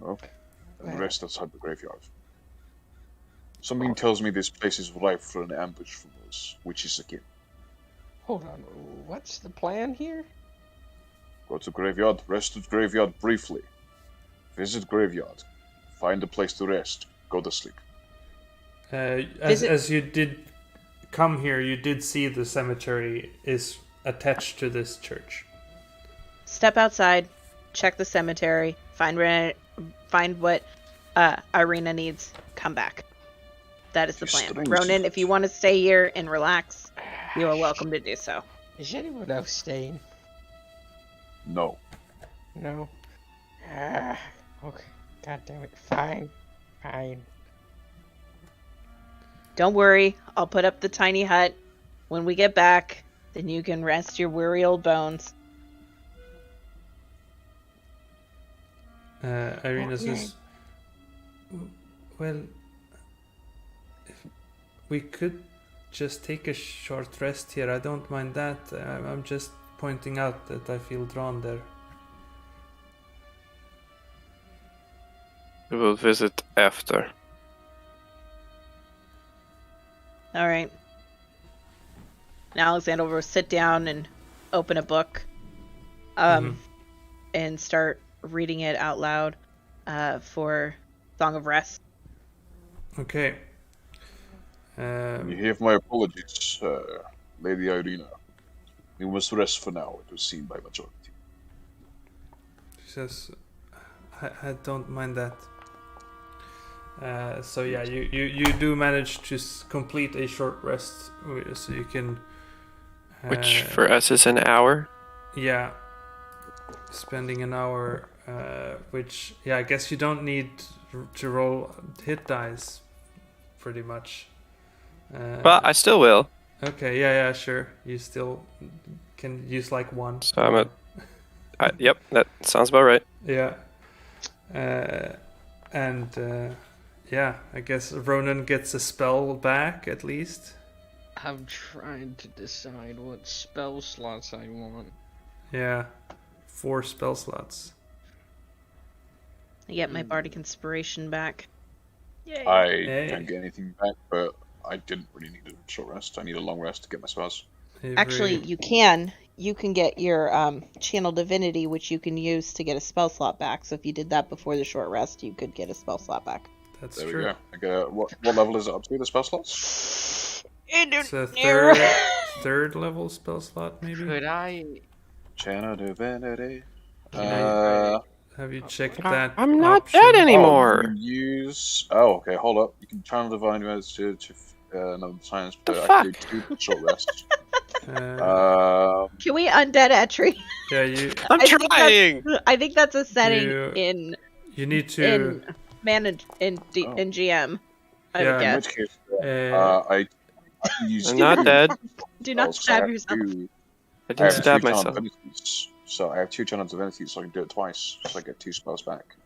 Speaker 1: no? And rest outside the graveyard. Something tells me this place is ripe for an ambush from those witches again.
Speaker 6: Hold on, what's the plan here?
Speaker 1: Go to graveyard, rest at graveyard briefly. Visit graveyard. Find a place to rest. Go to sleep.
Speaker 2: As you did come here, you did see the cemetery is attached to this church.
Speaker 4: Step outside, check the cemetery, find what Irina needs, come back. That is the plan.
Speaker 1: Strange.
Speaker 4: Ronan, if you want to stay here and relax, you are welcome to do so.
Speaker 6: Is anyone else staying?
Speaker 1: No.
Speaker 6: No. Okay. God damn it. Fine.
Speaker 4: Don't worry, I'll put up the tiny hut. When we get back, then you can rest your weary old bones.
Speaker 2: Irina says, well, if we could just take a short rest here. I don't mind that. I'm just pointing out that I feel drawn there.
Speaker 8: We will visit after.
Speaker 4: All right. Now Alexander will sit down and open a book, and start reading it out loud, for Song of Rest.
Speaker 2: Okay.
Speaker 1: You have my apologies, Lady Irina. You must rest for now. It was seen by majority.
Speaker 2: She says, I don't mind that. So yeah, you do manage to complete a short rest, so you can.
Speaker 8: Which for us is an hour.
Speaker 2: Yeah, spending an hour, which I guess you don't need to roll hit dice pretty much.
Speaker 8: But I still will.
Speaker 2: Okay, yeah, sure. You still can use like one.
Speaker 8: So I'm yep, that sounds about right.
Speaker 2: Yeah. Yeah, I guess Ronan gets a spell back at least.
Speaker 6: I'm trying to decide what spell slots I want.
Speaker 2: Yeah, 4 spell slots.
Speaker 4: I get my Bardic Inspiration back. Yay.
Speaker 1: I can't get anything back, but I didn't really need a short rest. I need a long rest to get my spells.
Speaker 4: Actually, you can. You can get your Channel Divinity, which you can use to get a spell slot back. So if you did that before the short rest, you could get a spell slot back.
Speaker 2: That's
Speaker 1: There
Speaker 2: true.
Speaker 1: we go. I get what level is it up to, the spell slots?
Speaker 2: It's a third level spell slot, maybe?
Speaker 6: Could I?
Speaker 1: Channel Divinity.
Speaker 2: Have you checked that?
Speaker 8: I'm not
Speaker 2: option?
Speaker 8: dead anymore.
Speaker 1: Oh, you can use. Oh, okay. Hold up. You can channel divine words to another times, but
Speaker 8: The
Speaker 1: I can do 2 short rests.
Speaker 4: Can we undead Etri?
Speaker 2: Yeah, you
Speaker 8: I'm trying.
Speaker 4: I think that's a setting
Speaker 2: You-
Speaker 4: in
Speaker 2: need to.
Speaker 4: manage in GM. I
Speaker 2: Yeah,
Speaker 4: would
Speaker 1: In
Speaker 4: guess.
Speaker 1: which case, I can use.
Speaker 8: I'm not dead.
Speaker 4: Do not
Speaker 1: spells, so I
Speaker 4: stab
Speaker 1: have
Speaker 4: yourself.
Speaker 1: two-
Speaker 8: I
Speaker 1: I
Speaker 8: didn't
Speaker 1: have
Speaker 8: stab
Speaker 1: 2 channel
Speaker 8: myself.
Speaker 1: divinities, so I have 2 channel divinities, so I can do it twice. So I get 2 spells back.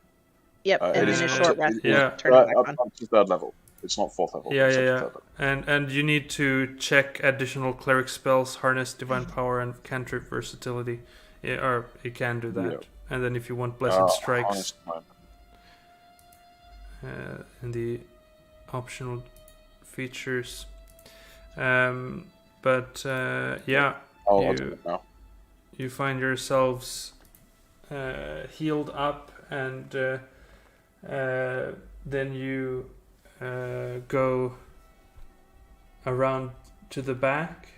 Speaker 4: Yep, and
Speaker 1: it
Speaker 4: then
Speaker 1: is
Speaker 4: a short rest.
Speaker 2: yeah.
Speaker 4: Turn it back
Speaker 1: up,
Speaker 4: on.
Speaker 1: up to 3rd level. It's not 4th level.
Speaker 2: Yeah,
Speaker 1: it's up to
Speaker 2: yeah.
Speaker 1: 3rd level.
Speaker 2: And you need to check additional cleric spells, harness, divine power, and cantrip versatility. Yeah, or you can do that.
Speaker 1: Yeah.
Speaker 2: And then if you want blessed strikes
Speaker 1: Honest,
Speaker 2: in the optional features. But yeah,
Speaker 1: I'll do it now.
Speaker 2: you find yourselves healed up, and then you go around to the back.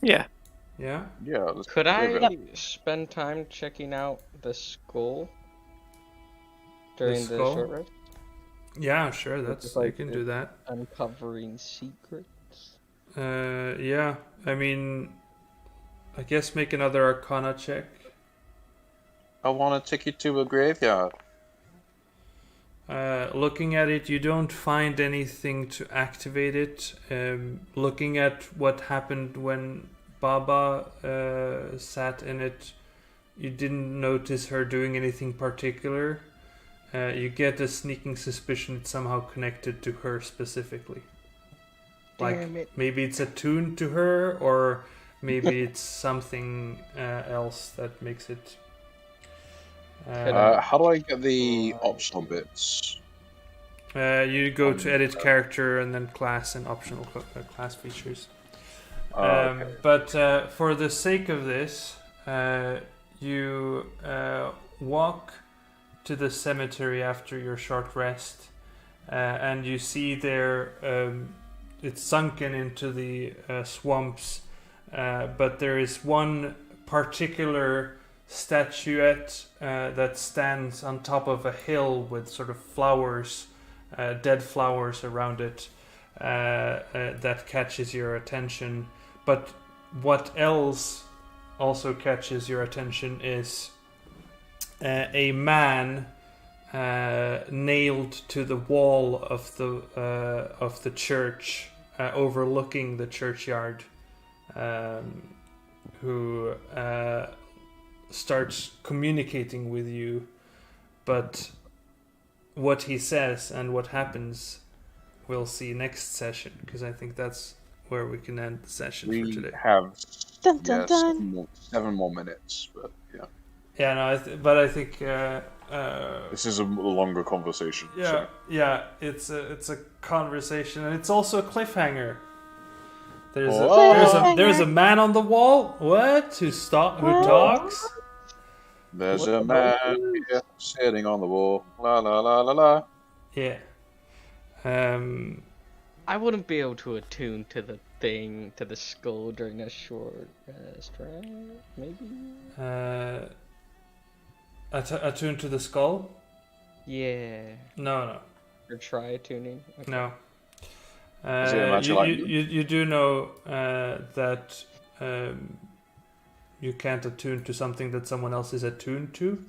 Speaker 8: Yeah.
Speaker 2: Yeah.
Speaker 1: Yeah. Let's
Speaker 6: Could
Speaker 1: do
Speaker 6: I
Speaker 1: it.
Speaker 6: spend time checking out the skull during the
Speaker 2: skull?
Speaker 6: short rest?
Speaker 2: Yeah, sure. That's
Speaker 6: Just
Speaker 2: you
Speaker 6: like
Speaker 2: can do that.
Speaker 6: Uncovering secrets.
Speaker 2: Yeah. I mean, I guess make another Arcana check.
Speaker 1: I want to take you to a graveyard.
Speaker 2: Looking at it, you don't find anything to activate it. Looking at what happened when Baba sat in it, you didn't notice her doing anything particular. You get a sneaking suspicion it's somehow connected to her specifically. Like,
Speaker 6: Damn it.
Speaker 2: maybe it's attuned to her, or maybe it's something else that makes it...
Speaker 1: How do I get the optional bits?
Speaker 2: you go to edit character and then class and optional class features.
Speaker 1: Okay.
Speaker 2: But for the sake of this, you walk to the cemetery after your short rest, and you see there it's sunken into the swamps, but there is one particular statuette that stands on top of a hill with sort of flowers, dead flowers around it, that catches your attention. But what else also catches your attention is a man nailed to the wall of the church, overlooking the churchyard, who starts communicating with you, but what he says and what happens we'll see next session, because I think that's where we can end the session for
Speaker 1: We
Speaker 2: today.
Speaker 1: have
Speaker 4: Dun, dun, dun.
Speaker 1: 7 more minutes, but yeah.
Speaker 2: Yeah, no, but I think
Speaker 1: This is a longer conversation.
Speaker 2: yeah, it's a conversation, and it's also a cliffhanger. There's a man on the wall. What? Who talks?
Speaker 1: There's a man here sitting on the wall. La la la la la.
Speaker 2: Yeah.
Speaker 6: I wouldn't be able to attune to the thing, to the skull during a short rest, right? Maybe?
Speaker 2: Attuned to the skull?
Speaker 6: Yeah.
Speaker 2: No.
Speaker 6: Or try attuning? Okay.
Speaker 2: No.
Speaker 1: Is it a match like
Speaker 2: You do know that you can't attune to something that someone else is attuned to.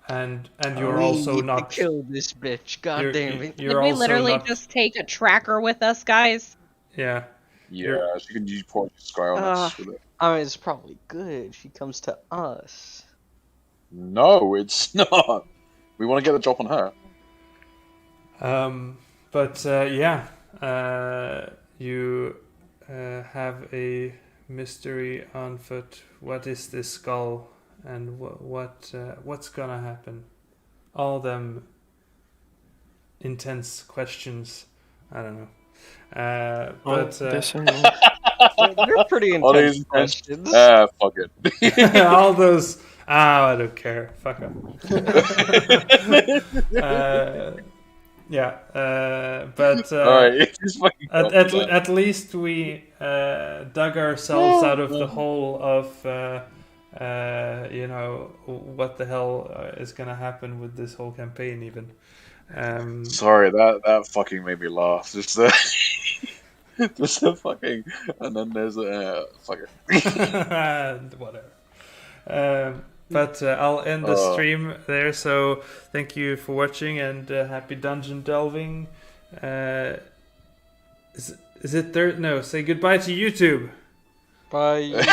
Speaker 2: and you're
Speaker 6: We
Speaker 2: also
Speaker 6: need to
Speaker 2: not.
Speaker 6: kill this bitch. God damn it.
Speaker 2: You're
Speaker 4: Could we
Speaker 2: also
Speaker 4: literally
Speaker 2: not,
Speaker 4: just take a tracker with us, guys?
Speaker 2: Yeah.
Speaker 1: Yeah, she can use probably Scryoness with it.
Speaker 6: I mean, it's probably good. She comes to us.
Speaker 1: No, it's not. We want to get the drop on her.
Speaker 2: But yeah, you have a mystery on foot. What is this skull, and what's gonna happen? All them intense questions. I don't know. But
Speaker 6: They're pretty
Speaker 1: All these
Speaker 6: intense questions.
Speaker 1: fuck it.
Speaker 2: all those. I don't care. Fuck them. Yeah, but
Speaker 1: Alright, just fucking
Speaker 2: at least we dug ourselves out of the hole of what the hell is gonna happen with this whole campaign even.
Speaker 1: Sorry, that fucking made me laugh. Just just a fucking, and then there's a fuck it.
Speaker 2: Whatever. But I'll end the stream there. So thank you for watching, and happy dungeon delving. Is it third? No, say goodbye to YouTube.
Speaker 6: Bye.